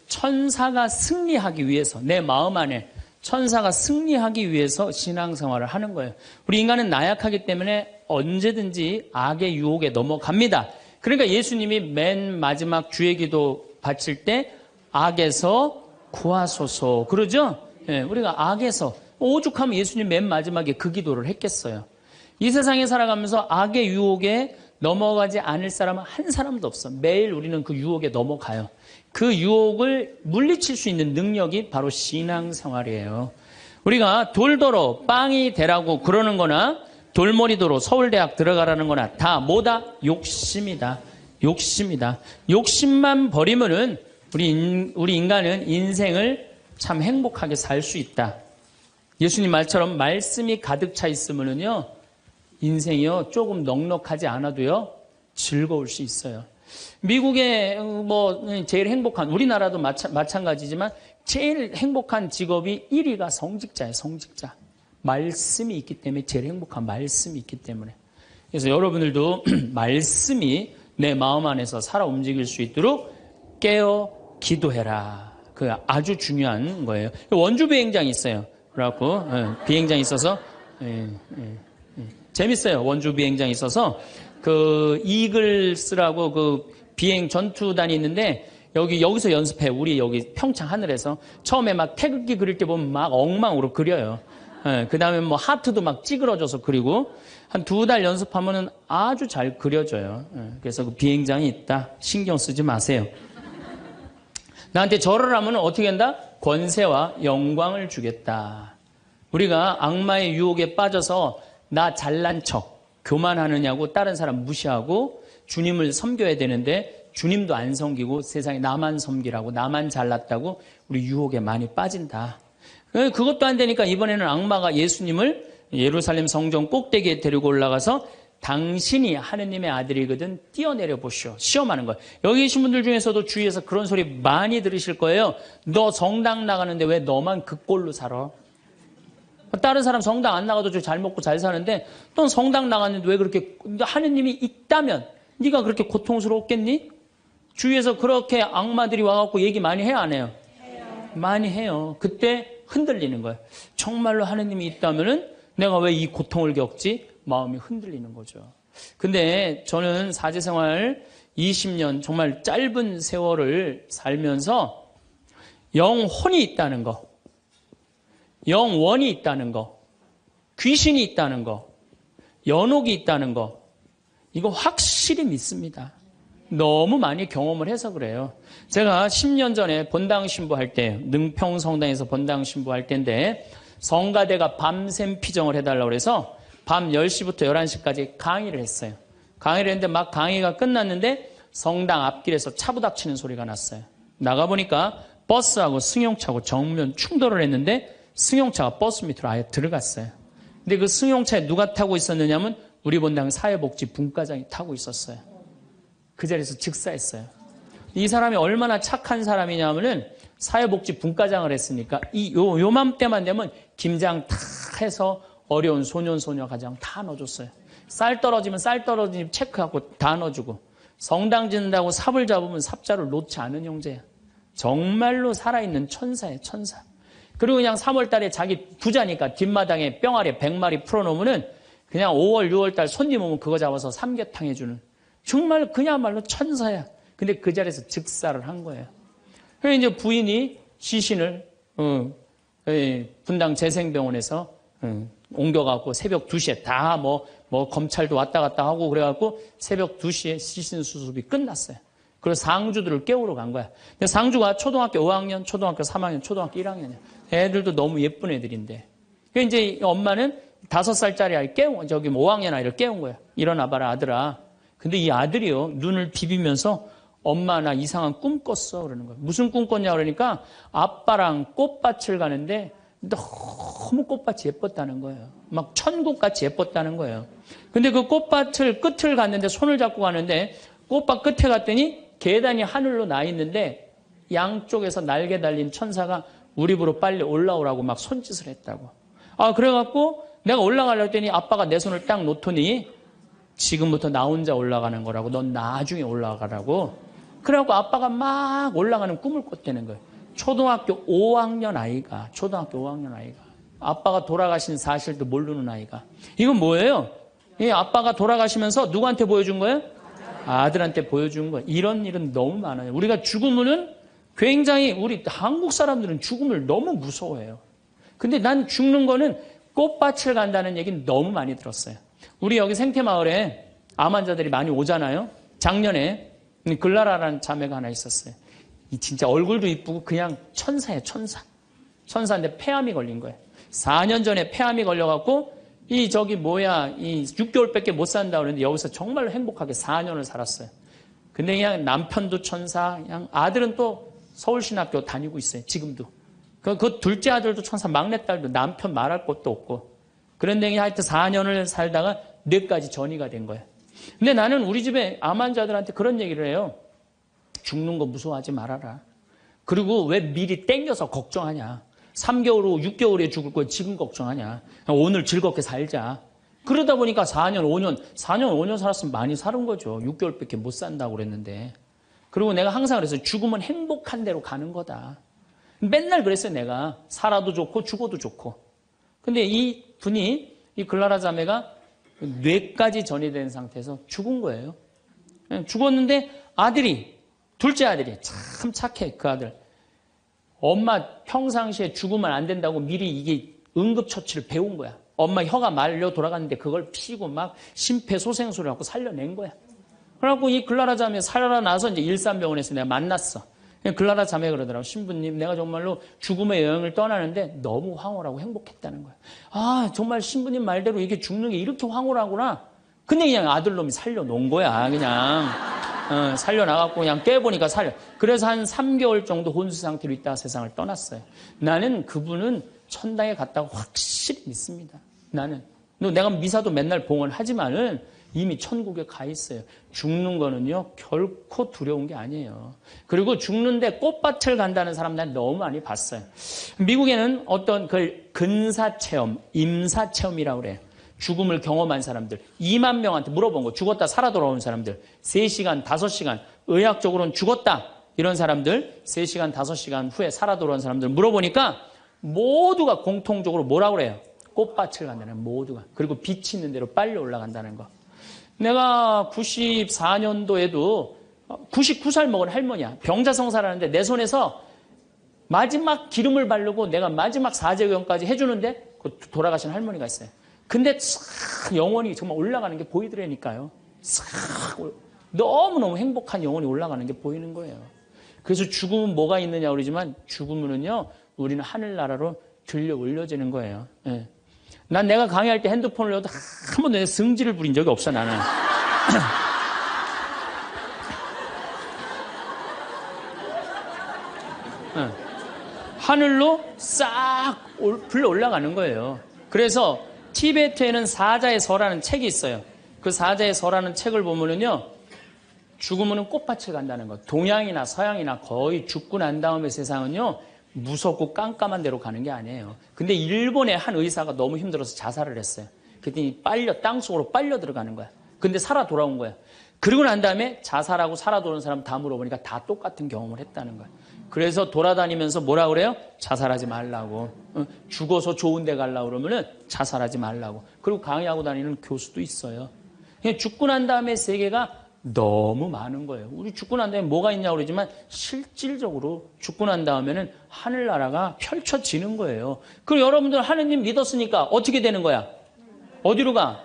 천사가 승리하기 위해서, 내 마음 안에 천사가 승리하기 위해서 신앙생활을 하는 거예요. 우리 인간은 나약하기 때문에 언제든지 악의 유혹에 넘어갑니다. 그러니까 예수님이 맨 마지막 주의 기도 바칠 때 악에서 구하소서 그러죠? 예, 우리가 악에서, 오죽하면 예수님 맨 마지막에 그 기도를 했겠어요. 이 세상에 살아가면서 악의 유혹에 넘어가지 않을 사람은 한 사람도 없어. 매일 우리는 그 유혹에 넘어가요. 그 유혹을 물리칠 수 있는 능력이 바로 신앙생활이에요. 우리가 돌도로 빵이 되라고 그러는 거나 돌머리도로 서울대학 들어가라는 거나 다 뭐다? 욕심이다. 욕심이다. 욕심만 버리면은 우리 인간은 인생을 참 행복하게 살 수 있다. 예수님 말처럼 말씀이 가득 차 있으면은요, 인생이요, 조금 넉넉하지 않아도요, 즐거울 수 있어요. 미국의 제일 행복한, 우리나라도 마찬가지지만 제일 행복한 직업이 1위가 성직자예요, 성직자. 말씀이 있기 때문에 제일 행복한 말씀이 있기 때문에. 그래서 여러분들도 말씀이 내 마음 안에서 살아 움직일 수 있도록 깨어 기도해라. 그 아주 중요한 거예요. 원주 비행장이 있어요. 그래갖고 비행장이 있어서 재밌어요. 원주 비행장이 있어서 그 이글스라고 그 비행 전투단이 있는데 여기서 연습해. 우리 여기 평창 하늘에서 처음에 막 태극기 그릴 때 보면 막 엉망으로 그려요. 그 다음에 뭐 하트도 막 찌그러져서 그리고 한 2달 연습하면은 아주 잘 그려져요. 그래서 그 비행장이 있다. 신경 쓰지 마세요. 나한테 절을 하면 어떻게 한다? 권세와 영광을 주겠다. 우리가 악마의 유혹에 빠져서 나 잘난 척, 교만하느냐고 다른 사람 무시하고 주님을 섬겨야 되는데 주님도 안 섬기고 세상에 나만 섬기라고, 나만 잘났다고 우리 유혹에 많이 빠진다. 그것도 안 되니까 이번에는 악마가 예수님을 예루살렘 성전 꼭대기에 데리고 올라가서 당신이 하느님의 아들이거든 뛰어내려 보시오. 시험하는 거예요. 여기 계신 분들 중에서도 주위에서 그런 소리 많이 들으실 거예요. 너 성당 나가는데 왜 너만 그 꼴로 살아? 다른 사람 성당 안 나가도 잘 먹고 잘 사는데 넌 성당 나갔는데 왜 그렇게, 하느님이 있다면 네가 그렇게 고통스러웠겠니? 주위에서 그렇게 악마들이 와갖고 얘기 많이 해요, 안 해요? 많이 해요. 그때 흔들리는 거예요. 정말로 하느님이 있다면은 내가 왜 이 고통을 겪지? 마음이 흔들리는 거죠. 근데 저는 사제생활 20년 정말 짧은 세월을 살면서 영혼이 있다는 거, 영원이 있다는 거, 귀신이 있다는 거, 연옥이 있다는 거, 이거 확실히 믿습니다. 너무 많이 경험을 해서 그래요. 제가 10년 전에 본당 신부할 때, 능평성당에서 본당 신부할 때인데 성가대가 밤샘 피정을 해달라고 해서 밤 10시부터 11시까지 강의를 했어요. 강의를 했는데 막 강의가 끝났는데 성당 앞길에서 차 부닥치는 소리가 났어요. 나가보니까 버스하고 승용차하고 정면 충돌을 했는데 승용차가 버스 밑으로 아예 들어갔어요. 근데 그 승용차에 누가 타고 있었느냐면 우리 본당 사회복지 분과장이 타고 있었어요. 그 자리에서 즉사했어요. 이 사람이 얼마나 착한 사람이냐면은 사회복지 분과장을 했으니까 요맘때만 되면 김장 다 해서 어려운 소년, 소녀 가정 다 넣어줬어요. 쌀 떨어지면 쌀 떨어지면 체크하고 다 넣어주고, 성당 짓는다고 삽을 잡으면 삽자를 놓지 않은 형제야. 정말로 살아있는 천사예요, 천사. 그리고 그냥 3월 달에 자기 부자니까 뒷마당에 뿅아리 100마리 풀어놓으면은 그냥 5월, 6월 달 손님 오면 그거 잡아서 삼계탕 해주는 정말 그야말로 천사야. 근데 그 자리에서 즉사를 한 거예요. 그래서 이제 부인이 시신을 분당 재생병원에서 옮겨갖고 새벽 2시에 다 뭐 검찰도 왔다 갔다 하고 그래갖고 새벽 2시에 시신 수습이 끝났어요. 그래서 상주들을 깨우러 간 거야. 근데 상주가 초등학교 5학년, 초등학교 3학년, 초등학교 1학년이야. 애들도 너무 예쁜 애들인데. 그래서 이제 엄마는 5살짜리 아이 저기 5학년 아이를 깨운 거야. 일어나봐라, 아들아. 근데 이 아들이요, 눈을 비비면서 엄마 나 이상한 꿈 꿨어. 그러는 거야. 무슨 꿈 꿨냐 그러니까 아빠랑 꽃밭을 가는데 너무 꽃밭이 예뻤다는 거예요. 막 천국같이 예뻤다는 거예요. 근데 그 꽃밭을 끝을 갔는데 손을 잡고 가는데 꽃밭 끝에 갔더니 계단이 하늘로 나 있는데 양쪽에서 날개 달린 천사가 우리 집으로 빨리 올라오라고 막 손짓을 했다고. 그래갖고 내가 올라가려고 했더니 아빠가 내 손을 딱 놓더니 지금부터 나 혼자 올라가는 거라고. 넌 나중에 올라가라고. 그래갖고 아빠가 막 올라가는 꿈을 꿨다는 거예요. 초등학교 5학년 아이가 아빠가 돌아가신 사실도 모르는 아이가. 이건 뭐예요? 이 아빠가 돌아가시면서 누구한테 보여준 거예요? 아들한테 보여준 거예요. 이런 일은 너무 많아요. 우리가 죽으면은 굉장히 우리 한국 사람들은 죽음을 너무 무서워해요. 근데 난 죽는 거는 꽃밭을 간다는 얘기는 너무 많이 들었어요. 우리 여기 생태마을에 암 환자들이 많이 오잖아요. 작년에 글라라라는 자매가 하나 있었어요. 진짜 얼굴도 이쁘고 그냥 천사예요, 천사. 천사인데 폐암이 걸린 거예요. 4년 전에 폐암이 걸려갖고 이 6개월밖에 못 산다 그러는데 여기서 정말로 행복하게 4년을 살았어요. 근데 그냥 남편도 천사, 그냥 아들은 또 서울신학교 다니고 있어요, 지금도. 그 둘째 아들도 천사, 막내딸도 남편 말할 것도 없고. 그런데 하여튼 4년을 살다가 뇌까지 전이가 된 거예요. 근데 나는 우리 집에 암 환자들한테 그런 얘기를 해요. 죽는 거 무서워하지 말아라. 그리고 왜 미리 땡겨서 걱정하냐. 3개월 후, 6개월 후에 죽을 거 지금 걱정하냐. 오늘 즐겁게 살자. 그러다 보니까 4년, 5년 살았으면 많이 사는 거죠. 6개월밖에 못 산다고 그랬는데. 그리고 내가 항상 그랬어요. 죽으면 행복한 대로 가는 거다. 맨날 그랬어요, 내가. 살아도 좋고 죽어도 좋고. 근데 이 분이, 이 글라라 자매가 뇌까지 전이 된 상태에서 죽은 거예요. 죽었는데 둘째 아들이 참 착해, 그 아들. 엄마 평상시에 죽으면 안 된다고 미리 이게 응급처치를 배운 거야. 엄마 혀가 말려 돌아갔는데 그걸 피고 막 심폐소생술을 하고 살려낸 거야. 그래갖고 이 글라라 자매 살아나서 이제 일산병원에서 내가 만났어. 글라라 자매 그러더라고. 신부님, 내가 정말로 죽음의 여행을 떠나는데 너무 황홀하고 행복했다는 거야. 정말 신부님 말대로 이게 죽는 게 이렇게 황홀하구나. 근데 그냥 아들놈이 살려놓은 거야, 그냥. 살려나갔고 그냥 깨보니까 그래서 한 3개월 정도 혼수 상태로 있다가 세상을 떠났어요. 나는 그분은 천당에 갔다고 확실히 믿습니다. 나는. 내가 미사도 맨날 봉헌하지만은 이미 천국에 가 있어요. 죽는 거는요, 결코 두려운 게 아니에요. 그리고 죽는데 꽃밭을 간다는 사람 난 너무 많이 봤어요. 미국에는 어떤 그 근사체험, 임사체험이라고 그래요. 죽음을 경험한 사람들 2만 명한테 물어본 거. 죽었다 살아 돌아온 사람들 3시간, 5시간 의학적으로는 죽었다 이런 사람들 3시간, 5시간 후에 살아 돌아온 사람들 물어보니까 모두가 공통적으로 뭐라고 그래요? 꽃밭을 간다는 모두가. 그리고 빛이 있는 대로 빨리 올라간다는 거. 내가 94년도에도 99살 먹은 할머니야. 병자성사를 하는데 내 손에서 마지막 기름을 바르고 내가 마지막 사제경까지 해주는데 돌아가신 할머니가 있어요. 근데 싹 영혼이 정말 올라가는 게 보이더라니까요. 싹 너무너무 행복한 영혼이 올라가는 게 보이는 거예요. 그래서 죽음은 뭐가 있느냐 그러지만 죽음은요 우리는 하늘나라로 들려 올려지는 거예요. 예. 난 내가 강의할 때 핸드폰을 넣어도 한 번도 내 승질을 부린 적이 없어 나는. 예. 하늘로 싹 불러 올라가는 거예요. 그래서 티베트에는 사자의 서라는 책이 있어요. 그 사자의 서라는 책을 보면은요, 죽으면은 꽃밭을 간다는 거. 동양이나 서양이나 거의 죽고 난 다음에 세상은요, 무섭고 깜깜한 데로 가는 게 아니에요. 근데 일본의 한 의사가 너무 힘들어서 자살을 했어요. 그랬더니 땅속으로 빨려 들어가는 거야. 근데 살아 돌아온 거야. 그러고 난 다음에 자살하고 살아 돌아온 사람 다 물어보니까 다 똑같은 경험을 했다는 거야. 그래서 돌아다니면서 뭐라 그래요? 자살하지 말라고. 죽어서 좋은 데 가려고 그러면은 자살하지 말라고. 그리고 강의하고 다니는 교수도 있어요. 그냥 죽고 난 다음에 세계가 너무 많은 거예요. 우리 죽고 난 다음에 뭐가 있냐고 그러지만 실질적으로 죽고 난 다음에는 하늘나라가 펼쳐지는 거예요. 그리고 여러분들 하느님 믿었으니까 어떻게 되는 거야? 어디로 가?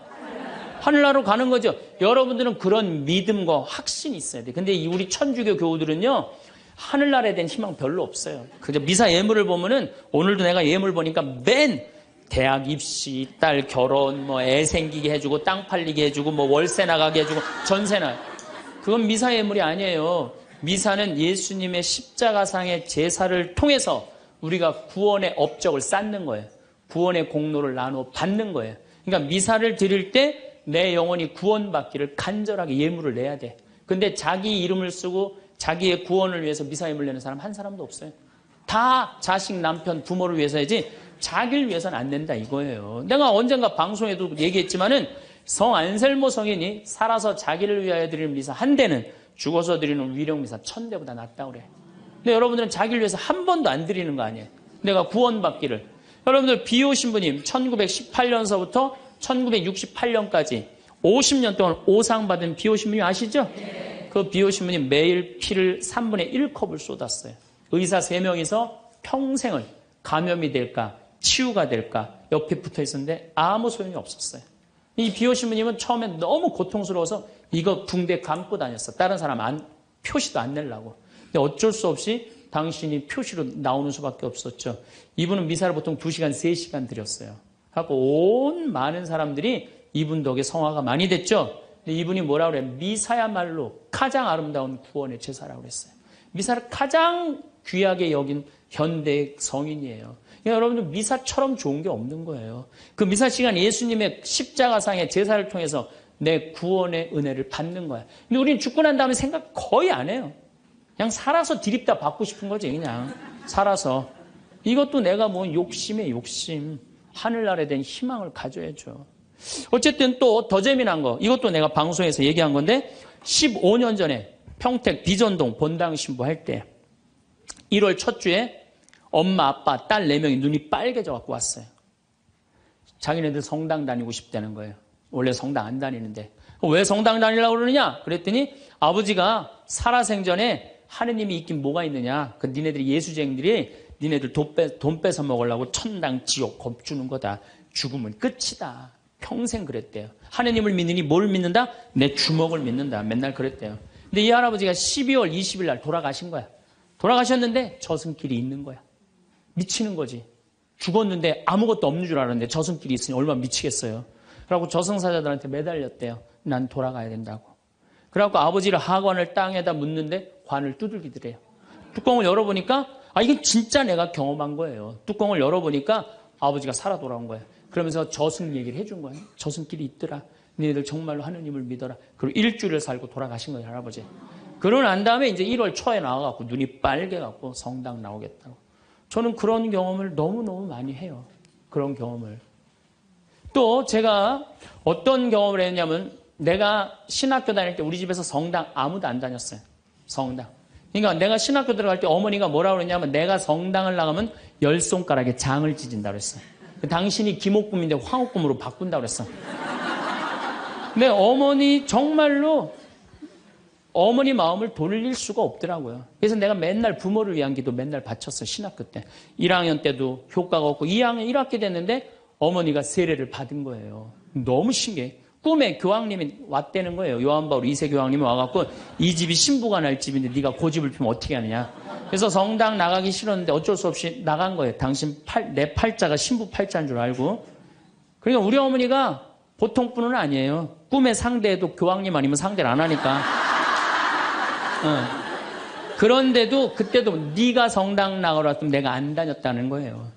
하늘나라로 가는 거죠. 여러분들은 그런 믿음과 확신이 있어야 돼. 근데 우리 천주교 교우들은요, 하늘나라에 대한 희망 별로 없어요. 그저 미사 예물을 보면은, 오늘도 내가 예물 보니까 맨 대학 입시, 딸 결혼, 뭐 애 생기게 해주고, 땅 팔리게 해주고, 뭐 월세 나가게 해주고, 전세나. 그건 미사 예물이 아니에요. 미사는 예수님의 십자가상의 제사를 통해서 우리가 구원의 업적을 쌓는 거예요. 구원의 공로를 나누어 받는 거예요. 그러니까 미사를 드릴 때 내 영혼이 구원받기를 간절하게 예물을 내야 돼. 근데 자기 이름을 쓰고 자기의 구원을 위해서 미사 예물 내는 사람 한 사람도 없어요. 다 자식, 남편, 부모를 위해서야지 자기를 위해서는 안 된다 이거예요. 내가 언젠가 방송에도 얘기했지만은 성 안셀모 성인이 살아서 자기를 위하여 드리는 미사 한 대는 죽어서 드리는 위령 미사 1000대보다 낫다고 그래. 근데 여러분들은 자기를 위해서 한 번도 안 드리는 거 아니에요. 내가 구원받기를. 여러분들 비오 신부님 1918년서부터 1968년까지 50년 동안 오상 받은 비오 신부님 아시죠? 그 비오 신부님 매일 피를 3분의 1컵을 쏟았어요. 의사 3명이서 평생을 감염이 될까 치유가 될까 옆에 붙어 있었는데 아무 소용이 없었어요. 이 비오 신부님은 처음에 너무 고통스러워서 이거 붕대 감고 다녔어. 다른 사람 표시도 안 내려고. 근데 어쩔 수 없이 당신이 표시로 나오는 수밖에 없었죠. 이분은 미사를 보통 2시간, 3시간 드렸어요. 하고 온 많은 사람들이 이분 덕에 성화가 많이 됐죠. 근데 이분이 뭐라고 그래요? 미사야말로 가장 아름다운 구원의 제사라고 그랬어요. 미사를 가장 귀하게 여긴 현대 성인이에요. 그러니까 여러분들 미사처럼 좋은 게 없는 거예요. 그 미사 시간 예수님의 십자가상의 제사를 통해서 내 구원의 은혜를 받는 거야. 근데 우리는 죽고 난 다음에 생각 거의 안 해요. 그냥 살아서 디립다 받고 싶은 거지, 그냥. 살아서. 이것도 내가 뭐 욕심에 욕심. 하늘나라에 대한 희망을 가져야죠. 어쨌든 또 더 재미난 거. 이것도 내가 방송에서 얘기한 건데 15년 전에 평택 비전동 본당 신부할 때 1월 첫 주에 엄마, 아빠, 딸 4명이 눈이 빨개져 갖고 왔어요. 자기네들 성당 다니고 싶다는 거예요. 원래 성당 안 다니는데. 왜 성당 다니려고 그러느냐? 그랬더니 아버지가 살아생전에 하느님이 있긴 뭐가 있느냐? 그 니네들이 예수쟁이들이 니네들 돈 뺏어 먹으려고 천당 지옥 겁주는 거다. 죽으면 끝이다. 평생 그랬대요. 하느님을 믿느니 뭘 믿는다? 내 주먹을 믿는다. 맨날 그랬대요. 근데 이 할아버지가 12월 20일 날 돌아가신 거야. 돌아가셨는데 저승길이 있는 거야. 미치는 거지. 죽었는데 아무것도 없는 줄 알았는데 저승길이 있으니 얼마나 미치겠어요. 그래갖고 저승사자들한테 매달렸대요. 난 돌아가야 된다고. 그래갖고 아버지를 하관을 땅에다 묻는데 관을 두들기더래요. 뚜껑을 열어보니까 이게 진짜 내가 경험한 거예요. 뚜껑을 열어보니까 아버지가 살아 돌아온 거예요. 그러면서 저승 얘기를 해준 거예요. 저승길이 있더라. 너희들 정말로 하느님을 믿어라. 그리고 일주일을 살고 돌아가신 거예요, 할아버지. 그러고 난 다음에 이제 1월 초에 나와갖고 눈이 빨개갖고 성당 나오겠다고. 저는 그런 경험을 너무너무 많이 해요. 그런 경험을. 또 제가 어떤 경험을 했냐면 내가 신학교 다닐 때 우리 집에서 성당 아무도 안 다녔어요. 성당. 그러니까 내가 신학교 들어갈 때 어머니가 뭐라고 그랬냐면 내가 성당을 나가면 10손가락에 장을 찢은다고 그랬어요. 당신이 김옥금인데 황옥금으로 바꾼다고 그랬어. 근데 어머니 정말로 어머니 마음을 돌릴 수가 없더라고요. 그래서 내가 맨날 부모를 위한 기도 맨날 바쳤어요. 신학교 때. 1학년 때도 효과가 없고 2학년 1학기 됐는데 어머니가 세례를 받은 거예요. 너무 신기해. 꿈에 교황님이 왔다는 거예요. 요한바울 2세 교황님이 와갖고 이 집이 신부가 날 집인데 네가 고집을 피우면 어떻게 하느냐. 그래서 성당 나가기 싫었는데 어쩔 수 없이 나간 거예요. 당신 내 팔자가 신부 팔자인 줄 알고. 그러니까 우리 어머니가 보통 분은 아니에요. 꿈에 상대해도 교황님 아니면 상대를 안 하니까. 그런데도 그때도 네가 성당 나가라 했으면 내가 안 다녔다는 거예요.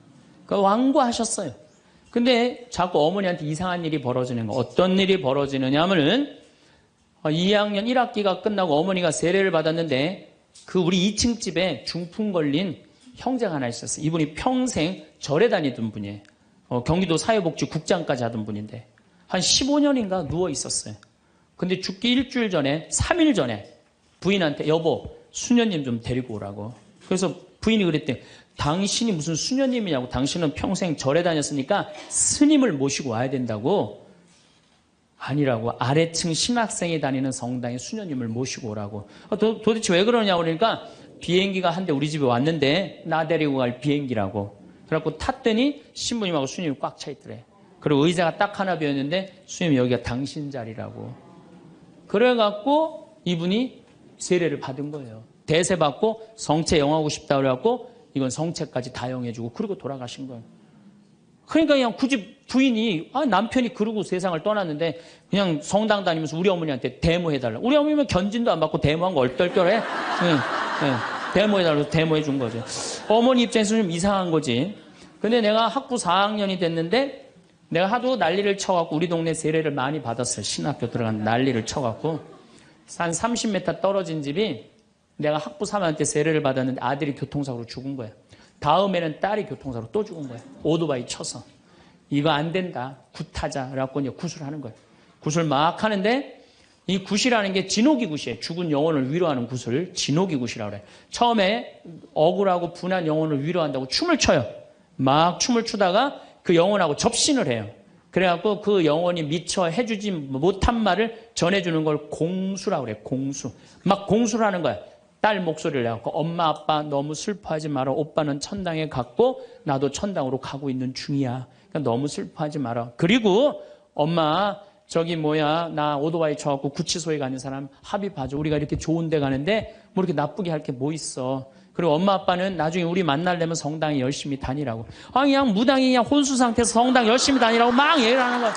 그러니까 완고하셨어요. 근데 자꾸 어머니한테 이상한 일이 벌어지는 거. 어떤 일이 벌어지느냐 하면은 2학년 1학기가 끝나고 어머니가 세례를 받았는데 그 우리 2층 집에 중풍 걸린 형제가 하나 있었어요. 이분이 평생 절에 다니던 분이에요. 경기도 사회복지국장까지 하던 분인데 한 15년인가 누워 있었어요. 근데 죽기 일주일 전에 3일 전에 부인한테 여보 수녀님 좀 데리고 오라고. 그래서 부인이 그랬대. 당신이 무슨 수녀님이냐고. 당신은 평생 절에 다녔으니까 스님을 모시고 와야 된다고. 아니라고. 아래층 신학생이 다니는 성당에 수녀님을 모시고 오라고. 도대체 왜 그러냐고 그러니까 비행기가 한 대 우리 집에 왔는데 나 데리고 갈 비행기라고. 그래갖고 탔더니 신부님하고 수녀님이 꽉 차 있더래. 그리고 의자가 딱 하나 비었는데 수녀님 여기가 당신 자리라고. 그래갖고 이분이 세례를 받은 거예요. 대세 받고 성체 영하고 싶다 그래갖고 이건 성체까지 다 영해주고 그리고 돌아가신 거예요. 그러니까 그냥 굳이 부인이 남편이 그러고 세상을 떠났는데 그냥 성당 다니면서 우리 어머니한테 데모해달라. 우리 어머니는 견진도 안 받고 데모한 거 얼떨결해. 데모해달라고 데모해준 거죠. 어머니 입장에서 좀 이상한 거지. 근데 내가 학부 4학년이 됐는데 내가 하도 난리를 쳐갖고 우리 동네 세례를 많이 받았어요. 신학교 들어간 난리를 쳐갖고 한 30m 떨어진 집이 내가 학부 3학년 때 세례를 받았는데 아들이 교통사고로 죽은 거야. 다음에는 딸이 교통사고로 또 죽은 거야. 오토바이 쳐서. 이거 안 된다. 굿하자. 그래갖고 이제 굿을 하는 거야. 굿을 막 하는데 이 굿이라는 게 진호기 굿이에요. 죽은 영혼을 위로하는 굿을 진호기 굿이라고 그래. 처음에 억울하고 분한 영혼을 위로한다고 춤을 춰요. 막 춤을 추다가 그 영혼하고 접신을 해요. 그래갖고 그 영혼이 미처 해주지 못한 말을 전해주는 걸 공수라고 그래. 공수. 막 공수를 하는 거야. 딸 목소리를 내갖고 엄마 아빠 너무 슬퍼하지 마라. 오빠는 천당에 갔고 나도 천당으로 가고 있는 중이야. 그러니까 너무 슬퍼하지 마라. 그리고 엄마 나 오토바이 쳐갖고 구치소에 가는 사람 합의 봐줘. 우리가 이렇게 좋은 데 가는데 뭐 이렇게 나쁘게 할 게 뭐 있어. 그리고 엄마 아빠는 나중에 우리 만나려면 성당에 열심히 다니라고. 그냥 무당이 그냥 혼수 상태에서 성당 열심히 다니라고 막 얘기를 하는 거야.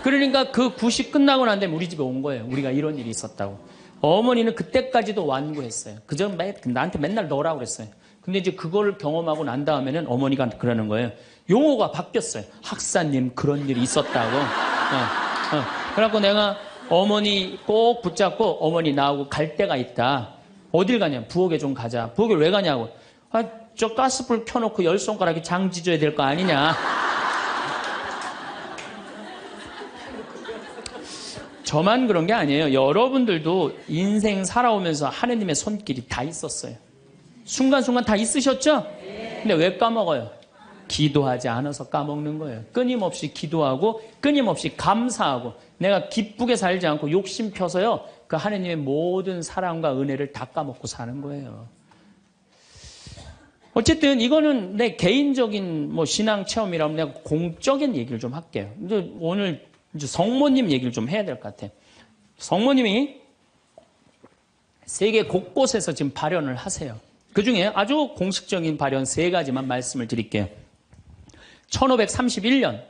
그러니까 그 굿이 끝나고 난 다음에 우리 집에 온 거예요. 우리가 이런 일이 있었다고. 어머니는 그때까지도 완고했어요. 그저 나한테 맨날 넣으라고 그랬어요. 근데 이제 그걸 경험하고 난 다음에는 어머니가 그러는 거예요. 용어가 바뀌었어요. 학사님 그런 일이 있었다고. 그래갖고 내가 어머니 꼭 붙잡고 어머니 나하고 갈 데가 있다. 어딜 가냐? 부엌에 좀 가자. 부엌에 왜 가냐고. 저 가스불 켜놓고 10손가락에 장 지져야 될 거 아니냐. 저만 그런 게 아니에요. 여러분들도 인생 살아오면서 하느님의 손길이 다 있었어요. 순간순간 다 있으셨죠? 근데 왜 까먹어요? 기도하지 않아서 까먹는 거예요. 끊임없이 기도하고 끊임없이 감사하고 내가 기쁘게 살지 않고 욕심 펴서요. 그 하느님의 모든 사랑과 은혜를 다 까먹고 사는 거예요. 어쨌든 이거는 내 개인적인 신앙 체험이라면 내가 공적인 얘기를 좀 할게요. 근데 오늘 이제 성모님 얘기를 좀 해야 될 것 같아요. 성모님이 세계 곳곳에서 지금 발현을 하세요. 그 중에 아주 공식적인 발현 3가지만 말씀을 드릴게요. 1531년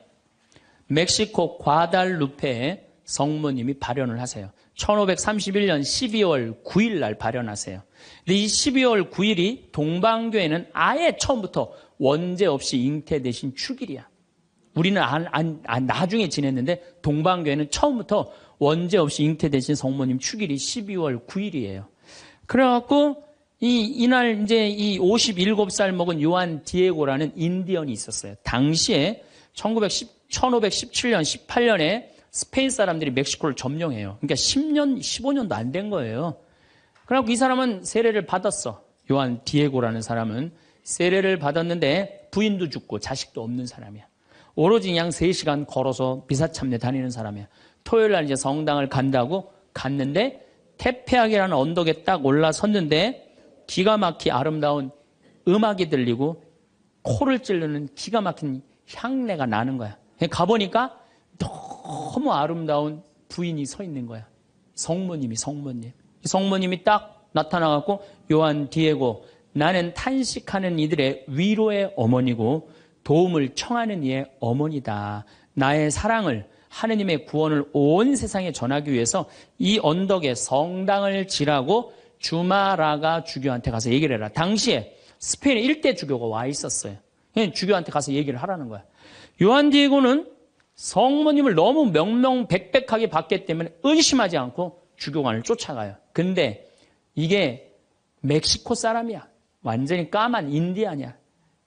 멕시코 과달루페에 성모님이 발현을 하세요. 1531년 12월 9일 날 발현하세요. 근데 이 12월 9일이 동방교회는 아예 처음부터 원죄 없이 잉태되신 축일이야. 우리는 나중에 지냈는데 동방교회는 처음부터 원죄 없이 잉태되신 성모님 축일이 12월 9일이에요. 그래갖고 이날 이제 이 57살 먹은 요한 디에고라는 인디언이 있었어요. 당시에 1517년, 18년에 스페인 사람들이 멕시코를 점령해요. 그러니까 10년, 15년도 안 된 거예요. 그래갖고 이 사람은 세례를 받았어. 요한 디에고라는 사람은 세례를 받았는데 부인도 죽고 자식도 없는 사람이야. 오로지 그냥 3시간 걸어서 미사참례 다니는 사람이야. 토요일 날 이제 성당을 간다고 갔는데 테페악이라는 언덕에 딱 올라섰는데 기가 막히 아름다운 음악이 들리고 코를 찌르는 기가 막힌 향내가 나는 거야. 가보니까 너무 아름다운 부인이 서 있는 거야. 성모님. 성모님이 딱 나타나갖고 요한 디에고 나는 탄식하는 이들의 위로의 어머니고 도움을 청하는 이의 어머니다. 나의 사랑을 하느님의 구원을 온 세상에 전하기 위해서 이 언덕에 성당을 지라고 주마라가 주교한테 가서 얘기를 해라. 당시에 스페인에 1대 주교가 와 있었어요. 주교한테 가서 얘기를 하라는 거야. 요한 디에고는 성모님을 너무 명명백백하게 봤기 때문에 의심하지 않고 주교관을 쫓아가요. 근데 이게 멕시코 사람이야. 완전히 까만 인디안이야.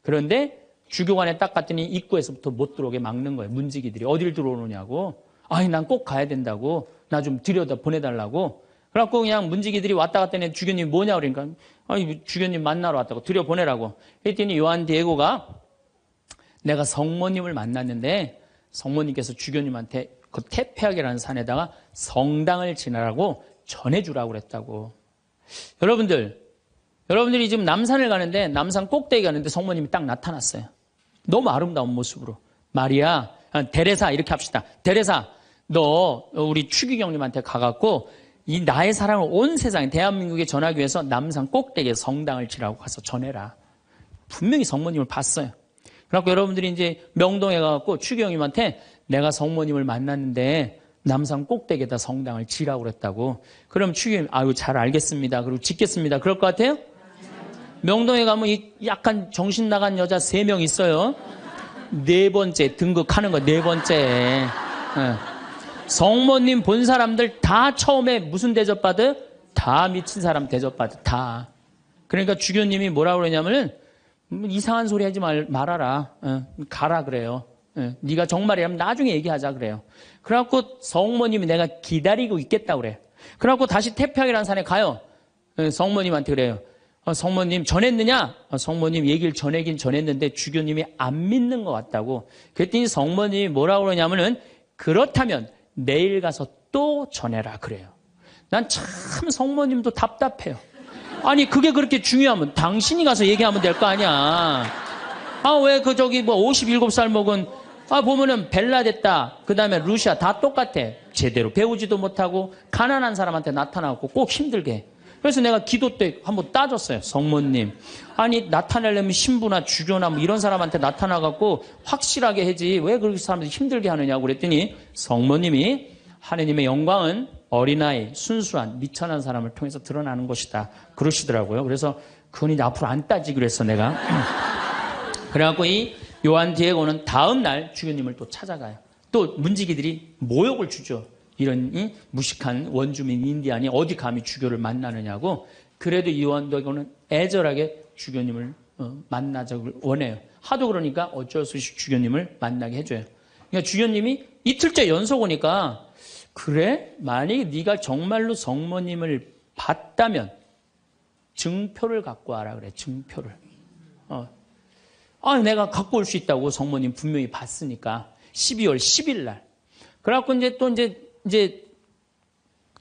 그런데 주교관에 딱 갔더니 입구에서부터 못 들어오게 막는 거예요. 문지기들이 어딜 들어오느냐고. 난 꼭 가야 된다고. 나 좀 들여다 보내달라고. 그래갖고 그냥 문지기들이 왔다 갔다 했는데 주교님이 뭐냐 그러니까 아니 주교님 만나러 왔다고 들여보내라고 했더니 요한 디에고가 내가 성모님을 만났는데 성모님께서 주교님한테 그 테페하게라는 산에다가 성당을 지나라고 전해주라고 그랬다고. 여러분들이 지금 남산을 가는데 남산 꼭대기 가는데 성모님이 딱 나타났어요. 너무 아름다운 모습으로. 마리아, 데레사 이렇게 합시다. 데레사 너 우리 추기경님한테 가갖고 이 나의 사랑을 온 세상에 대한민국에 전하기 위해서 남산 꼭대기에 성당을 지라고 가서 전해라. 분명히 성모님을 봤어요. 그래갖고 여러분들이 이제 명동에 가갖고 추기경님한테 내가 성모님을 만났는데 남산 꼭대기에다 성당을 지라고 그랬다고. 그럼 추기경님 아유 잘 알겠습니다. 그리고 짓겠습니다. 그럴 것 같아요? 명동에 가면 이 약간 정신 나간 여자 3명 있어요. 4번째 등극하는 거 4번째. 성모님 본 사람들 다 처음에 무슨 대접받아요? 다 미친 사람 대접받아. 다. 그러니까 주교님이 뭐라고 그러냐면은 이상한 소리 하지 말아라. 가라 그래요. 네가 정말이라면 나중에 얘기하자 그래요. 그래갖고 성모님이 내가 기다리고 있겠다 그래. 그래갖고 다시 태평이라는 산에 가요. 성모님한테 그래요. 성모님 전했느냐? 성모님 얘기를 전하긴 전했는데 주교님이 안 믿는 것 같다고. 그랬더니 성모님이 뭐라고 그러냐면은 그렇다면 내일 가서 또 전해라 그래요. 난 참 성모님도 답답해요. 아니 그게 그렇게 중요하면 당신이 가서 얘기하면 될 거 아니야. 왜 그 저기 뭐 57살 먹은 보면은 벨라 됐다. 그 다음에 루시아 다 똑같아. 제대로 배우지도 못하고 가난한 사람한테 나타나고 꼭 힘들게 해. 그래서 내가 기도 때 한번 따졌어요. 성모님. 아니 나타내려면 신부나 주교나 뭐 이런 사람한테 나타나갖고 확실하게 하지 왜 그렇게 사람들이 힘들게 하느냐고 그랬더니 성모님이 하느님의 영광은 어린아이, 순수한, 미천한 사람을 통해서 드러나는 것이다. 그러시더라고요. 그래서 그건 이제 앞으로 안 따지기로 했어 내가. 그래갖고 이 요한 디에고는 다음 날 주교님을 또 찾아가요. 또 문지기들이 모욕을 주죠. 이런 무식한 원주민 인디안이 어디 감히 주교를 만나느냐고. 그래도 이 요한 디에고는 애절하게 주교님을 만나자고 원해요. 하도 그러니까 어쩔 수 없이 주교님을 만나게 해줘요. 그러니까 주교님이 이틀째 연속 오니까 그래? 만약에 네가 정말로 성모님을 봤다면 증표를 갖고 와라 그래. 증표를. 내가 갖고 올 수 있다고. 성모님 분명히 봤으니까. 12월 10일 날. 그래갖고 이제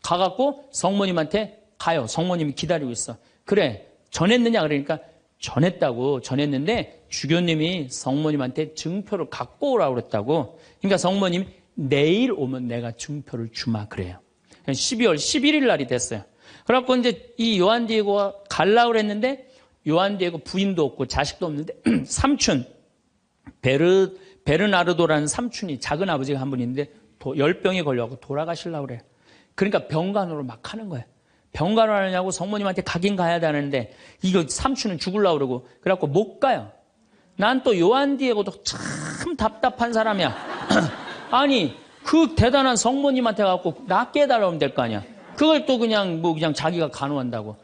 가갖고 성모님한테 가요. 성모님이 기다리고 있어. 그래. 전했느냐? 그러니까 전했다고. 전했는데 주교님이 성모님한테 증표를 갖고 오라고 그랬다고. 그러니까 성모님이 내일 오면 내가 증표를 주마 그래요. 12월 11일 날이 됐어요. 그래갖고 이제 이 요한 디에고가 가려고 그랬는데 요한 디에고 부인도 없고 자식도 없는데 삼촌 베르나르도라는 삼촌이 작은 아버지가 한 분 있는데 열병에 걸려서 돌아가시려고 그래요. 그러니까 병간호를 막 하는 거예요. 병간호 하느냐고 성모님한테 가긴 가야 되는데 이거 삼촌은 죽으려고 그러고 그래갖고 못 가요. 난 또 요한 디에고도 참 답답한 사람이야. 아니 그 대단한 성모님한테 가갖고 나 깨달으면 될 거 아니야. 그걸 또 그냥 자기가 간호한다고.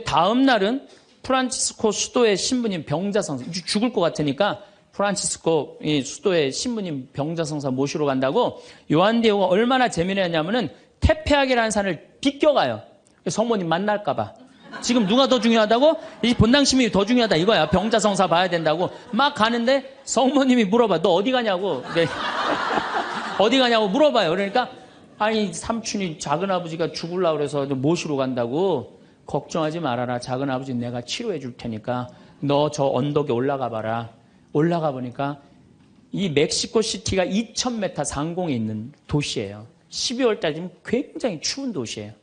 다음 날은 프란치스코 수도의 신부님 병자성사 죽을 것 같으니까 프란치스코 수도의 신부님 병자성사 모시러 간다고. 요한 디에고가 얼마나 재미나냐면은 테페하게라는 산을 비껴가요. 성모님 만날까 봐. 지금 누가 더 중요하다고? 이 본당심이 더 중요하다 이거야. 병자성사 봐야 된다고 막 가는데 성모님이 물어봐. 너 어디 가냐고. 네. 어디 가냐고 물어봐요. 그러니까 아니 삼촌이 작은아버지가 죽으려고 그래서 모시러 간다고. 걱정하지 말아라. 작은아버지 내가 치료해 줄 테니까 너 저 언덕에 올라가 봐라. 올라가 보니까 이 멕시코 시티가 2000m 상공에 있는 도시예요. 12월 달이면 굉장히 추운 도시예요.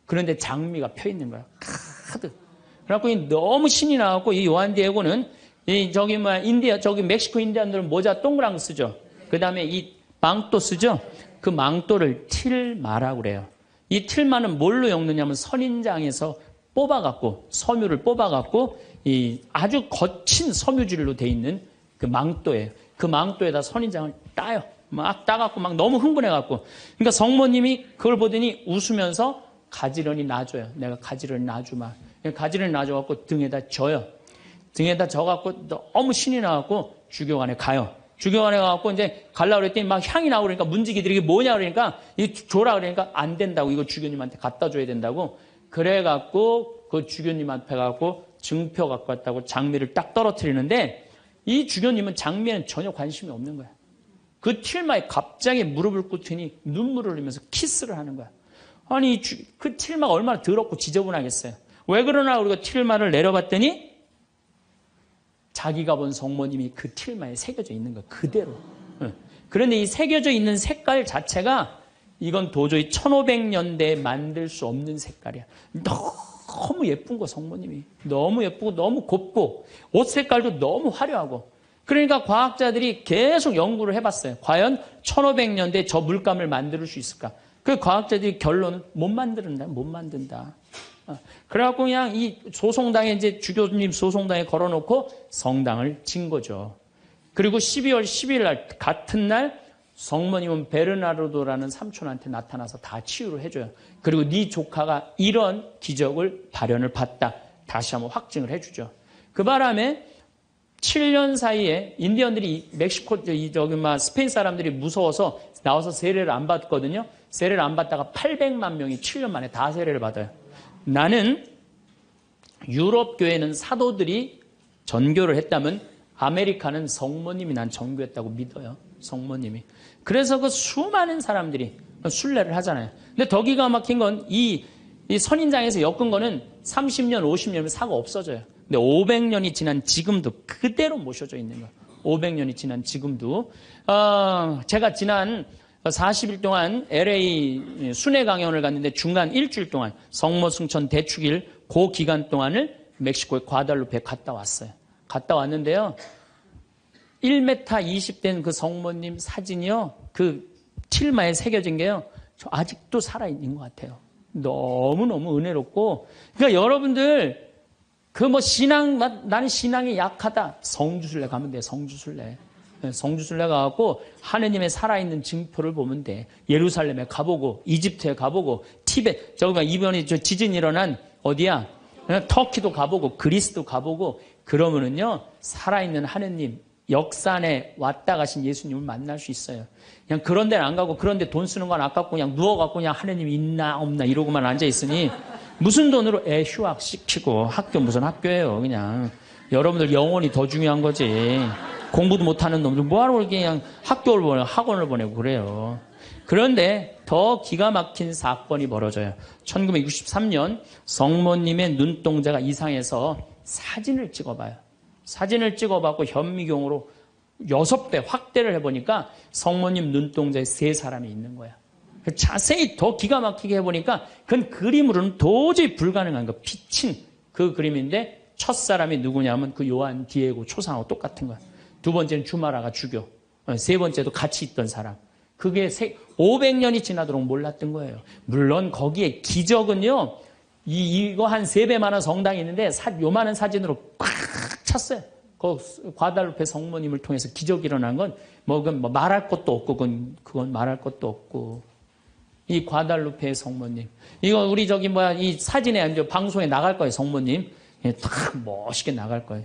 그런데 장미가 펴 있는 거야. 가득. 그래갖고 너무 신이 나갖고 이 요한 디에고는 저기 멕시코 인디안들은 모자 동그란 거 쓰죠. 그 다음에 이 망토 쓰죠. 그 망토를 틸마라고 그래요. 이 틸마는 뭘로 엮느냐면 선인장에서 뽑아갖고 섬유를 뽑아갖고 이 아주 거친 섬유질로 돼 있는 그 망토예요. 그 망토에다 선인장을 따요. 막 따갖고 막 너무 흥분해갖고. 그러니까 성모님이 그걸 보더니 웃으면서 가지런히 놔줘요. 내가 가지런히 놔주마. 가지런히 놔줘갖고 등에다 져요. 등에다 져갖고 너무 신이 나갖고 주교관에 가요. 주교관에 가갖고 이제 갈라 그랬더니 막 향이 나고 그러니까 문지기들이 이게 뭐냐 그러니까 이 줘라 그러니까 안 된다고 이거 주교님한테 갖다 줘야 된다고 그래갖고 그 주교님한테 가갖고 증표 갖고 왔다고 장미를 딱 떨어뜨리는데 이 주교님은 장미에는 전혀 관심이 없는 거야. 그 틸마에 갑자기 무릎을 꿇더니 눈물을 흘리면서 키스를 하는 거야. 아니 그 틸마가 얼마나 더럽고 지저분하겠어요. 왜 그러나 우리가 틸마를 내려봤더니 자기가 본 성모님이 그 틸마에 새겨져 있는 거야. 그대로. 그런데 이 새겨져 있는 색깔 자체가 이건 도저히 1500년대에 만들 수 없는 색깔이야. 너무 예쁜 거 성모님이. 너무 예쁘고 너무 곱고 옷 색깔도 너무 화려하고 그러니까 과학자들이 계속 연구를 해봤어요. 과연 1500년대에 저 물감을 만들 수 있을까? 그 과학자들이 결론은 못 만든다. 그래갖고 그냥 이 소송당에 이제 주교님 소송당에 걸어놓고 성당을 진 거죠. 그리고 12월 10일 날 같은 날 성모님은 베르나르도라는 삼촌한테 나타나서 다 치유를 해줘요. 그리고 네 조카가 이런 기적을 발현을 봤다. 다시 한번 확증을 해주죠. 그 바람에 7년 사이에 인디언들이 멕시코 스페인 사람들이 무서워서 나와서 세례를 안 받거든요. 세례를 안 받다가 800만 명이 7년 만에 다 세례를 받아요. 나는 유럽 교회는 사도들이 전교를 했다면 아메리카는 성모님이 난 전교했다고 믿어요. 성모님이. 그래서 그 수많은 사람들이 순례를 하잖아요. 근데 더 기가 막힌 건 이 선인장에서 엮은 거는 30년, 50년이면 사고 없어져요. 근데 500년이 지난 지금도 그대로 모셔져 있는 거예요. 500년이 지난 지금도. 제가 지난 40일 동안 LA 순회 강연을 갔는데 중간 일주일 동안 성모 승천 대축일 그 기간 동안을 멕시코의 과달루페에 갔다 왔어요. 갔다 왔는데요. 1m 20된 그 성모님 사진이요. 그 틸마에 새겨진 게요. 저 아직도 살아있는 것 같아요. 너무너무 은혜롭고. 그러니까 여러분들 그 나는 신앙이 약하다. 성주순례 가면 돼. 성주순례. 성주순례 가갖고 하느님의 살아있는 증표를 보면 돼. 예루살렘에 가보고 이집트에 가보고 티베트 이번에 지진 일어난 어디야? 터키도 가보고 그리스도 가보고 그러면은요 살아있는 하느님 역산에 왔다 가신 예수님을 만날 수 있어요. 그냥 그런 데는 안 가고 그런 데 돈 쓰는 건 아깝고 그냥 누워갖고 그냥 하느님 있나 없나 이러고만 앉아있으니 무슨 돈으로 애 휴학시키고 학교 무슨 학교예요. 그냥 여러분들 영혼이 더 중요한 거지. 공부도 못하는 놈들 뭐하러 이렇게 그냥 학교를 보내고 학원을 보내고 그래요. 그런데 더 기가 막힌 사건이 벌어져요. 1963년 성모님의 눈동자가 이상해서 사진을 찍어봐요. 사진을 찍어봤고 현미경으로 6배 확대를 해보니까 성모님 눈동자에 3사람이 있는 거야. 자세히 더 기가 막히게 해보니까 그건 그림으로는 도저히 불가능한 거. 비친 그 그림인데 첫 사람이 누구냐면 그 요한 디에고 초상하고 똑같은 거야. 두 번째는 주마라가 주교. 세 번째도 같이 있던 사람. 그게 500년이 지나도록 몰랐던 거예요. 물론 거기에 기적은요. 이거 한 3배만한 성당이 있는데 요만한 사진으로 꽉 찼어요. 그 과달루페 성모님을 통해서 기적이 일어난 건 그건 말할 것도 없고 그건 말할 것도 없고 이 과달루페 성모님 이거 우리 이 사진에 방송에 나갈 거예요. 성모님 딱 멋있게 나갈 거예요.